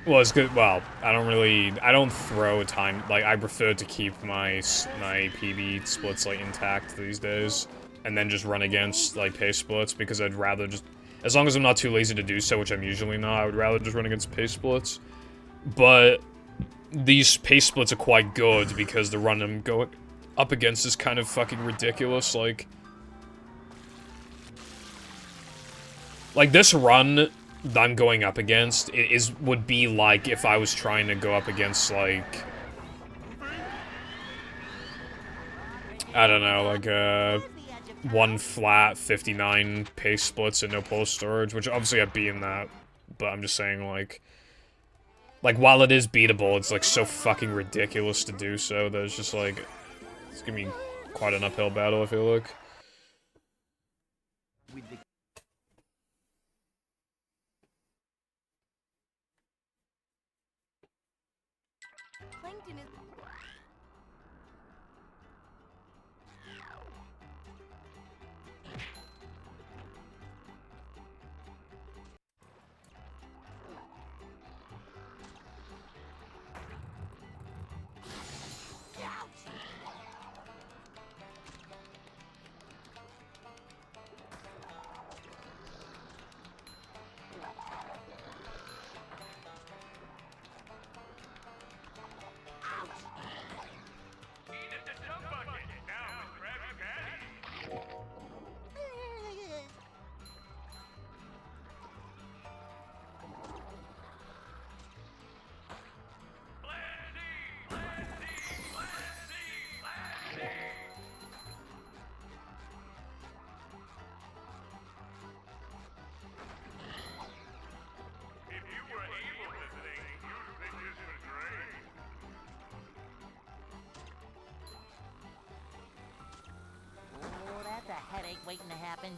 Speaker 4: Well, it's good. Well, I don't throw time. Like, I prefer to keep my PB splits, like, intact these days. And then just run against, like, pace splits, because I'd rather just... As long as I'm not too lazy to do so, which I'm usually not, I would rather just run against pace splits. But these pace splits are quite good, because the run I'm going up against is kind of fucking ridiculous, like... Like, this run that I'm going up against would be like if I was trying to go up against, like... I don't know, like, one flat 59 pace splits and no pulse storage, which obviously I'd be in that, but I'm just saying, like, while it is beatable, it's, like, so fucking ridiculous to do so that it's just, like, it's gonna be quite an uphill battle, I feel like.
Speaker 7: With the
Speaker 6: Plankton is...
Speaker 3: Oh, that's a headache waiting to happen.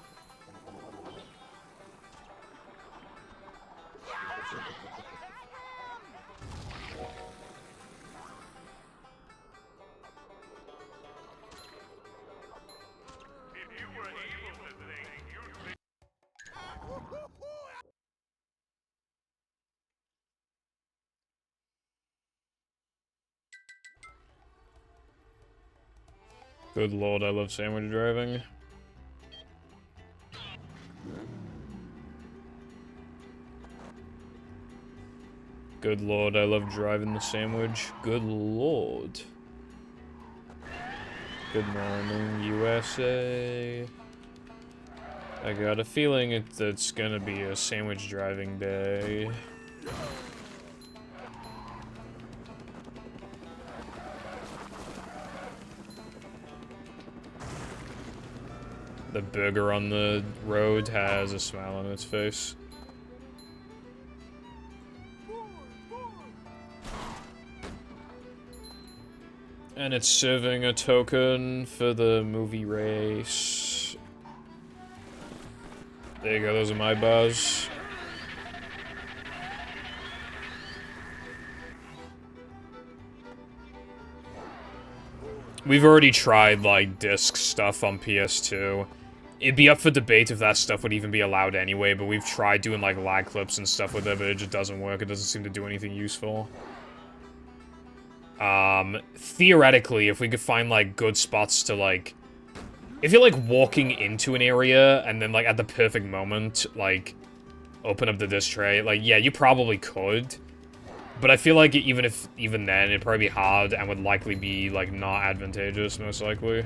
Speaker 4: Good lord, I love sandwich driving. Good lord, I love driving the sandwich. Good lord. Good morning, USA. I got a feeling it's gonna be a sandwich driving day. The burger on the road has a smile on its face. And it's serving a token for the movie race. There you go, those are my bars. We've already tried, like, disc stuff on PS2. It'd be up for debate if that stuff would even be allowed anyway, but we've tried doing, like, lag clips and stuff with it, but it just doesn't work. It doesn't seem to do anything useful. Theoretically, if we could find, like, good spots to, like... If you're, like, walking into an area, and then, like, at the perfect moment, like, open up the disc tray, like, yeah, you probably could. But I feel like even then, it'd probably be hard, and would likely be, like, not advantageous, most likely.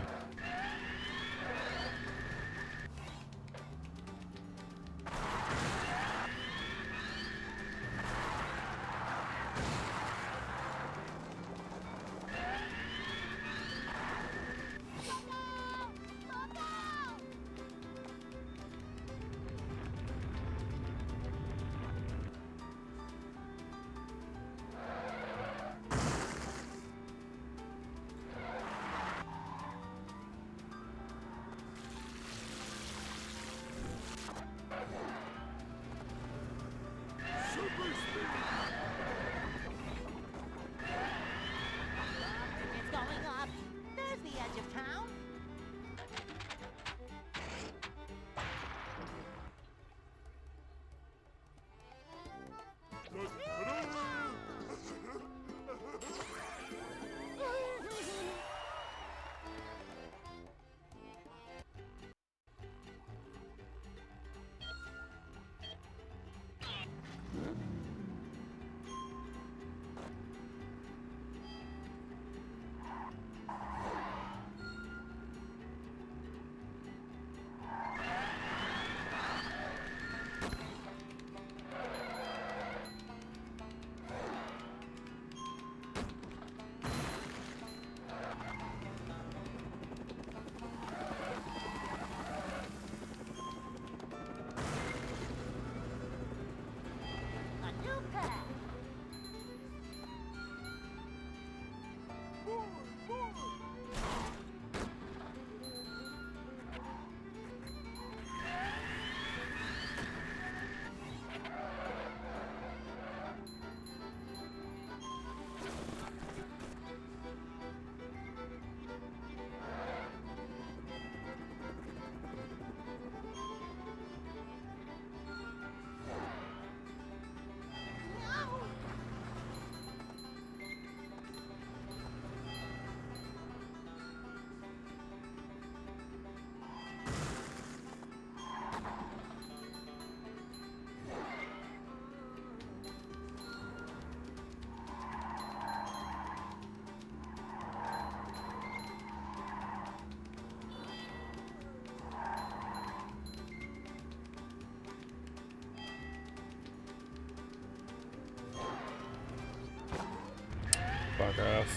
Speaker 4: Fuck off.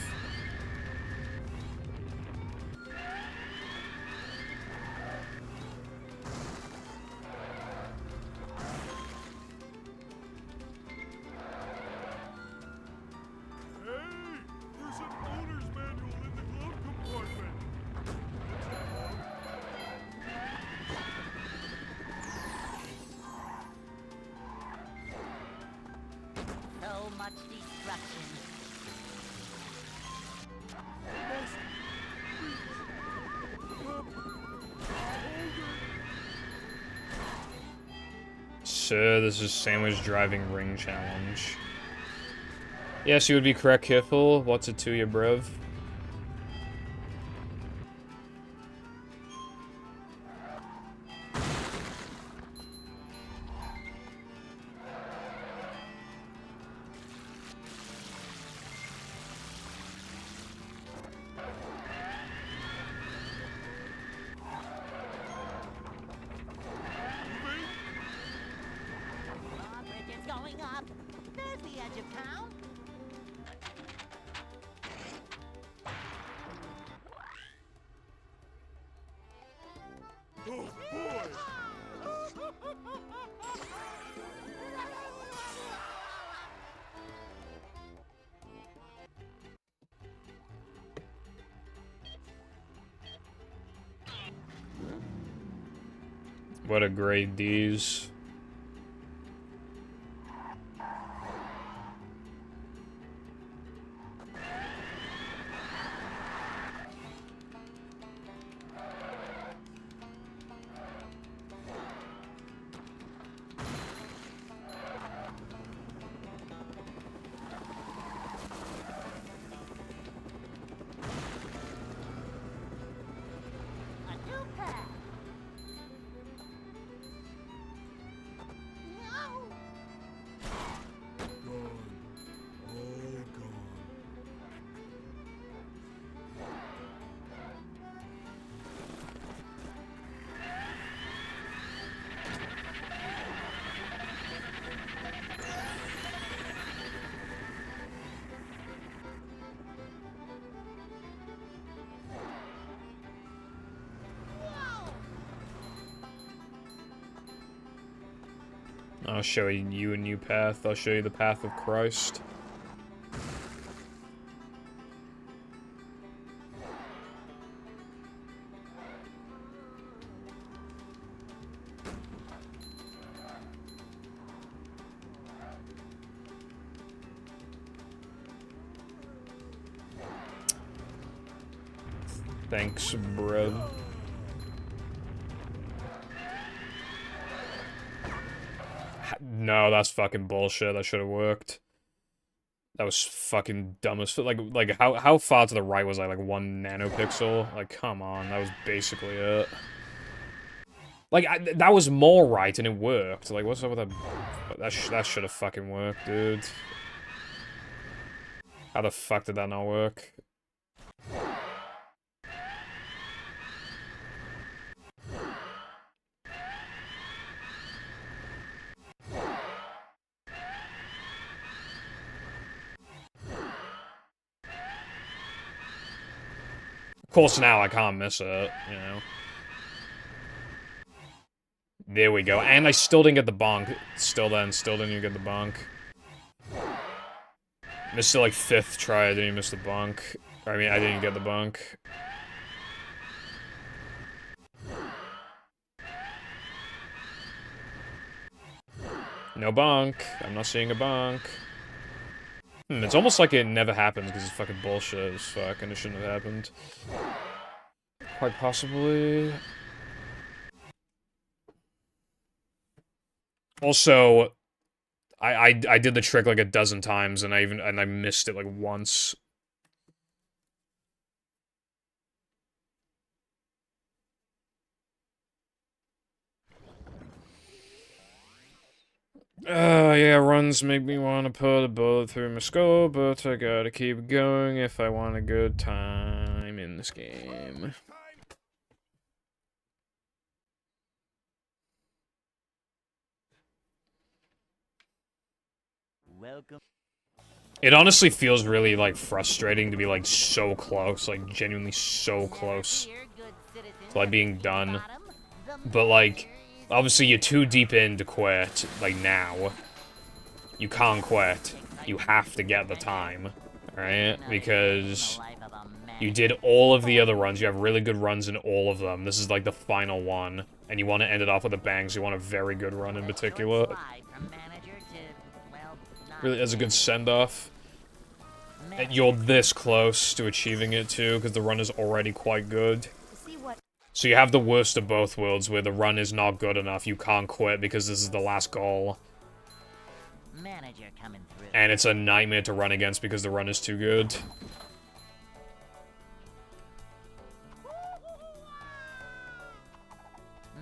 Speaker 2: There's an owner's manual in the glove compartment.
Speaker 3: So much destruction.
Speaker 4: Sir, this is Sandwich Driving Ring Challenge. Yes, you would be correct, Kiffle. What's it to you, bruv?
Speaker 3: Bridge is going up. There's the edge of town.
Speaker 2: Oh boy!
Speaker 4: What a great D's.
Speaker 3: A new path. No.
Speaker 2: Gone. All gone.
Speaker 4: I'll show you a new path. I'll show you the path of Christ. Thanks, bro. No, that's fucking bullshit. That should have worked. That was fucking dumb as fuck. Like how far to the right was I? Like 1 nanopixel? Like, come on, that was basically it. Like, that was more right and it worked. Like, what's up with that? That should have fucking worked, dude. How the fuck did that not work? Of course now I can't miss it, you know. There we go. And I still didn't get the bonk. Still didn't even get the bonk. Missed it like 5th try, I didn't even miss the bonk. I mean, I didn't get the bonk. No bonk. I'm not seeing a bonk. It's almost like it never happens because it's fucking bullshit as fuck and it shouldn't have happened. Quite possibly. Also, I did the trick like a dozen times and I missed it like once. Yeah, runs make me want to put a bullet through my skull, but I gotta keep going if I want a good time in this game.
Speaker 7: Welcome.
Speaker 4: It honestly feels really, like, frustrating to be, like, so close, like, genuinely so close to, like, being done. But, like, obviously you're too deep in to quit, like, now. You can't quit. You have to get the time, right? Because you did all of the other runs, you have really good runs in all of them. This is, like, the final one. And you want to end it off with a bang, so you want a very good run in particular. Really, as a good send-off. And you're this close to achieving it, too, because the run is already quite good. So you have the worst of both worlds, where the run is not good enough, you can't quit because this is the last goal.
Speaker 3: Manager coming through.
Speaker 4: And it's a nightmare to run against because the run is too good.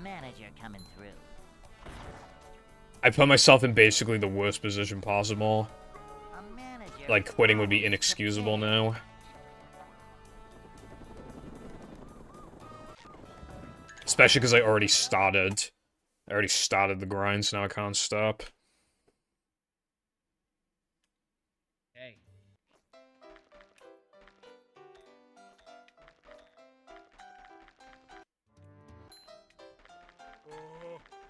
Speaker 3: Manager coming through.
Speaker 4: I put myself in basically the worst position possible.
Speaker 3: A manager
Speaker 4: Like, quitting would be inexcusable now. Especially because I already started. I already started the grind, so now I can't stop.
Speaker 5: Hey.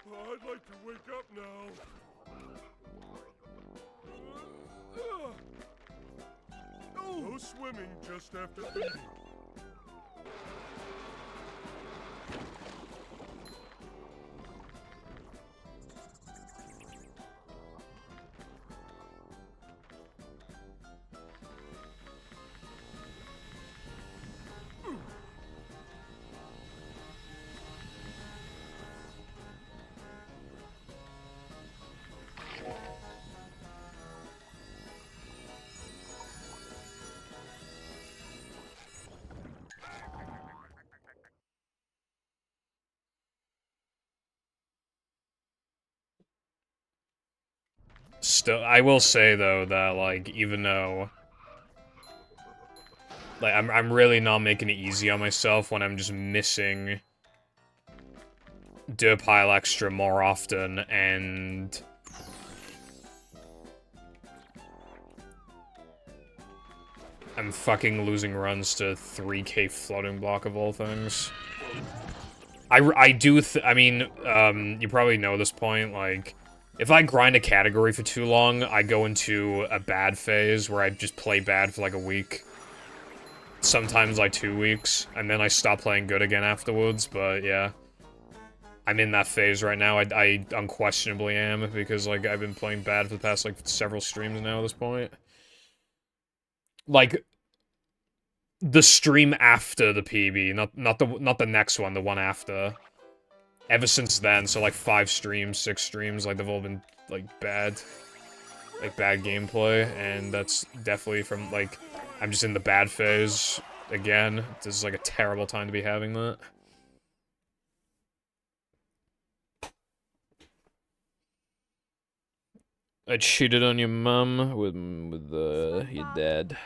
Speaker 2: I'd like to wake up now. No swimming just after eating.
Speaker 4: Still, I will say, though, that, like, even though... Like, I'm really not making it easy on myself when I'm just missing... Dirt Pile Extra more often, and... I'm fucking losing runs to 3k floating block of all things. I do I mean, you probably know this point, like... If I grind a category for too long, I go into a bad phase where I just play bad for like a week. Sometimes like 2 weeks, and then I stop playing good again afterwards, but yeah. I'm in that phase right now, I unquestionably am, because like I've been playing bad for the past like several streams now at this point. Like, the stream after the PB, not the next one, the one after. Ever since then, so like 5 streams, 6 streams, like they've all been like bad gameplay, and that's definitely from like, I'm just in the bad phase again. This is like a terrible time to be having that. I cheated on your mum with your dad.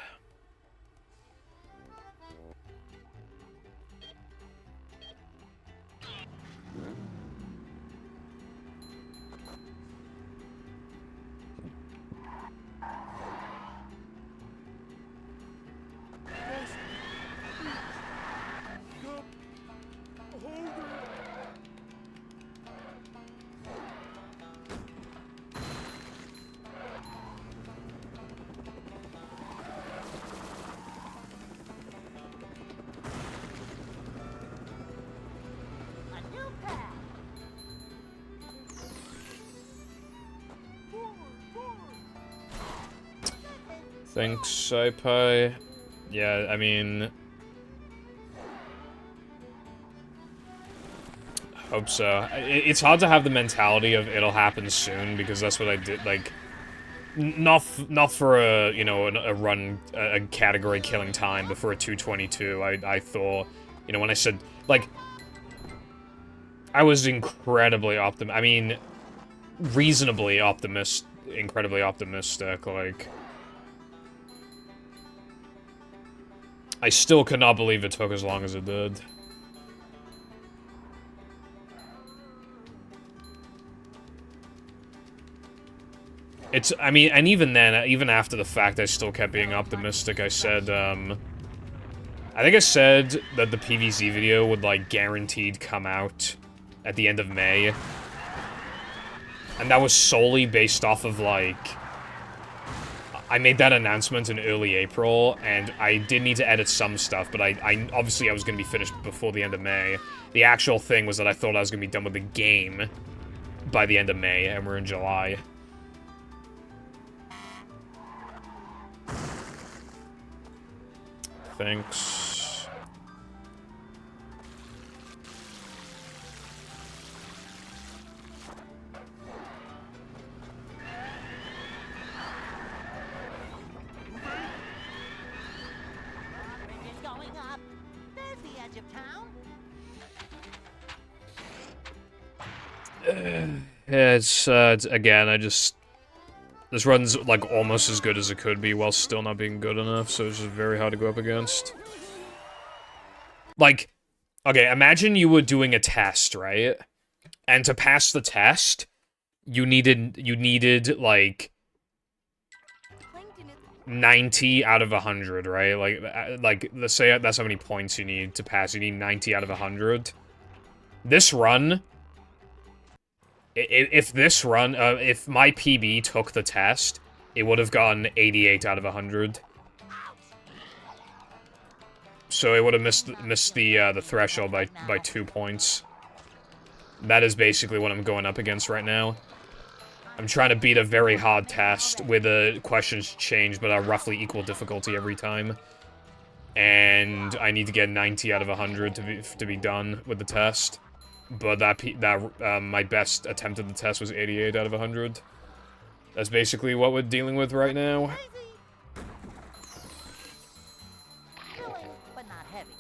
Speaker 4: Thanks, SciPi. Yeah, I mean... Hope so. It's hard to have the mentality of it'll happen soon, because that's what I did, like... Not for a, you know, a category killing time, but for a 222, I thought, you know, when I said, like... I was incredibly I mean, reasonably incredibly optimistic, like... I still could not believe it took as long as it did. It's, I mean, and even then, even after the fact, I still kept being optimistic. I said, I think I said that the PVZ video would, like, guaranteed come out at the end of May. And that was solely based off of, like... I made that announcement in early April, and I did need to edit some stuff, but I obviously I was going to be finished before the end of May. The actual thing was that I thought I was going to be done with the game by the end of May, and we're in July. Thanks.
Speaker 3: Bridge is going up. There's the edge of town.
Speaker 4: Yeah, it's again, this run's, like, almost as good as it could be while still not being good enough, so it's just very hard to go up against. Like, okay, imagine you were doing a test, right? And to pass the test, you needed, like, 90 out of 100, right? Like, let's say that's how many points you need to pass. You need 90 out of 100. This run... If this run, if my PB took the test, it would have gotten 88 out of 100. So it would have missed the threshold by 2 points. That is basically what I'm going up against right now. I'm trying to beat a very hard test where the questions change but are roughly equal difficulty every time. And I need to get 90 out of 100 to be done with the test. But my best attempt at the test was 88 out of 100. That's basically what we're dealing with right now.
Speaker 3: Filling, but not heavy.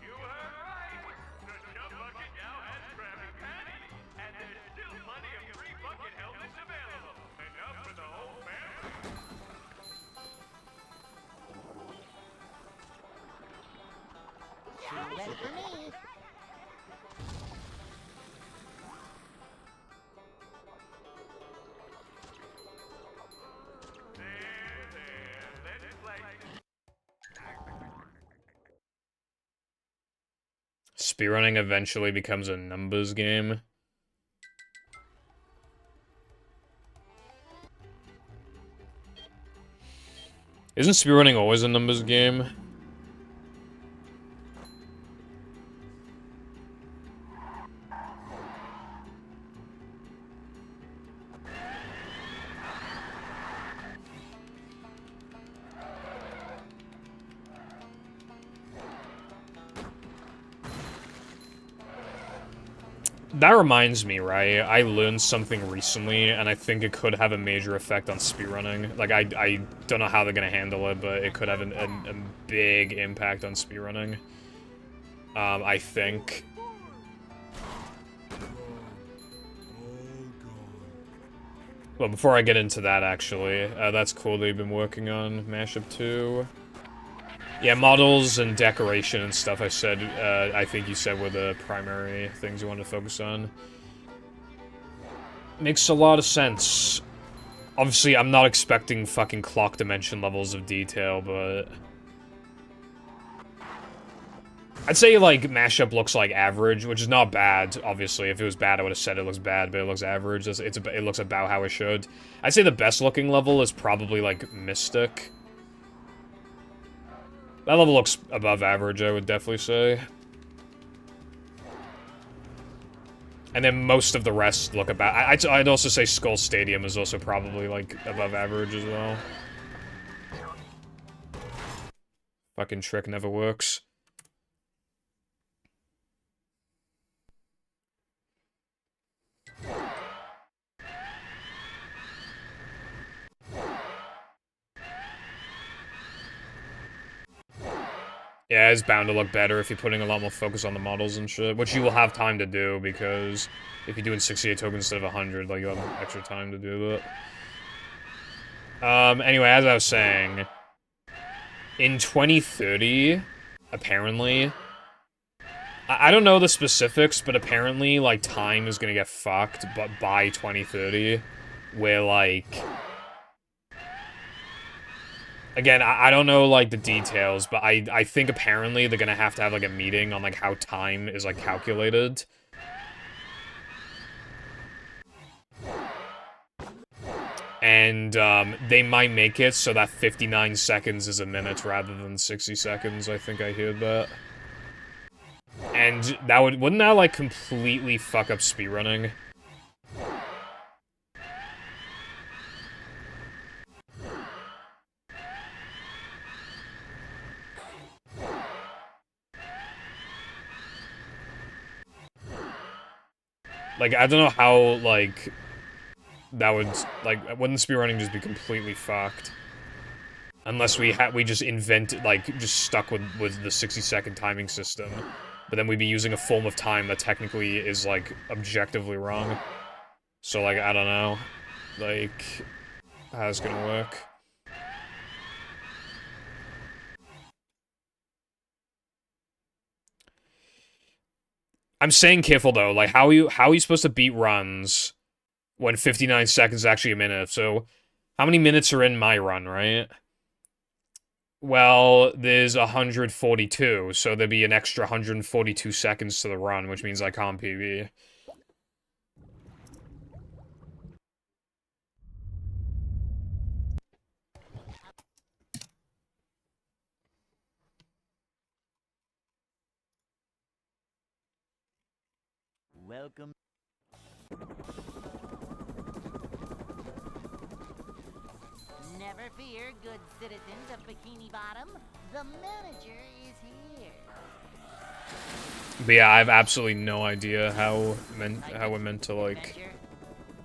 Speaker 2: You heard right. The Chub Bucket now has Krabby Patty, and there's still plenty of free bucket helmets available. Enough for the whole family.
Speaker 3: She went for me.
Speaker 2: There, let's play.
Speaker 4: Speedrunning eventually becomes a numbers game. Isn't speedrunning always a numbers game? That reminds me, right? I learned something recently, and I think it could have a major effect on speedrunning. Like, I don't know how they're gonna handle it, but it could have a big impact on speedrunning. I think. Well, before I get into that, actually, that's cool that you've been working on Mashup 2. Yeah, models and decoration and stuff, I think you said were the primary things you wanted to focus on. Makes a lot of sense. Obviously, I'm not expecting fucking clock dimension levels of detail, but... I'd say, like, Mashup looks like average, which is not bad, obviously. If it was bad, I would have said it looks bad, but it looks average. It looks about how it should. I'd say the best-looking level is probably, like, Mystic. That level looks above average, I would definitely say. And then most of the rest look about... I'd also say Skull Stadium is also probably, like, above average as well. Fucking trick never works. Yeah, it's bound to look better if you're putting a lot more focus on the models and shit, which you will have time to do, because if you're doing 68 tokens instead of 100, like, you'll have extra time to do that. Anyway, as I was saying, in 2030, apparently, I don't know the specifics, but apparently, like, time is gonna get fucked, but by 2030, where, like... Again, I don't know, like, the details, but I think apparently they're gonna have to have, like, a meeting on, like, how time is, like, calculated. And, they might make it so that 59 seconds is a minute rather than 60 seconds, I think I heard that. And that wouldn't that, like, completely fuck up speedrunning? Like, I don't know how, like, that would, like, wouldn't speedrunning just be completely fucked? Unless we just invented, like, just stuck with the 60-second timing system. But then we'd be using a form of time that technically is, like, objectively wrong. So, like, I don't know. Like, how it's gonna work. I'm saying careful, though. Like, how are you supposed to beat runs when 59 seconds is actually a minute? So, how many minutes are in my run, right? Well, there's 142, so there'd be an extra 142 seconds to the run, which means I can't PB.
Speaker 7: Welcome.
Speaker 3: Never fear, good citizens of Bikini Bottom. The manager is here.
Speaker 4: But yeah, I have absolutely no idea how we're meant to, like,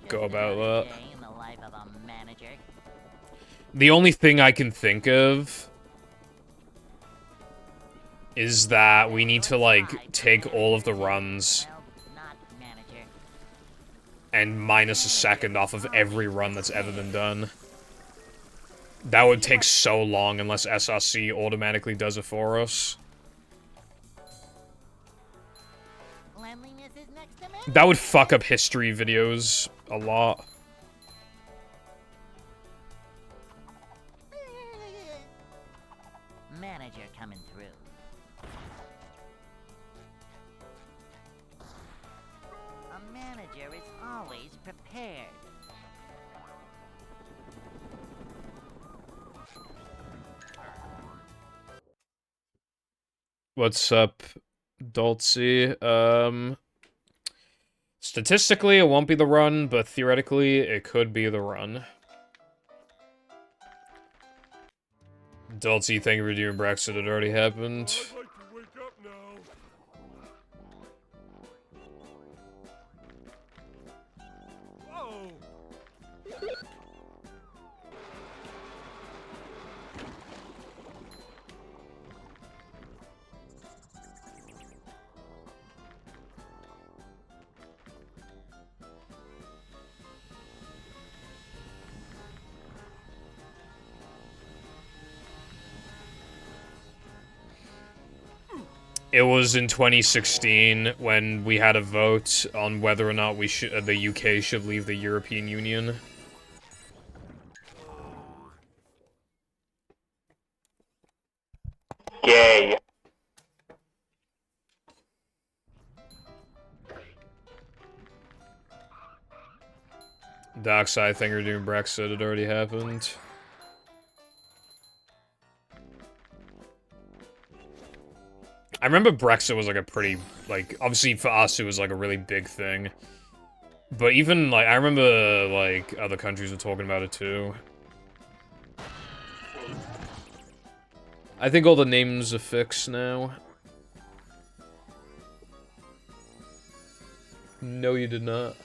Speaker 4: go about that.
Speaker 3: Day in the life of a manager.
Speaker 4: The only thing I can think of is that we need to, like, take all of the runs
Speaker 3: Well, not manager.
Speaker 4: and minus a second off of every run that's ever been done. That would take so long unless SRC automatically does it for us.
Speaker 3: Cleanliness is next to manager.
Speaker 4: That would fuck up history videos a lot.
Speaker 3: Manager coming through. A manager is always prepared.
Speaker 4: What's up, Dolce? Statistically, it won't be the run, but theoretically, it could be the run. Dolce, thank you for doing Brexit. It already happened.
Speaker 2: I'd like to wake up now. Whoa!
Speaker 4: It was in 2016 when we had a vote on whether or not we should, the UK should leave the European Union.
Speaker 8: Gay.
Speaker 4: Darkside, thank you for doing Brexit. It already happened. I remember Brexit was, like, a pretty, like, obviously for us it was, like, a really big thing. But even, like, I remember, like, other countries were talking about it too. I think all the names are fixed now. No, you did not.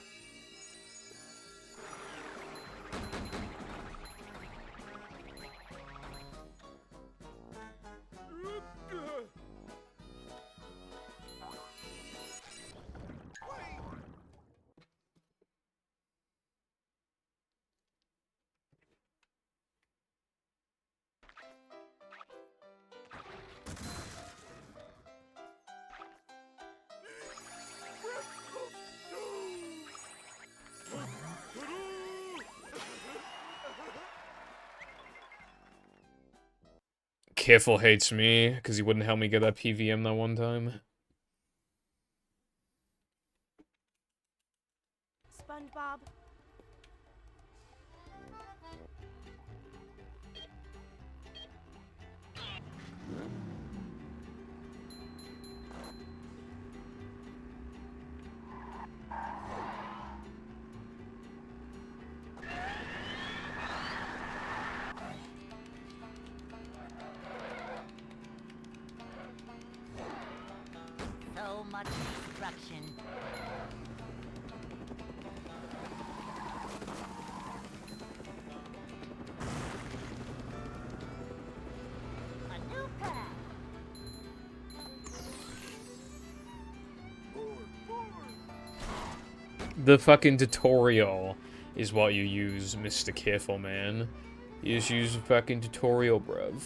Speaker 4: Careful hates me because he wouldn't help me get that PVM that one time.
Speaker 6: SpongeBob.
Speaker 3: So much destruction. A new path.
Speaker 4: The fucking tutorial is what you use, Mr. Careful Man. You just use the fucking tutorial, bruv.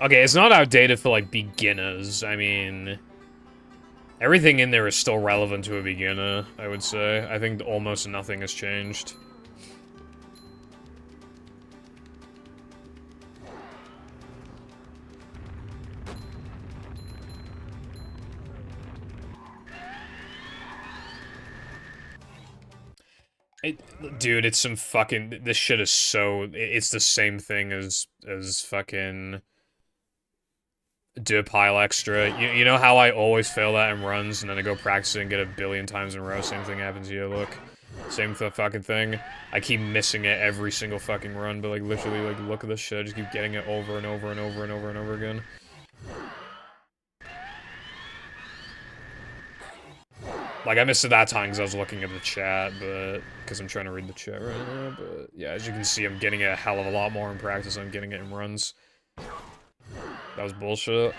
Speaker 4: Okay, it's not outdated for, like, beginners. I mean, everything in there is still relevant to a beginner, I would say. I think almost nothing has changed. Dude, it's some fucking... This shit is so... It's the same thing as fucking... Do a pile extra. You know how I always fail that in runs, and then I go practice it and get it a billion times in a row? Same thing happens here, look. Same fucking thing. I keep missing it every single fucking run, but, like, literally, like, look at this shit. I just keep getting it over and over and over and over and over again. Like, I missed it that time because I was looking at the chat, but... Because I'm trying to read the chat right now, but... Yeah, as you can see, I'm getting it a hell of a lot more in practice than I'm getting it in runs. That was bullshit.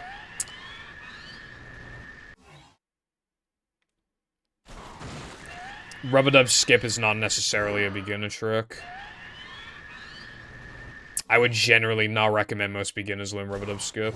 Speaker 4: Rub-a-dub skip is not necessarily a beginner trick. I would generally not recommend most beginners learn rub-a-dub skip.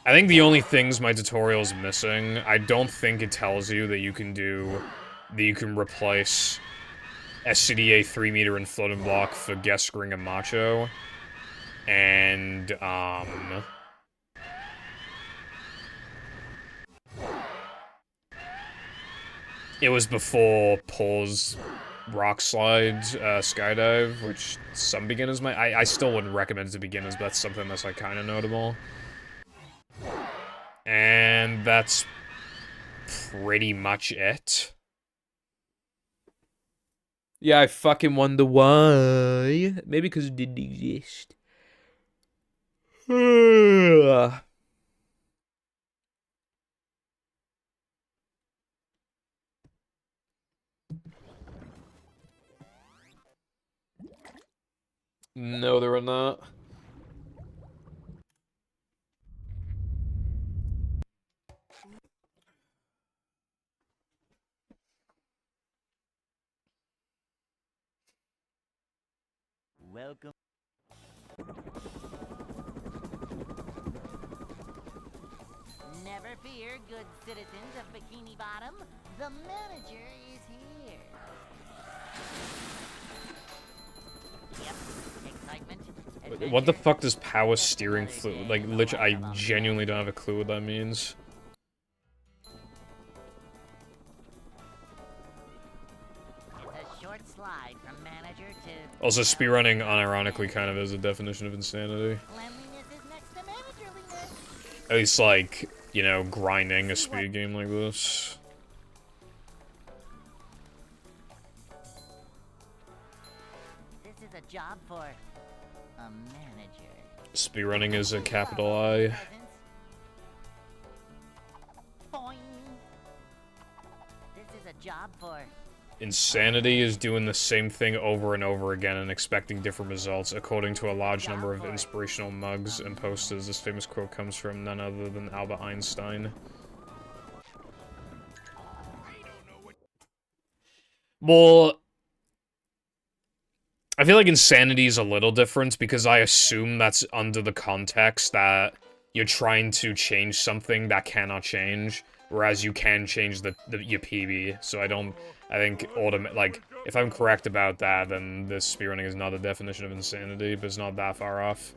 Speaker 4: I think the only things my tutorial is missing, I don't think it tells you that you can do, that you can replace SCDA 3-meter and floating block for guest ring and macho. And, it was before Paul's rock slide, skydive, which some beginners might, I still wouldn't recommend it to beginners, but that's something that's, like, kind of notable. And that's pretty much it. Yeah, I fucking wonder why. Maybe because it didn't exist. No, there are not.
Speaker 7: Welcome.
Speaker 3: Never fear, good citizens of Bikini Bottom. The manager is here. Yep, excitement.
Speaker 4: What the
Speaker 3: adventure,
Speaker 4: fuck does power
Speaker 3: just
Speaker 4: steering
Speaker 3: another
Speaker 4: fluid?
Speaker 3: day
Speaker 4: Like,
Speaker 3: in the
Speaker 4: literally,
Speaker 3: life of
Speaker 4: I
Speaker 3: a
Speaker 4: genuinely don't have
Speaker 3: manager.
Speaker 4: a clue what that means.
Speaker 3: It's a short slide from manager to...
Speaker 4: Also, speedrunning unironically kind of is a definition of insanity.
Speaker 3: Cleanliness is next to managerliness.
Speaker 4: At least, like, you know, grinding a speed game like this.
Speaker 3: This is a job for a manager.
Speaker 4: Speedrunning is a capital I.
Speaker 3: Boing.
Speaker 4: Insanity is doing the same thing over and over again and expecting different results, according to a large number of inspirational mugs and posters. This famous quote comes from none other than Albert Einstein. Well, I feel like insanity is a little different because I assume that's under the context that you're trying to change something that cannot change, whereas you can change your PB. So I think like, if I'm correct about that, then this speedrunning is not a definition of insanity, but it's not that far off.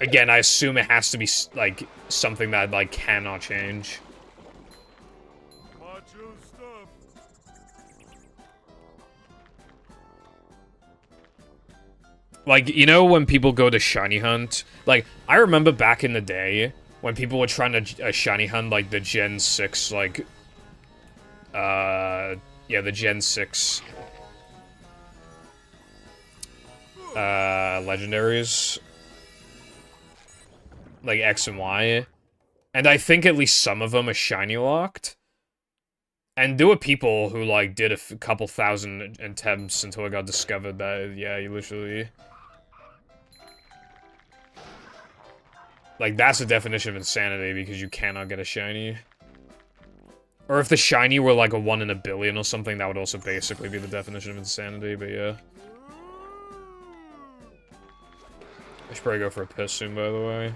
Speaker 4: Again, I assume it has to be, like, something that, like, cannot change. Like, you know when people go to shiny hunt? Like, I remember back in the day, when people were trying to shiny hunt, like, the Gen 6, like, yeah, the Gen 6, legendaries. Like, X and Y. And I think at least some of them are shiny locked. And there were people who, like, did a couple thousand attempts until it got discovered that, yeah, you literally... Like, that's the definition of insanity, because you cannot get a shiny. Or if the shiny were, like, a 1 in a billion or something, that would also basically be the definition of insanity, but yeah. I should probably go for a piss soon, by the way.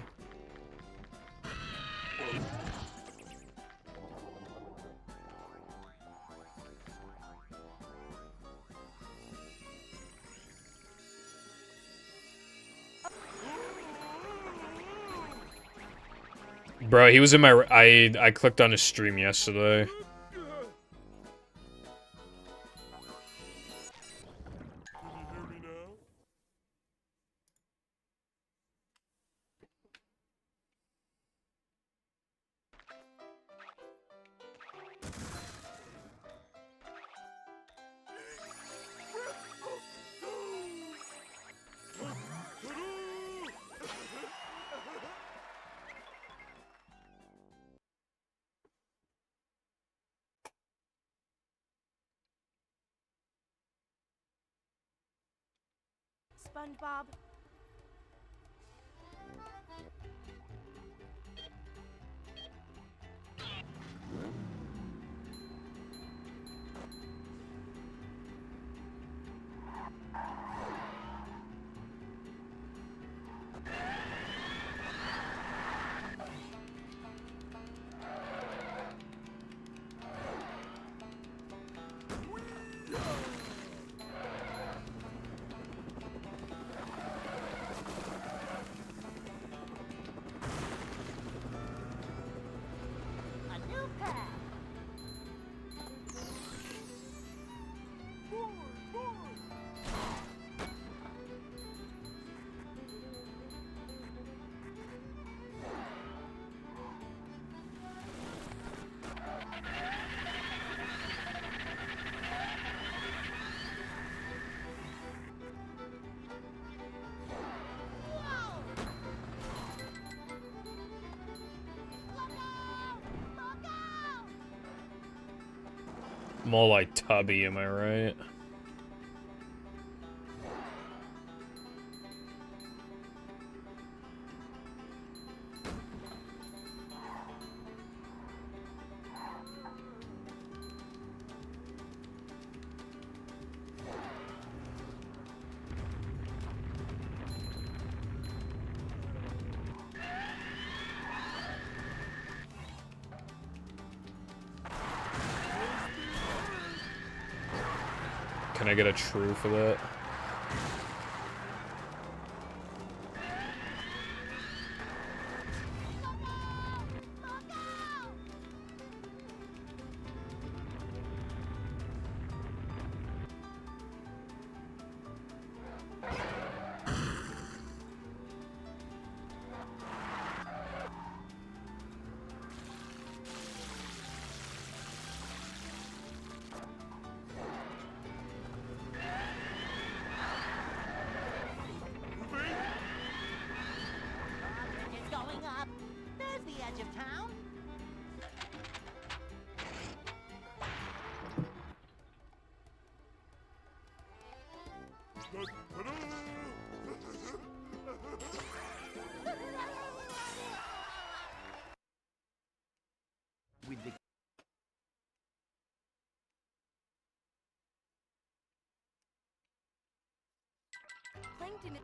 Speaker 4: Bro, he was in my... I clicked on his stream yesterday.
Speaker 6: SpongeBob. More like Tubby, am I right? Can I get a true for that?
Speaker 3: It's going up. There's the edge of town.
Speaker 8: plankton.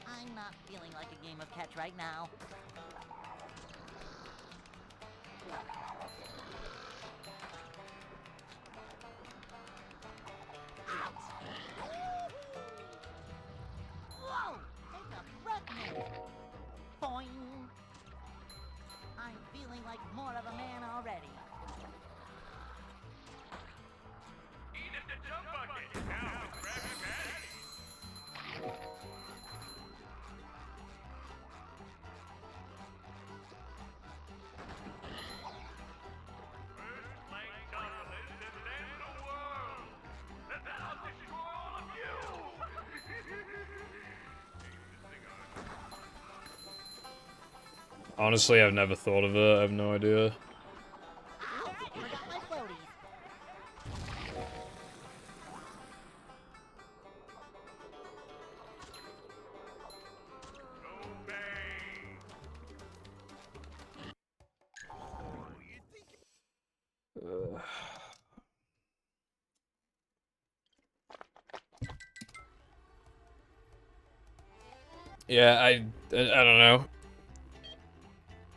Speaker 3: I'm not feeling like a game of catch right now. Whoa! Take a breath minute. Boing! I'm feeling like more of a man already.
Speaker 2: Eat at the jump bucket. Now, Krabby Patty. First flank chocolate and then the world. And then I'll destroy all of you.
Speaker 4: Honestly, I've never thought of it. I have no idea.
Speaker 3: Alright, forgot my floaties.
Speaker 4: Yeah, I don't know.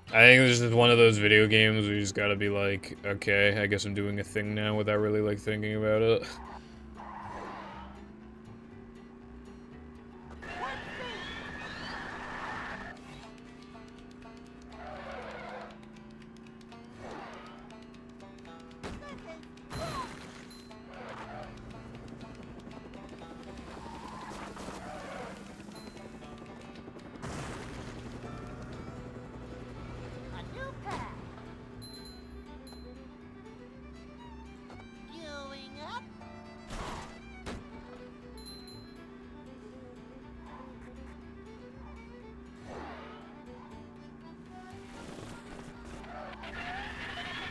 Speaker 4: I think this is one of those video games where you just gotta be like, okay, I guess I'm doing a thing now without really, like, thinking about it.
Speaker 3: A new path. Queuing up.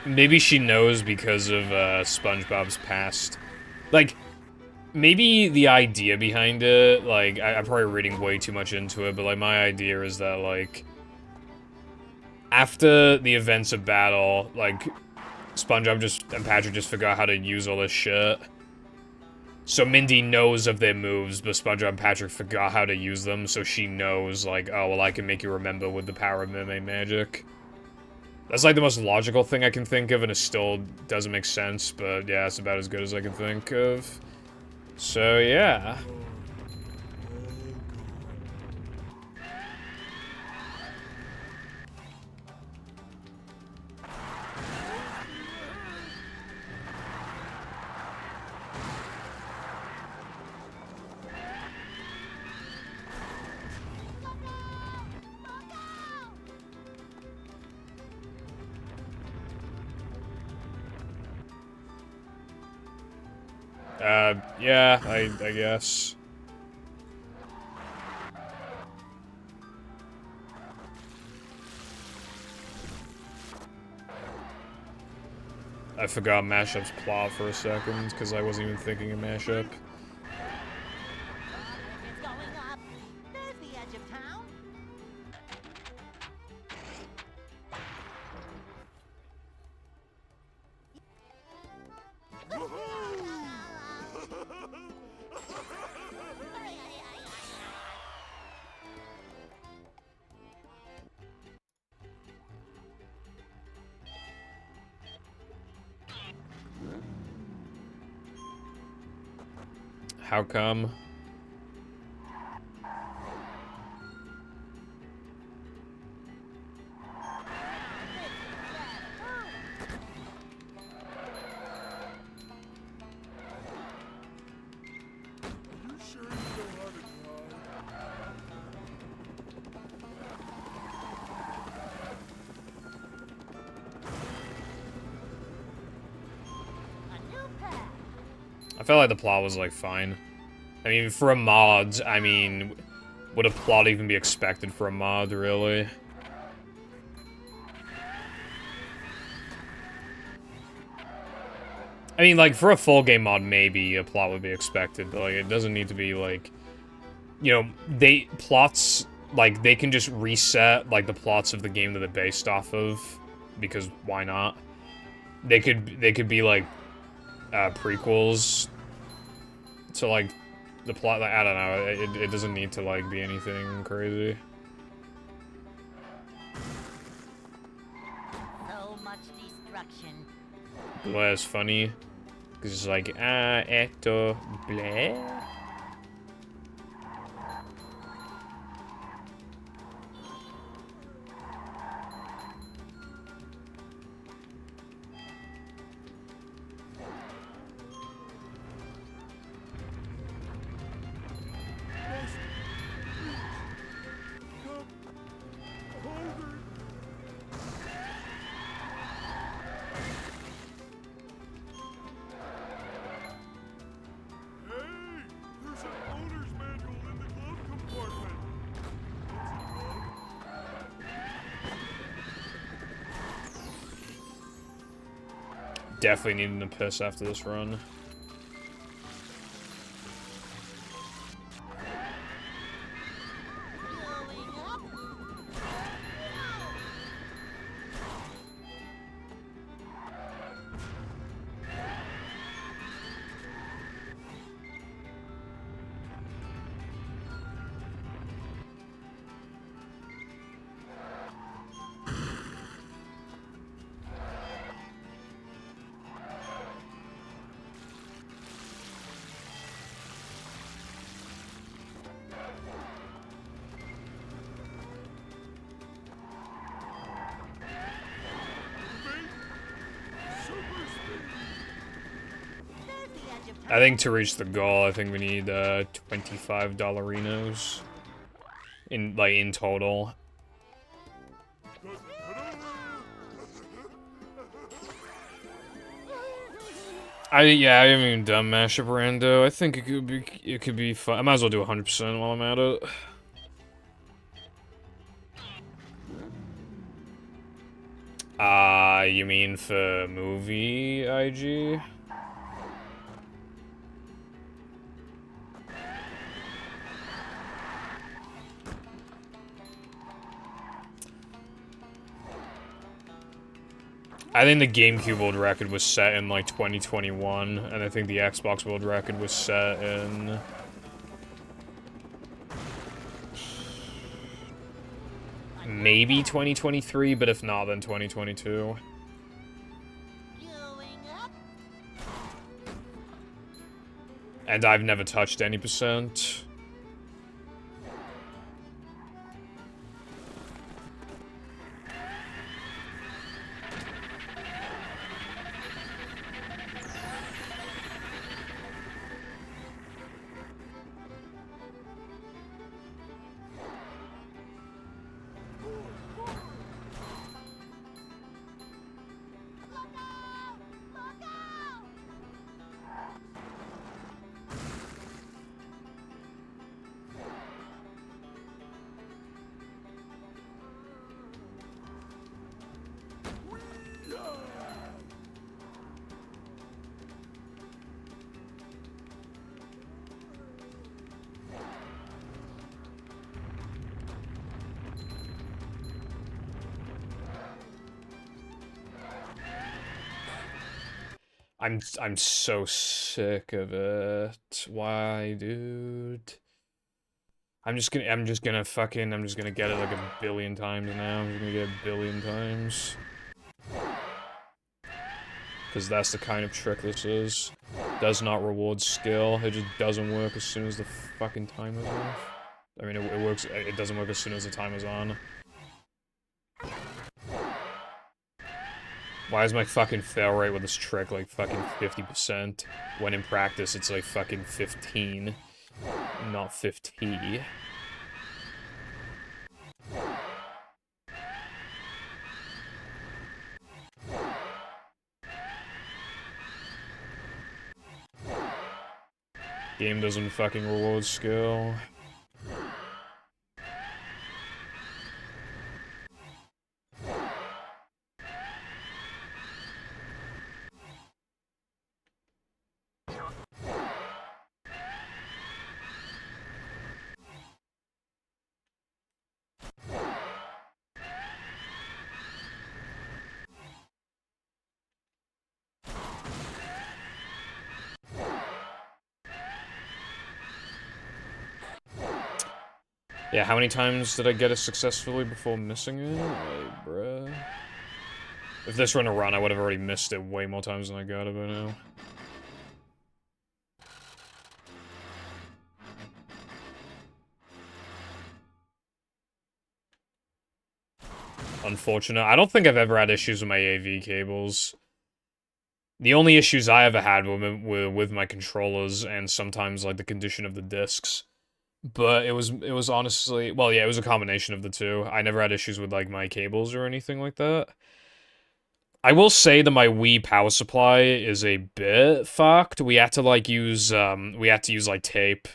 Speaker 4: Maybe she knows because of SpongeBob's past. Like, maybe the idea behind it, like, I'm probably reading way too much into it, but, like, my idea is that, like, after the events of battle, like, SpongeBob and Patrick just forgot how to use all this shit. So Mindy knows of their moves, but SpongeBob and Patrick forgot how to use them, so she knows, like, oh, well, I can make you remember with the power of mermaid magic. That's, like, the most logical thing I can think of, and it still doesn't make sense, but, yeah, it's about as good as I can think of. So, yeah. Yeah, I guess. I forgot Mashup's plot for a second, because I wasn't even thinking of Mashup.
Speaker 3: It's going up. There's the edge of town.
Speaker 4: How come? I felt like the plot was, like, fine. I mean, for a mod, I mean, would a plot even be expected for a mod, really? mean, like, for a full game mod, maybe a plot would be expected, but, like, it doesn't need to be, like... You know, plots, like, they can just reset, like, the plots of the game that they're based off of, because why not? They could be, like, prequels to, like, the plot, like, I don't know, it doesn't need to, like, be anything crazy.
Speaker 3: So much destruction.
Speaker 4: Blair's funny, because it's like, Hector, Blair? Definitely needing to piss after this run. I think to reach the goal, I think we need $25 Rinos in total. I haven't even done Mashup Rando. I think it could be fun. I might as well do 100% while I'm at it. You mean for movie IG? I think the GameCube world record was set in, like, 2021, and I think the Xbox world record was set in... maybe 2023, but if not, then 2022. And I've never touched any percent. I'm so sick of it. Why, dude? I'm just gonna get it like a billion times now. I'm just gonna get it a billion times. Because that's the kind of trick this is. Does not reward skill. It just doesn't work as soon as the fucking timer's off. I mean, it works. It doesn't work as soon as the timer's on. Why is my fucking fail rate with this trick like fucking 50%? When in practice it's like fucking 15, not 50. Game doesn't fucking reward skill. Yeah, how many times did I get it successfully before missing it? Like, bruh. If this were in a run, I would have already missed it way more times than I got it by now. Unfortunate. I don't think I've ever had issues with my AV cables. The only issues I ever had were with my controllers and sometimes like the condition of the discs. But it was honestly, well, yeah, it was a combination of the two. I never had issues with like my cables or anything like that. I will say that my Wii power supply is a bit fucked. We had to like use like tape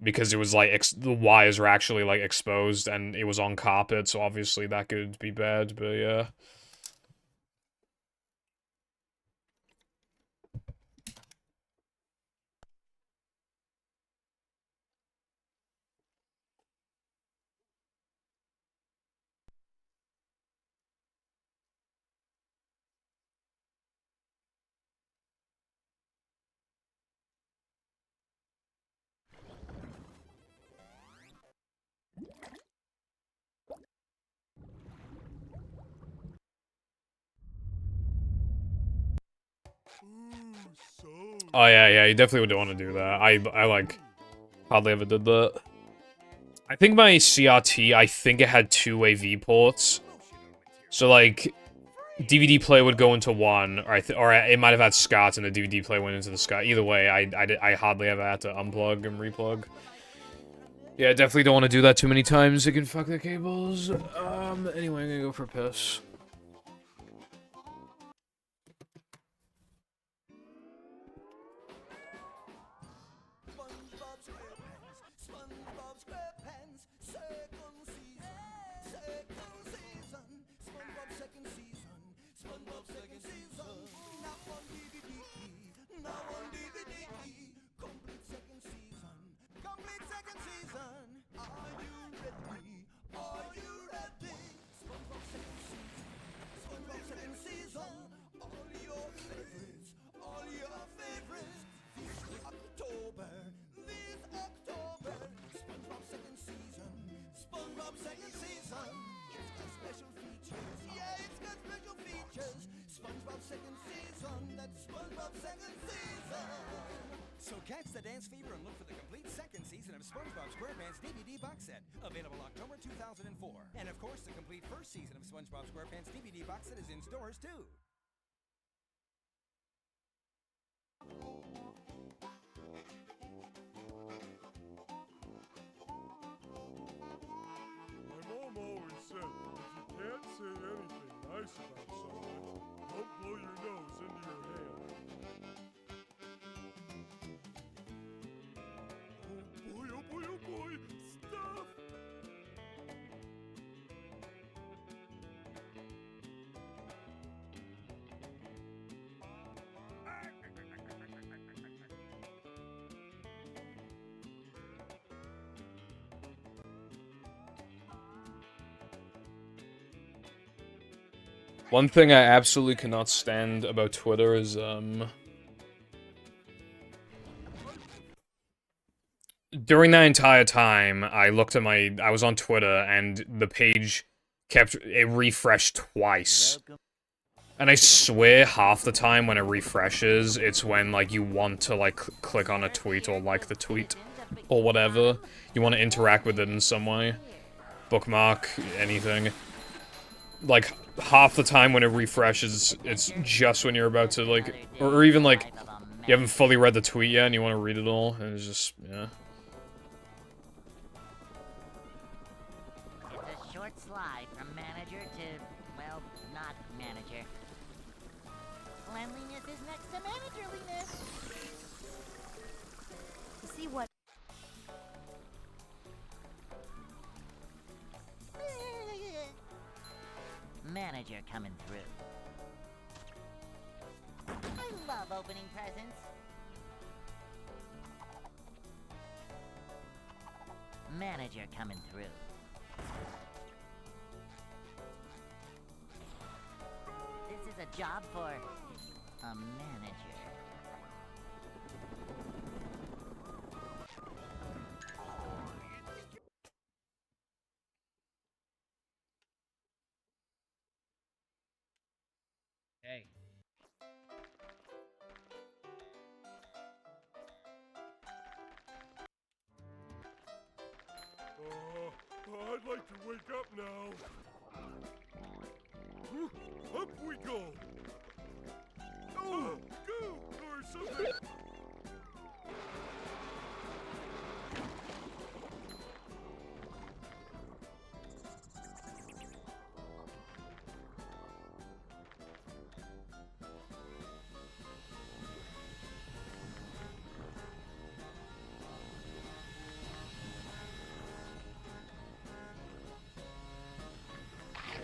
Speaker 4: because it was like the wires were actually like exposed and it was on carpet, so obviously that could be bad, but yeah. Oh yeah, you definitely would want to do that. I like hardly ever did that. I think my CRT, I think it had 2 AV ports. So like DVD player would go into one, or it might have had SCART and the DVD player went into the SCART. Either way, I hardly ever had to unplug and replug. Yeah, definitely don't want to do that too many times. It can fuck the cables. Anyway, I'm gonna go for a piss.
Speaker 8: So catch the dance fever and look for the complete second season of SpongeBob SquarePants DVD box set, available October 2004. And of course, the complete first season of SpongeBob SquarePants DVD box set is in stores too.
Speaker 2: My mom always said, if you can't say anything nice about someone, don't blow your nose into your hand. Oh boy, stuff!
Speaker 4: One thing I absolutely cannot stand about Twitter is, during that entire time, I was on Twitter, and the page it refreshed twice. And I swear half the time when it refreshes, it's when, like, you want to, like, click on a tweet or like the tweet or whatever. You want to interact with it in some way. Bookmark, anything. Like, half the time when it refreshes, it's just when you're about to, like, or even, like, you haven't fully read the tweet yet and you want to read it all, and it's just, yeah.
Speaker 3: It's a short slide from manager to, well, not manager. Cleanliness is next to managerliness. See what? Manager coming through. I love opening presents. Manager coming through. This is a job for a manager.
Speaker 5: Hey.
Speaker 2: I'd like to wake up now. Up we go. Oh, go or something.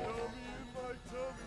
Speaker 2: Yummy in my tummy.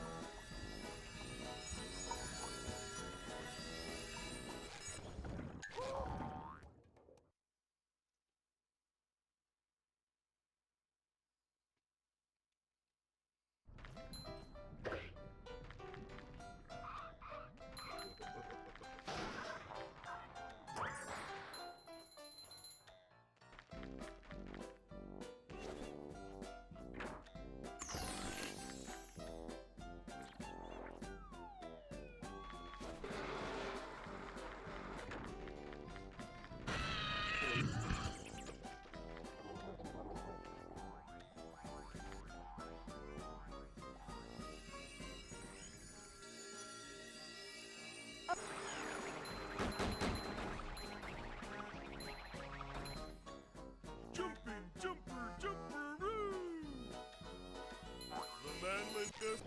Speaker 2: Jumping, jumper, jumperoo! The man went just...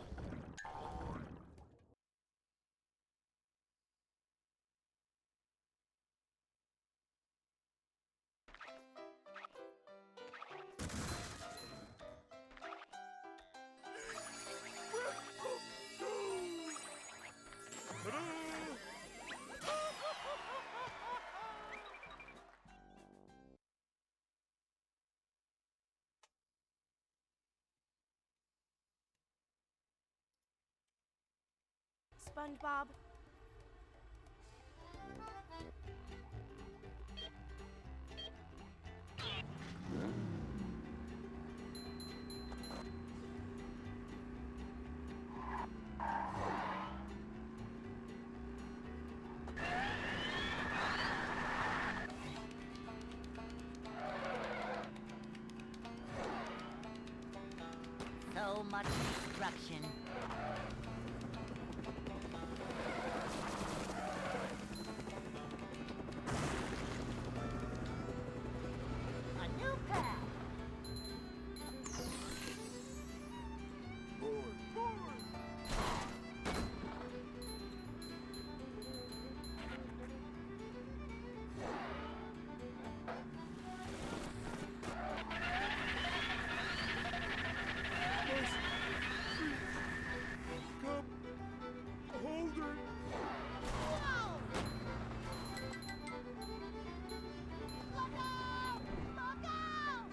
Speaker 9: SpongeBob.
Speaker 3: So much destruction. A new path.
Speaker 2: Cup holder.
Speaker 9: Whoa! Look out! Look out! Look out!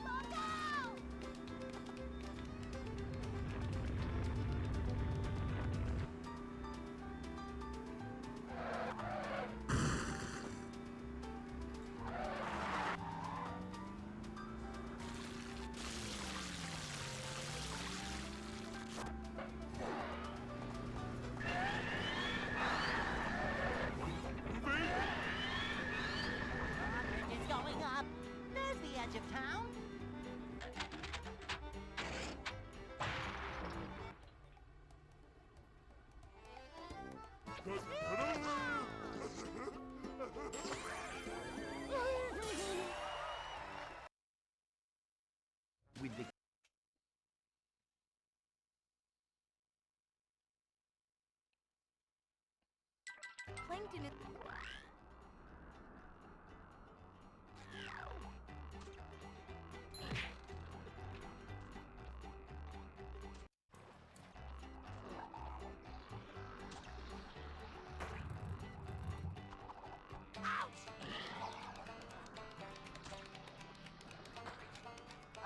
Speaker 9: Look out!
Speaker 3: Bridge is going up. There's the edge of town.
Speaker 7: With the
Speaker 9: Plankton is...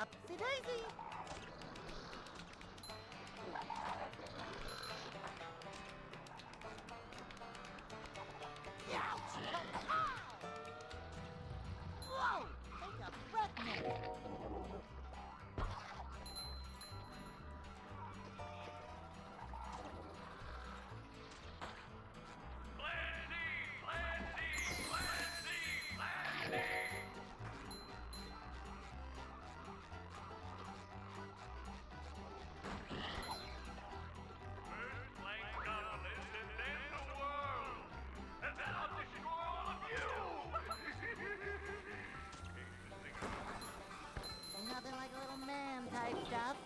Speaker 3: Upsy daisy. Whoa! Take a breath minute. Nothing like a little man type stuff.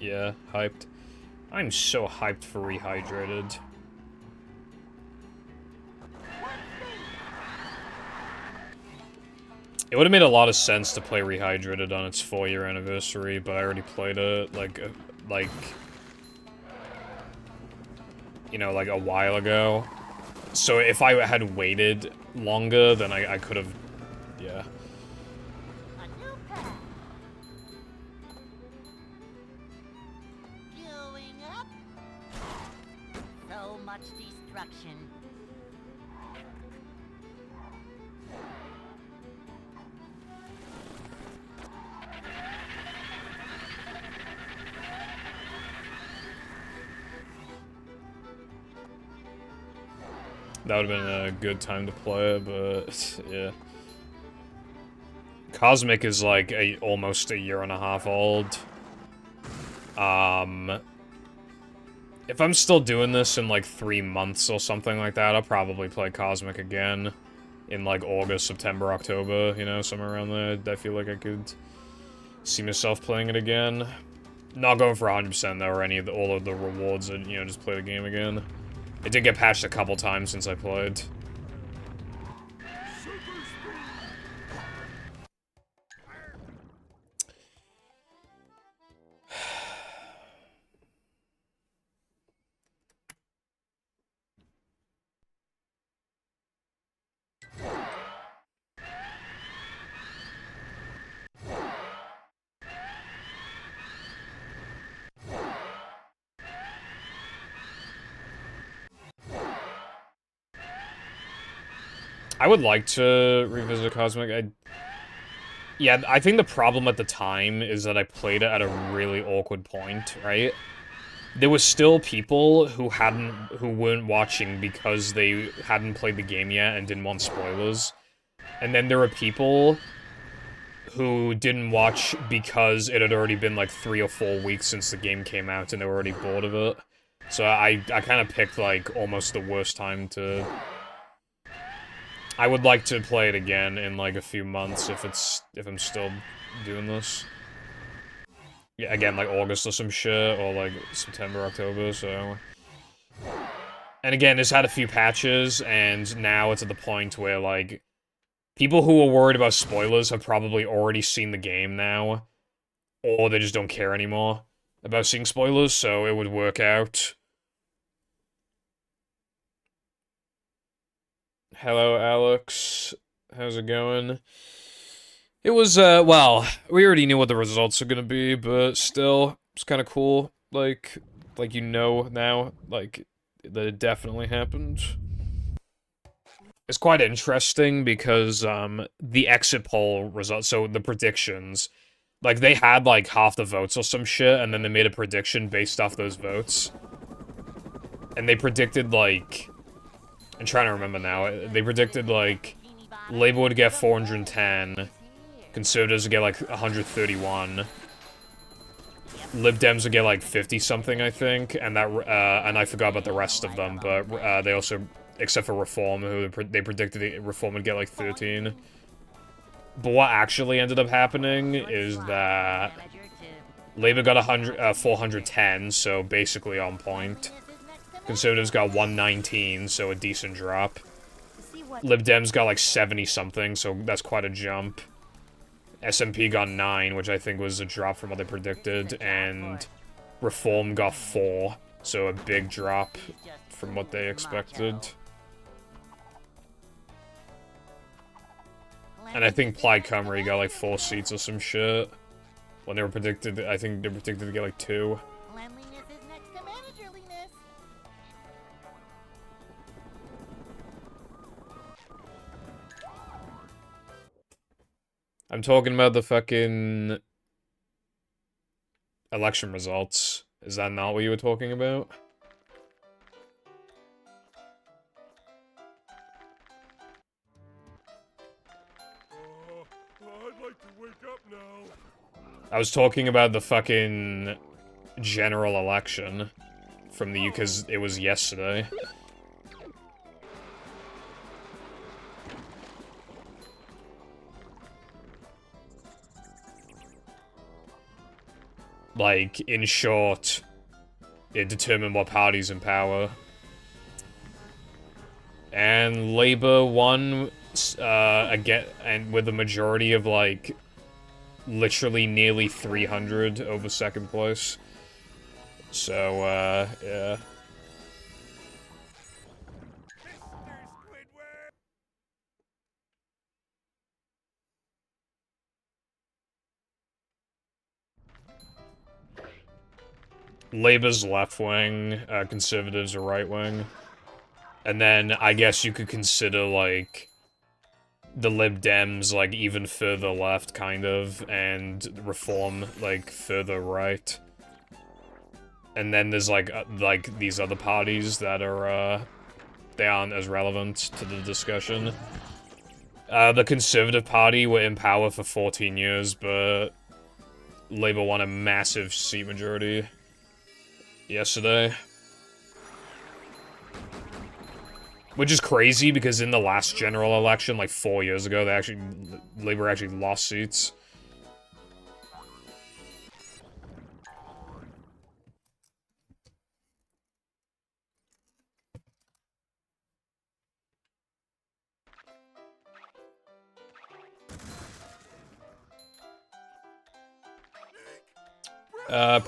Speaker 4: Yeah, hyped. I'm so hyped for Rehydrated. It would have made a lot of sense to play Rehydrated on its 4-year anniversary, but I already played it, like, you know, like a while ago. So if I had waited longer, then I could have, yeah.
Speaker 3: A new path. Going up. So much destruction.
Speaker 4: That would have been a good time to play it, but yeah. Cosmic is like almost a year and a half old. If I'm still doing this in like 3 months or something like that, I'll probably play Cosmic again in like August, September, October, you know, somewhere around there. I feel like I could see myself playing it again. Not going for 100% though, or all of the rewards, and you know, just play the game again. It did get patched a couple times since I played. I would like to revisit Cosmic. Yeah, I think the problem at the time is that I played it at a really awkward point, right? There were still people who weren't watching because they hadn't played the game yet and didn't want spoilers. And then there were people who didn't watch because it had already been like 3 or 4 weeks since the game came out and they were already bored of it. So I kind of picked like almost the worst time to... I would like to play it again in like a few months if I'm still doing this. Yeah, again, like August or some shit, or like September, October, so... And again, it's had a few patches, and now it's at the point where, like, people who are worried about spoilers have probably already seen the game now, or they just don't care anymore about seeing spoilers, so it would work out. Hello, Alex. How's it going? It was, well, we already knew what the results are gonna be, but still, it's kind of cool, like you know now, like, that it definitely happened. It's quite interesting because, the exit poll results, so the predictions, like, they had, like, half the votes or some shit, and then they made a prediction based off those votes. And they predicted, like... I'm trying to remember now. They predicted, like, Labour would get 410, Conservatives would get, like, 131, Lib Dems would get, like, 50-something, I think, and that, and I forgot about the rest of them, but, they also, except for Reform, who they predicted Reform would get, like, 13. But what actually ended up happening is that Labour got 410, so basically on point. Conservatives got 119, so a decent drop. Lib Dems got like 70-something, so that's quite a jump. SMP got 9, which I think was a drop from what they predicted, and Reform got 4, so a big drop from what they expected. And I think Plaid Cymru got like 4 seats or some shit. When they were predicted, I think they were predicted to get like 2.
Speaker 9: Cleanliness is next to managerliness.
Speaker 4: I'm talking about the fucking election results. Is that not what you were talking about?
Speaker 2: I'd like to wake up now.
Speaker 4: I was talking about the fucking general election from the because it was yesterday. Like, in short, it determined what party's in power. And Labour won, again, and with a majority of, like, literally nearly 300 over second place. So, yeah. Labour's left wing, Conservatives are right wing. And then I guess you could consider, like, the Lib Dems, like, even further left, kind of, and Reform, like, further right. And then there's, like, these other parties that are, they aren't as relevant to the discussion. The Conservative Party were in power for 14 years, but Labour won a massive seat majority yesterday. Which is crazy, because in the last general election, like 4 years ago, Labour actually lost seats.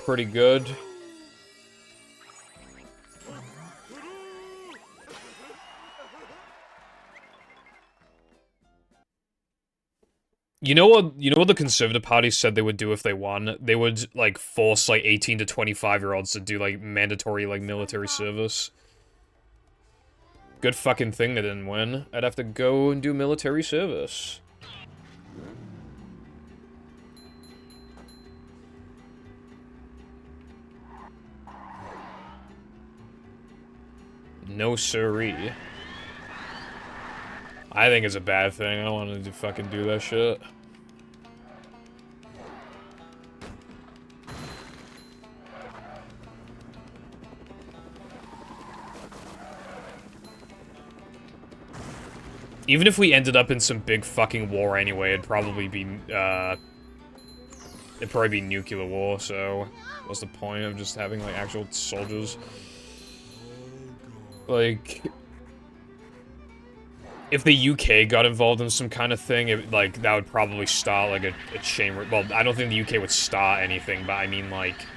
Speaker 4: Pretty good. You know what the Conservative Party said they would do if they won? They would, like, force, like, 18 to 25-year-olds to do, like, mandatory, like, military service. Good fucking thing they didn't win. I'd have to go and do military service. No siree. I think it's a bad thing. I don't want to fucking do that shit. Even if we ended up in some big fucking war anyway, it'd probably be nuclear war, so what's the point of just having, like, actual soldiers? Like, if the UK got involved in some kind of thing, like, that would probably start, like, a chain... Well, I don't think the UK would start anything, but I mean, like...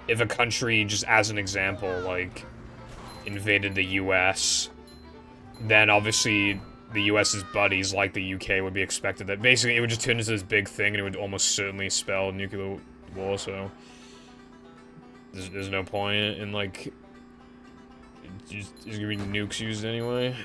Speaker 4: If a country, just as an example, like, invaded the US, then obviously the US's buddies, like the UK, would be expected that... Basically, it would just turn into this big thing, and it would almost certainly spell nuclear war, so... There's no point in, like... There's gonna be nukes used anyway.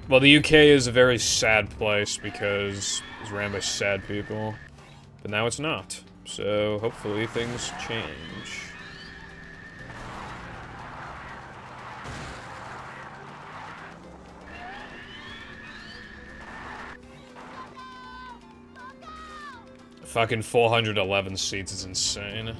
Speaker 4: Well, the UK is a very sad place because it's ran by sad people. But now it's not. So hopefully things change. Fucking 411 seats is insane.
Speaker 9: Bridge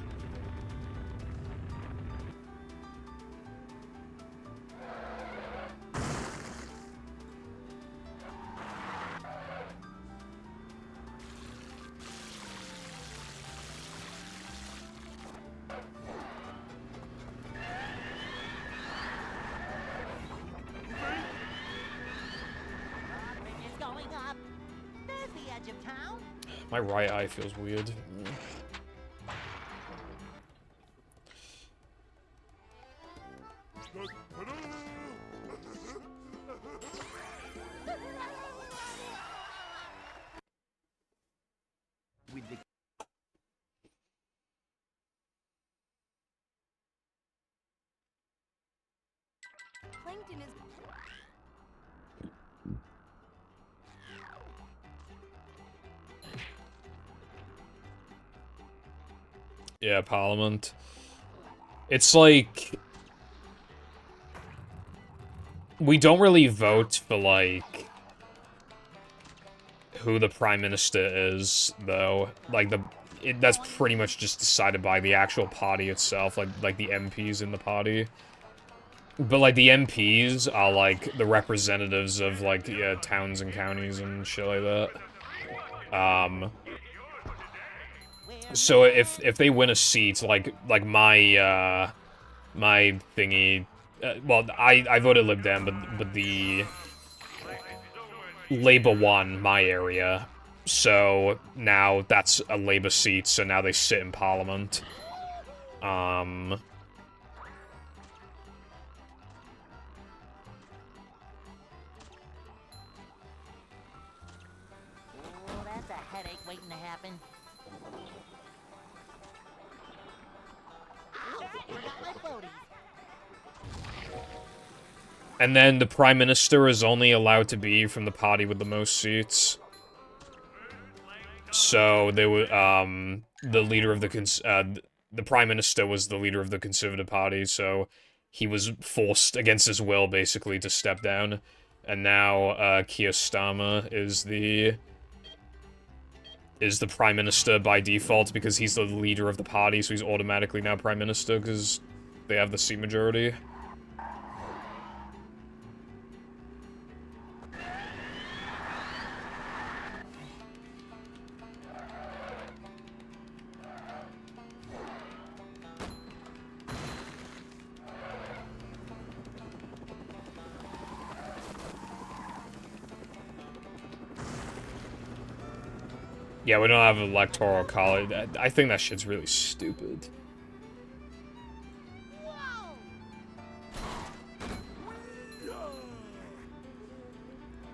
Speaker 9: is going up. There's the edge of town.
Speaker 4: My right eye feels weird.
Speaker 7: With the
Speaker 9: Plankton is.
Speaker 4: Yeah, Parliament. It's like... we don't really vote for, like... who the Prime Minister is, though. Like, that's pretty much just decided by the actual party itself, like the MPs in the party. But, like, the MPs are, like, the representatives of, like, yeah, towns and counties and shit like that. So if they win a seat, like my, my thingy... well, I voted Lib Dem, but the... Labour won my area, so now that's a Labour seat, so now they sit in Parliament.
Speaker 9: Oh, that's a headache waiting to happen. Forgot my floaties.
Speaker 4: And then the Prime Minister is only allowed to be from the party with the most seats. So, they were, the leader of the Prime Minister was the leader of the Conservative Party, so he was forced against his will, basically, to step down. And now, Keir Starmer is the Prime Minister by default, because he's the leader of the party, so he's automatically now Prime Minister, because they have the seat majority. Yeah, we don't have an electoral college. I think that shit's really stupid.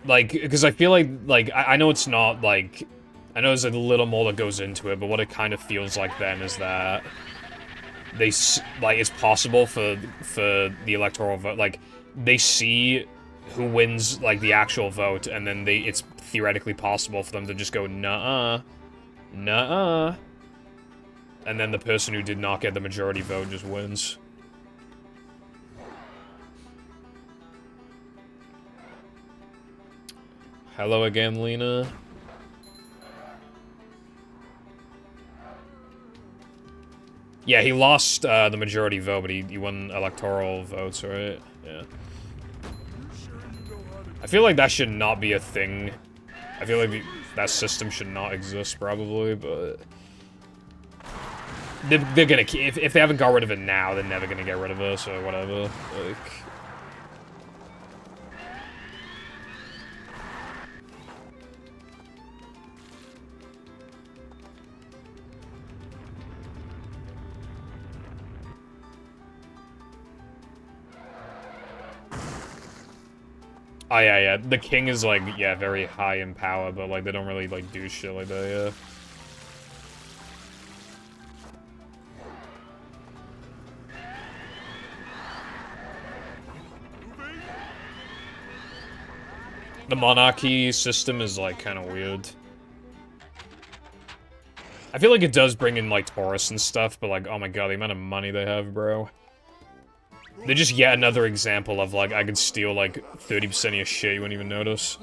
Speaker 4: Like, because I feel like, I know it's not, like, I know there's a little more that goes into it, but what it kind of feels like then is that they, like, it's possible for the electoral vote, like, they see who wins, like, the actual vote, and then it's theoretically possible for them to just go, nuh-uh, nuh-uh, and then the person who did not get the majority vote just wins. Hello again, Lena. Yeah, he lost the majority vote, but he won electoral votes, right? Yeah. I feel like that should not be a thing. I feel like that system should not exist, probably, but... They're gonna keep... If they haven't got rid of it now, they're never gonna get rid of it, so whatever. Like... Oh, yeah. The king is, like, yeah, very high in power, but, like, they don't really, like, do shit like that, yeah. The monarchy system is, like, kind of weird. I feel like it does bring in, like, tourists and stuff, but, like, oh my god, the amount of money they have, bro. They're just yet another example of, like, I could steal, like, 30% of your shit, you wouldn't even notice.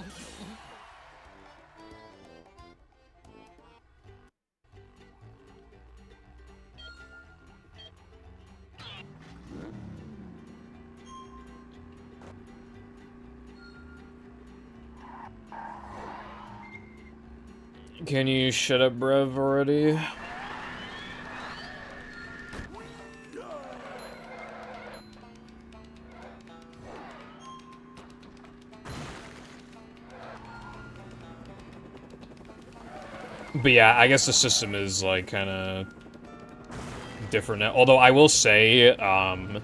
Speaker 4: Can you shut up, bruv, already? But yeah, I guess the system is, like, kinda different now. Although, I will say, the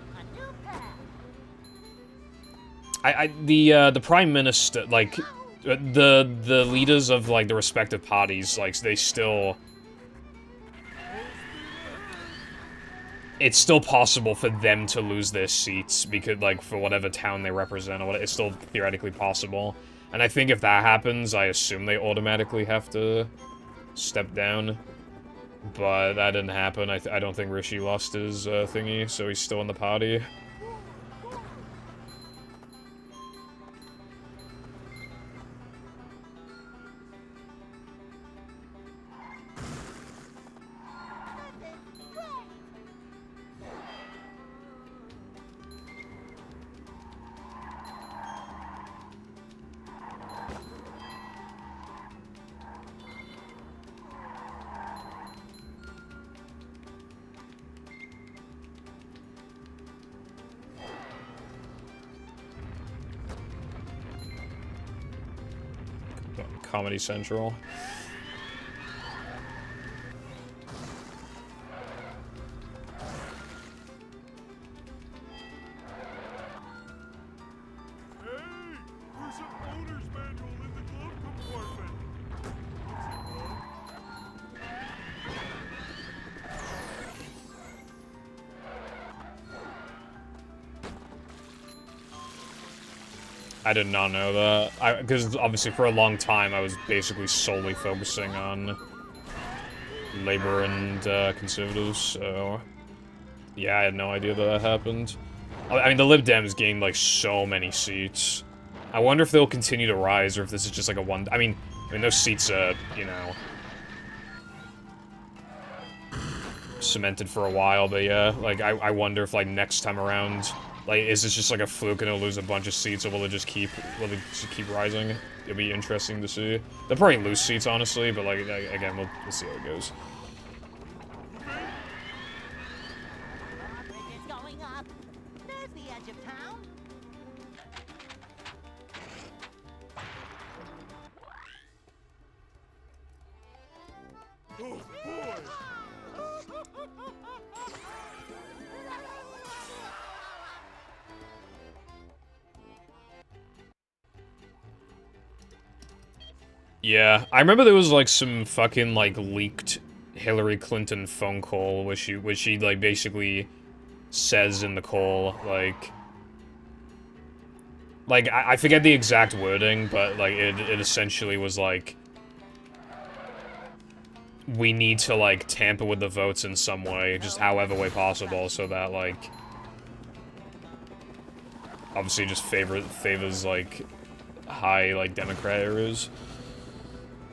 Speaker 4: Prime Minister, like, the leaders of, like, the respective parties, like, they still... It's still possible for them to lose their seats, because, like, for whatever town they represent, or it's still theoretically possible. And I think if that happens, I assume they automatically have to step down. But that didn't happen. I don't think Rishi lost his thingy, so he's still in the party. Comedy Central.
Speaker 2: There's an owner's manual in the glove compartment.
Speaker 4: I did not know that. Because obviously for a long time I was basically solely focusing on Labor and Conservatives, so... Yeah, I had no idea that happened. I mean, the Lib Dems gained, like, so many seats. I wonder if they'll continue to rise, or if this is just, like, a one... I mean, those seats are, you know... cemented for a while, but yeah, like, I wonder if, like, next time around... Like, is this just like a fluke and it'll lose a bunch of seats, or will it just keep rising? It'll be interesting to see. They'll probably lose seats, honestly, but, like, again, we'll see how it goes.
Speaker 9: Drawbridge is going up. There's the edge of town.
Speaker 2: Oh, boy!
Speaker 4: Yeah, I remember there was, like, some fucking, like, leaked Hillary Clinton phone call where she like, basically says in the call, like, I forget the exact wording, but, like, it essentially was, like, we need to, like, tamper with the votes in some way, just however way possible, so that, like, obviously just favors, like, high, like, Democrat areas.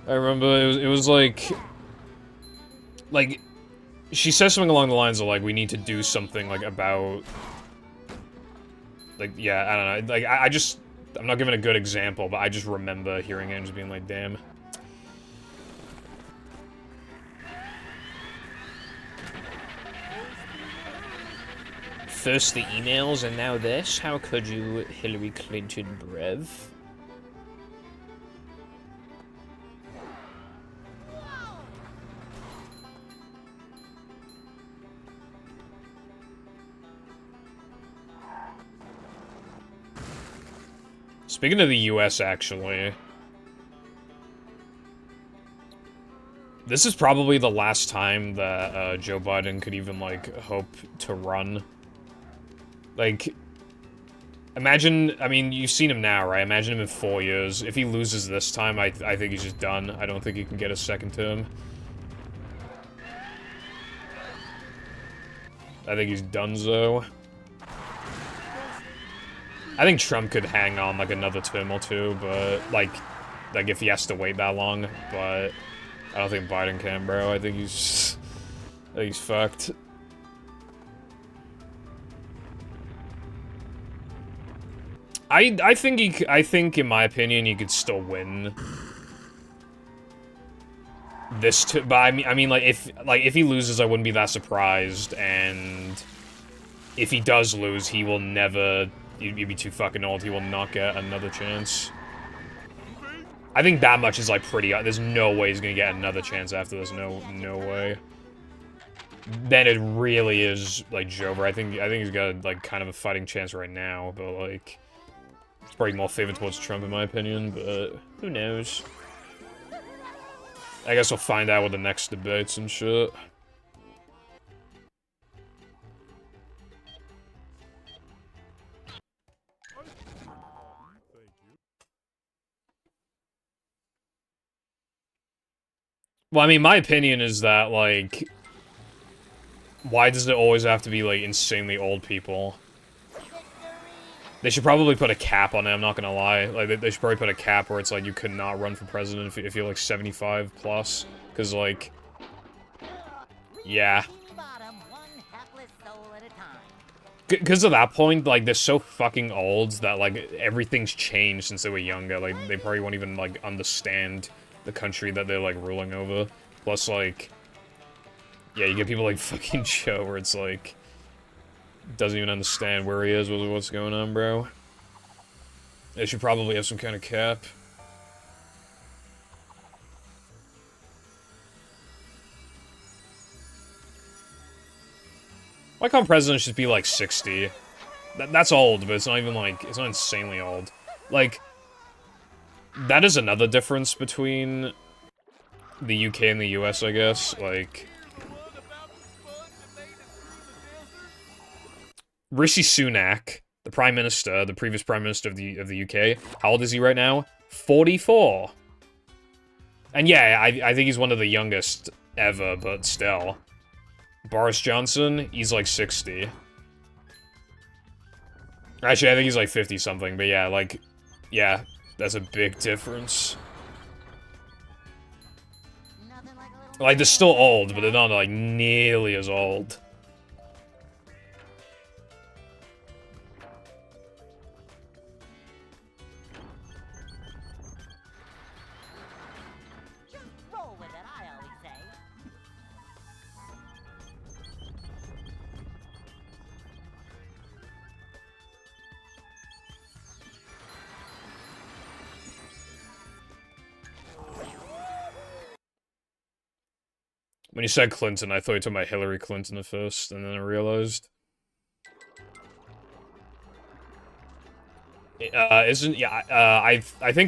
Speaker 4: I remember it was like, she says something along the lines of, like, we need to do something, like, about, like, yeah, I don't know, like, I'm not giving a good example, but I just remember hearing it and just being like, damn. First the emails, and now this? How could you, Hillary Clinton, brev? Speaking of the US, actually, this is probably the last time that Joe Biden could even, like, hope to run. Like, imagine, I mean, you've seen him now, right? Imagine him in 4 years. If he loses this time, I think he's just done. I don't think he can get a second term. I think he's donezo. I think Trump could hang on, like, another term or two, but, like, if he has to wait that long, but I don't think Biden can, bro. I think he's fucked. I think in my opinion, he could still win. but I mean, like if he loses, I wouldn't be that surprised, and if he does lose, he will never. He'd be too fucking old. He will not get another chance. I think that much is like pretty. There's no way he's gonna get another chance after this. No way. Then it really is like Jover. I think he's got like kind of a fighting chance right now, but like it's probably more favored towards Trump in my opinion. But who knows? I guess we'll find out with the next debates and shit. Well, I mean, my opinion is that, like, why does it always have to be, like, insanely old people? They should probably put a cap on it, I'm not gonna lie. Like, they should probably put a cap where it's like, you could not run for president if you're, like, 75 plus. Because, like, yeah. Because at that point, like, they're so fucking old that, like, everything's changed since they were younger. Like, they probably won't even, like, understand the country that they're, like, ruling over. Plus, like, yeah, you get people like fucking Joe where it's like, doesn't even understand where he is, what's going on, bro. They should probably have some kind of cap. Why can't presidents just be like 60? That's old, but it's not even like, it's not insanely old. Like, that is another difference between the UK and the US, I guess. Like, Rishi Sunak, the Prime Minister, the previous Prime Minister of the UK, how old is he right now? 44. And yeah, I think he's one of the youngest ever, but still. Boris Johnson, he's like 60. Actually, I think he's like 50-something, but yeah, like, yeah, that's a big difference. Like, they're still old, but they're not, like, nearly as old. When you said Clinton, I thought you were talking about Hillary Clinton at first, and then I realized. I think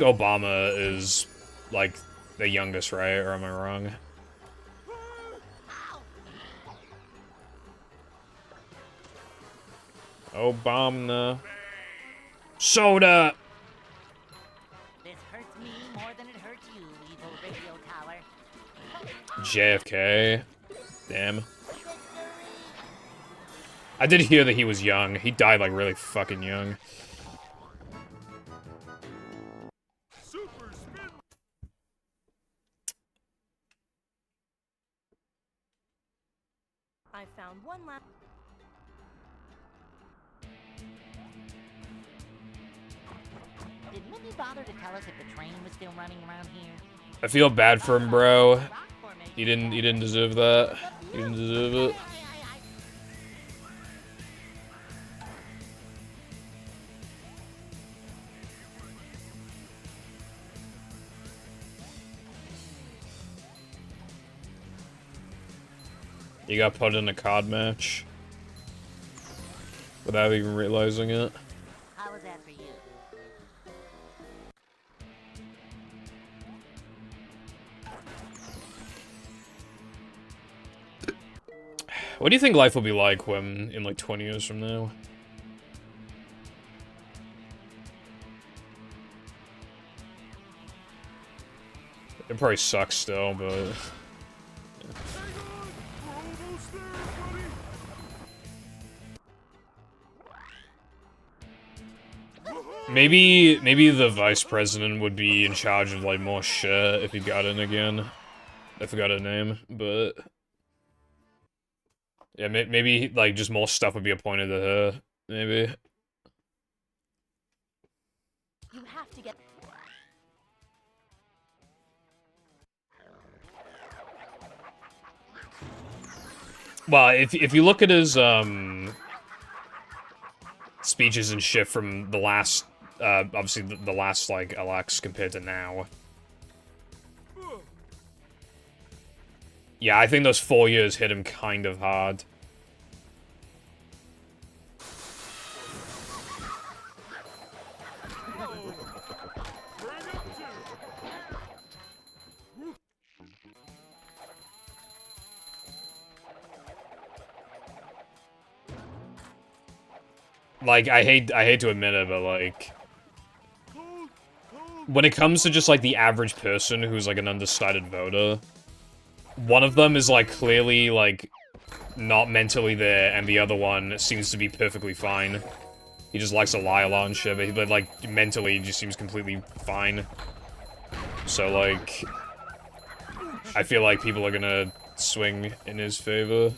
Speaker 4: Obama is, like, the youngest, right? Or am I wrong? Obama. Soda!
Speaker 9: This hurts me more than it hurts you, evil radio tower.
Speaker 4: JFK. Damn. I did hear that he was young. He died, like, really fucking young.
Speaker 10: I found one last.
Speaker 9: Did Minnie bother to tell us if the train was still running around here?
Speaker 4: I feel bad for him, bro. He didn't deserve that. He didn't deserve it. You got put in a card match without even realizing it.
Speaker 9: How was that for you?
Speaker 4: What do you think life will be like when, in like 20 years from now? It probably sucks still, but... Maybe the vice president would be in charge of, like, more shit if he got in again. I forgot her name, but... Yeah, maybe, like, just more stuff would be appointed to her, maybe.
Speaker 10: You have to get.
Speaker 4: Well, if you look at his speeches and shit from the last, obviously the last like LX compared to now. Yeah, I think those 4 years hit him kind of hard. Like, I hate to admit it, but like, when it comes to just like the average person who's like an undecided voter, one of them is like clearly like not mentally there, and the other one seems to be perfectly fine. He just likes to lie a lot and shit, but like mentally he just seems completely fine. So like, I feel like people are gonna swing in his favor.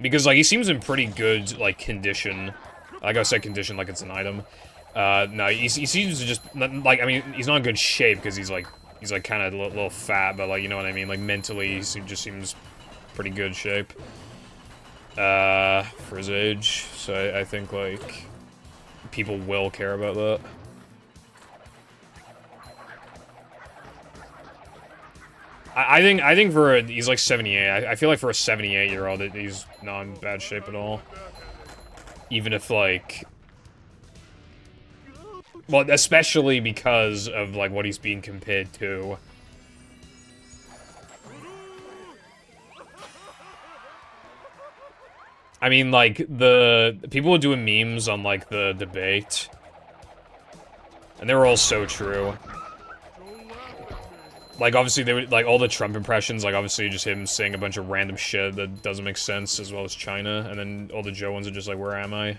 Speaker 4: Because, like, he seems in pretty good, like, condition. Like I said, condition like it's an item. No, he seems to just, like, I mean, he's not in good shape, because he's, like, kind of a little fat, but, like, you know what I mean? Like, mentally, he just seems pretty good shape. For his age. So I think, like, people will care about that. I think for he's like 78. I feel like for a 78-year-old, he's not in bad shape at all. Even if like, well, especially because of like what he's being compared to. I mean, like the people were doing memes on like the debate, and they were all so true. Like, obviously, they would, like, all the Trump impressions, like, obviously, just him saying a bunch of random shit that doesn't make sense, as well as China, and then all the Joe ones are just like, where am I?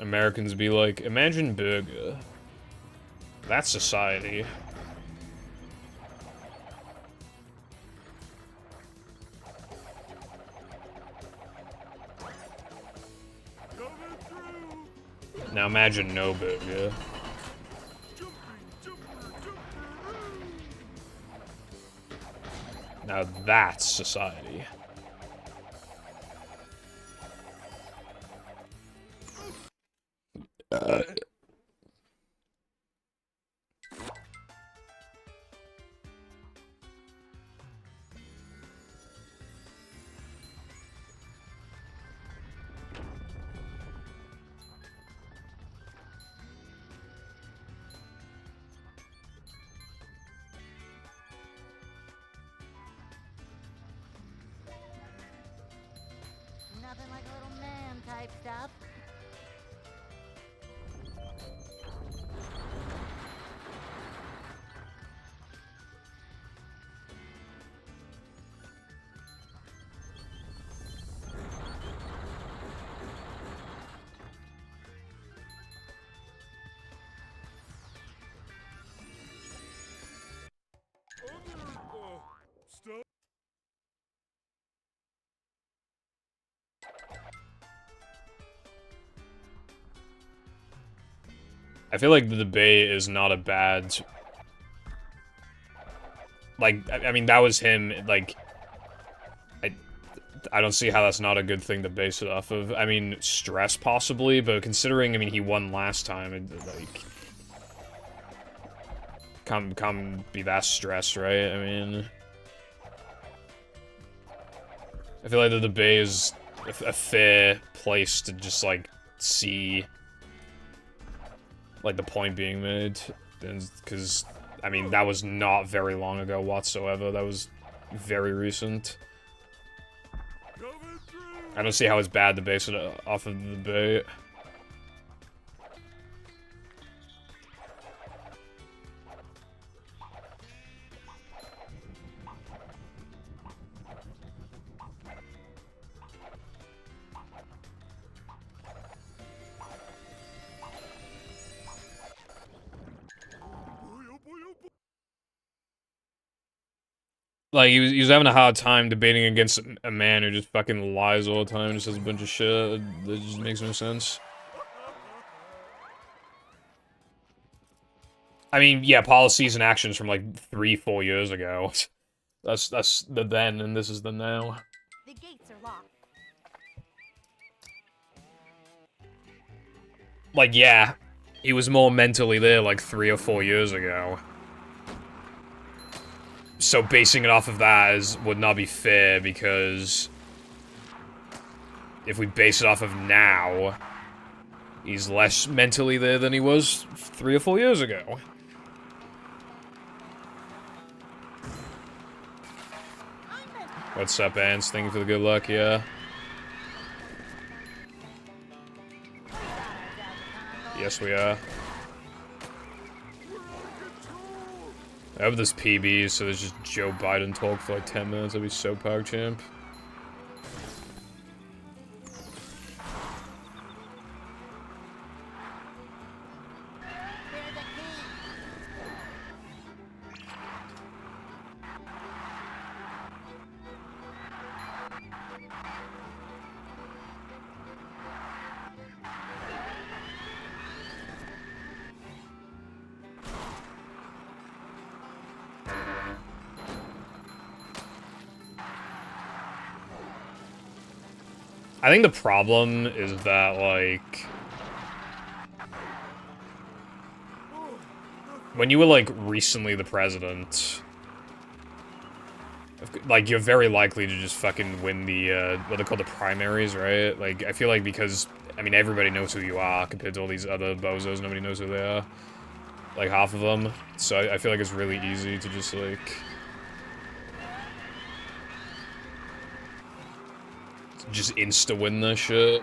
Speaker 4: Americans be like, imagine burger. That's society. Now imagine no burger. Now that's society.
Speaker 9: Nothing like a little man type stuff.
Speaker 4: I feel like the debate is not a bad... Like, I mean, that was him, like... I don't see how that's not a good thing to base it off of. I mean, stress, possibly, but considering, I mean, he won last time, it, like... Can't be that stressed, right? I mean... I feel like the debate is a fair place to just, like, see... like, the point being made, because, I mean, that was not very long ago whatsoever. That was very recent. I don't see how it's bad to base it off of the debate. Like, he was having a hard time debating against a man who just fucking lies all the time and just says a bunch of shit. That just makes no sense. I mean, yeah, policies and actions from like 3-4 years ago. That's the then, and this is the now.
Speaker 10: The gates are locked.
Speaker 4: Like, yeah, he was more mentally there like 3 or 4 years ago. So basing it off of that would not be fair, because if we base it off of now, he's less mentally there than he was 3 or 4 years ago. What's up, Ants? Thank you for the good luck, yeah. Yes, we are. I hope this PB, so there's just Joe Biden talk for like 10 minutes. That'd be so PogChamp. I think the problem is that, like, when you were, like, recently the president, like, you're very likely to just fucking win the, what they call the primaries, right? Like, I feel like because, I mean, everybody knows who you are compared to all these other bozos, nobody knows who they are. Like, half of them. So I feel like it's really easy to just, like, just insta-win this shit.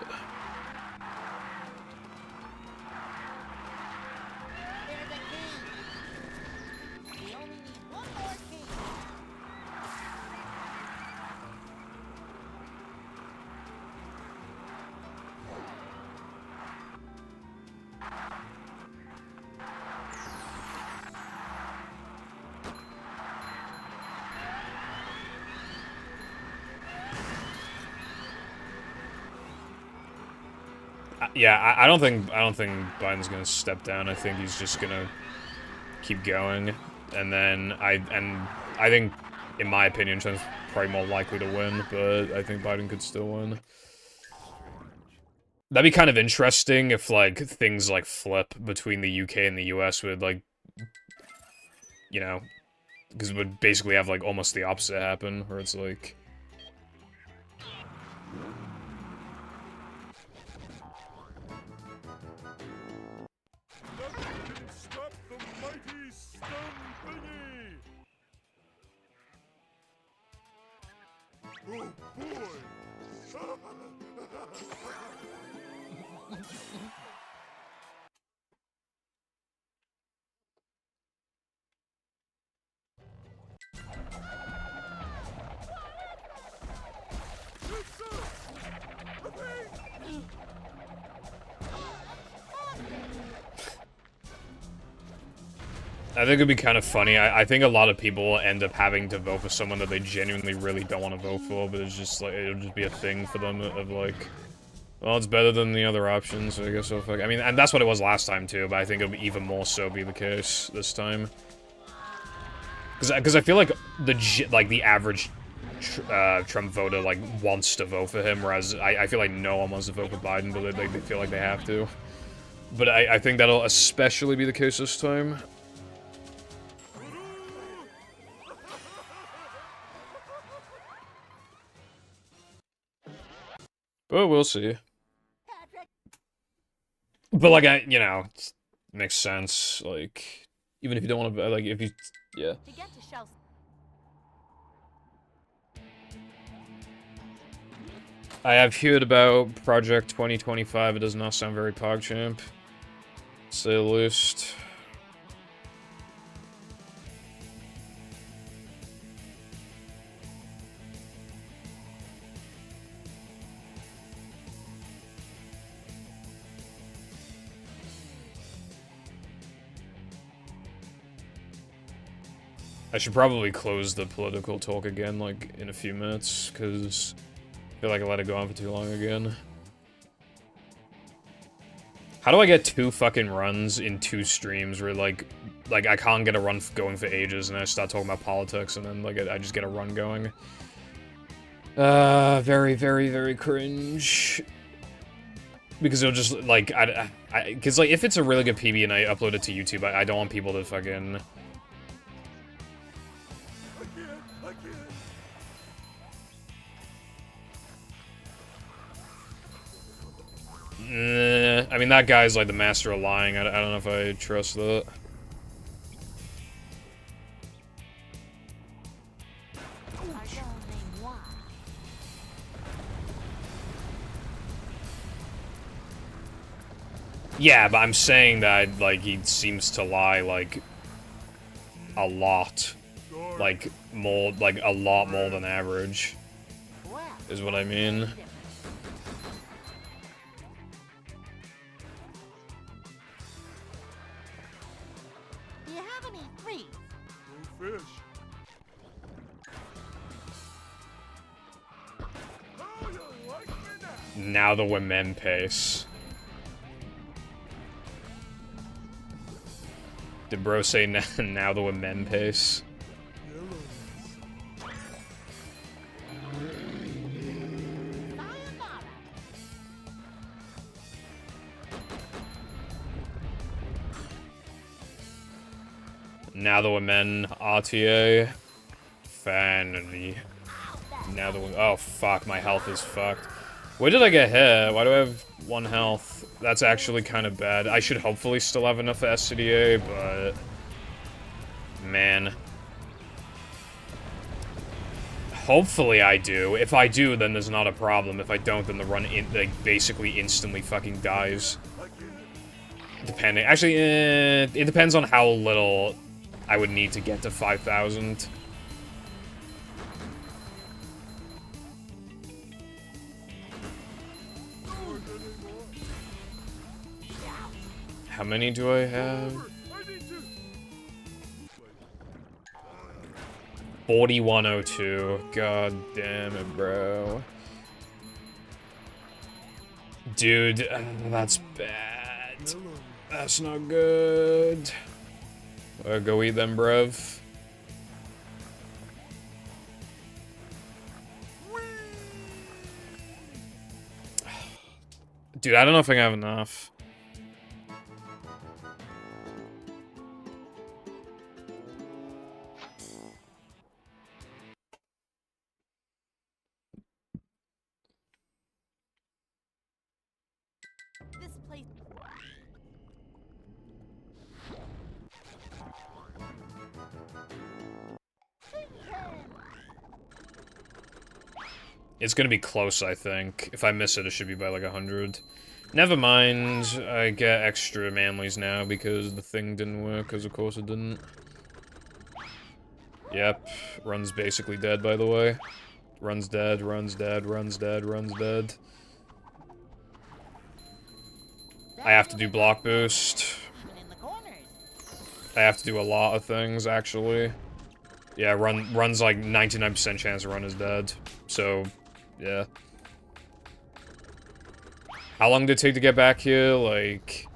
Speaker 4: Yeah, I don't think Biden's gonna step down. I think he's just gonna keep going, and then I think, in my opinion, Trump's probably more likely to win, but I think Biden could still win. That'd be kind of interesting if, like, things like flip between the UK and the US with, like, you know, because it would basically have like almost the opposite happen, where it's like.
Speaker 2: Stop the mighty stone thingy! Oh boy!
Speaker 4: I think it'd be kind of funny. I think a lot of people end up having to vote for someone that they genuinely really don't want to vote for, but it's just like, it'll just be a thing for them of like, well, it's better than the other options, so I guess I'll fuck. I mean, and that's what it was last time too, but I think it'll be even more so be the case this time. Because I feel like the average Trump voter like wants to vote for him, whereas I feel like no one wants to vote for Biden, but they feel like they have to. But I think that'll especially be the case this time. But we'll see. But like you know, it makes sense. Like, even if you don't want to, like, if you, yeah.
Speaker 10: To get to Shell's
Speaker 4: I have heard about Project 2025. It does not sound very PogChamp, to say the least. I should probably close the political talk again, like, in a few minutes, because I feel like I let it go on for too long again. How do I get 2 fucking runs in 2 streams where, like I can't get a run going for ages, and I start talking about politics, and then, like, I just get a run going? Very, very, very cringe. Because it'll just, like, because, like, if it's a really good PB and I upload it to YouTube, I don't want people to fucking... I mean, that guy's, like, the master of lying. I don't know if I trust that. Yeah, but I'm saying that, like, he seems to lie, like, a lot. Like, more, like, a lot more than average. Is what I mean.
Speaker 9: Do you have any free?
Speaker 2: No fish. How you like me now?
Speaker 4: Now the women pace. Did bro say now the women pace? Now the women RTA. Fanny. Now the oh fuck, my health is fucked. Where did I get hit? Why do I have 1 health? That's actually kind of bad. I should hopefully still have enough SCDA, but... Man. Hopefully I do. If I do, then there's not a problem. If I don't, then the run like, basically instantly fucking dies. Depending. Actually, it depends on how little I would need to get to 5,000. How many do I have? 4102. God damn it, bro. Dude, that's bad. That's not good. Go eat them, bruv. Dude, I don't know if I have enough.
Speaker 10: This place.
Speaker 4: It's gonna be close, I think. If I miss it, it should be by like 100. Never mind, I get extra manlies now because the thing didn't work, because of course it didn't. Yep, run's basically dead, by the way. Run's dead, run's dead, run's dead, run's dead. I have to do block boost. I have to do a lot of things, actually. Yeah, run's like 99% chance run is dead. So, yeah. How long did it take to get back here? Like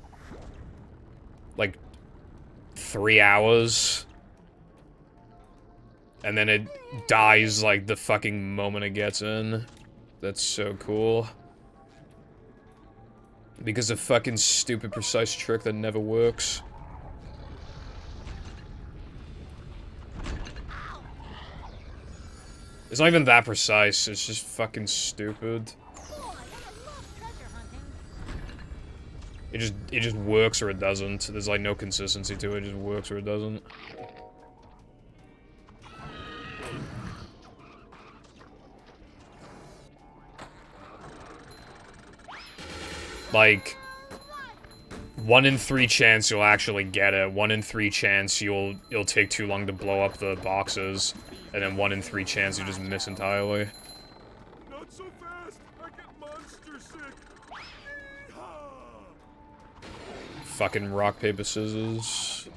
Speaker 4: 3 hours. And then it dies like the fucking moment it gets in. That's so cool. Because of fucking stupid precise trick that never works. It's not even that precise, it's just fucking stupid. It just works or it doesn't. There's like no consistency to it, it just works or it doesn't. Like 1 in 3 chance you'll actually get it. 1 in 3 chance it'll take too long to blow up the boxes, and then 1 in 3 chance you just miss entirely.
Speaker 2: Not so fast. I get monster sick. Yeehaw!
Speaker 4: Fucking rock paper scissors.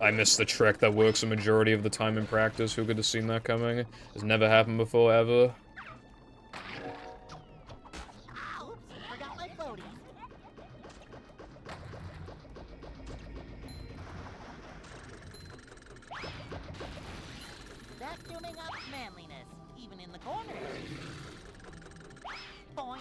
Speaker 4: I missed the trick that works a majority of the time in practice. Who could have seen that coming? It's never happened before, ever.
Speaker 9: Oops, forgot my floaties. Vacuuming up manliness, even in the corner. Boing.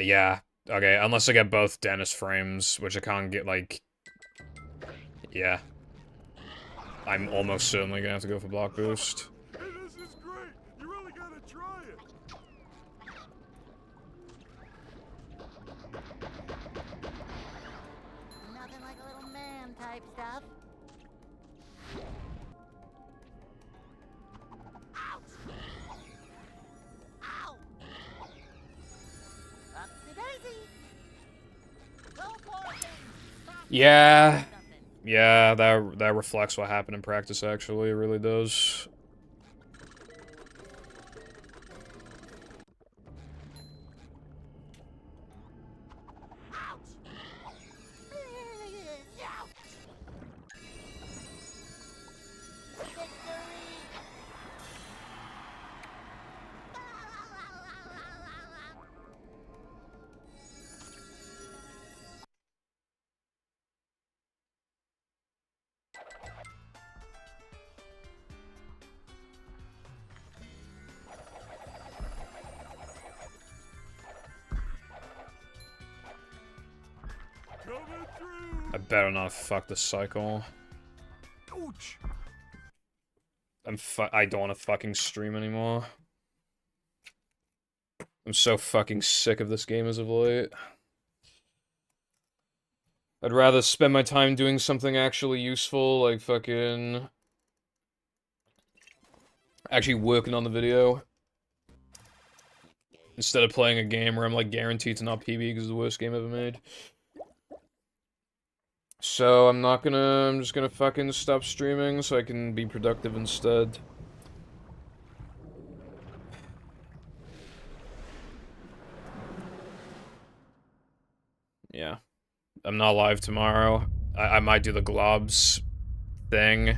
Speaker 4: Yeah. Okay, unless I get both Dennis frames, which I can't get, like... Yeah. I'm almost certainly gonna have to go for block boost.
Speaker 2: Hey, this is great. You really gotta try it.
Speaker 9: Nothing like a little man type stuff. Ouch! Ow! Upsy daisy! Go for it!
Speaker 4: Yeah. Yeah, that reflects what happened in practice, actually. It really does.
Speaker 2: Coming through.
Speaker 4: I better not fuck the cycle.
Speaker 2: Ouch.
Speaker 4: I don't want to fucking stream anymore. I'm so fucking sick of this game as of late. I'd rather spend my time doing something actually useful, like fucking... actually working on the video. Instead of playing a game where I'm, like, guaranteed to not PB because it's the worst game ever made. So, I'm just gonna fucking stop streaming so I can be productive instead. Yeah. I'm not live tomorrow. I might do the globs thing.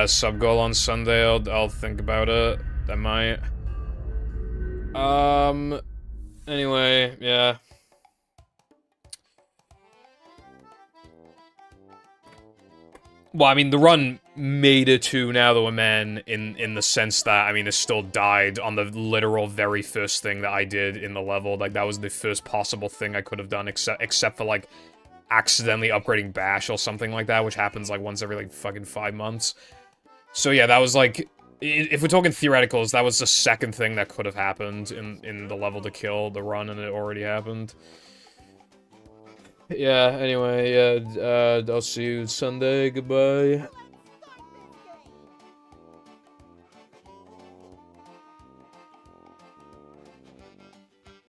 Speaker 4: Sub goal on Sunday, I'll think about it. I might. Anyway, yeah. Well, I mean, the run made it to Now That We're Men in the sense that, I mean, it still died on the literal very first thing that I did in the level. Like, that was the first possible thing I could have done, except for, like, accidentally upgrading Bash or something like that, which happens, like, once every, like, fucking 5 months. So, yeah, that was, like... If we're talking theoreticals, that was the second thing that could have happened in the level to kill the run, and it already happened. Yeah, anyway, yeah, I'll see you Sunday, goodbye.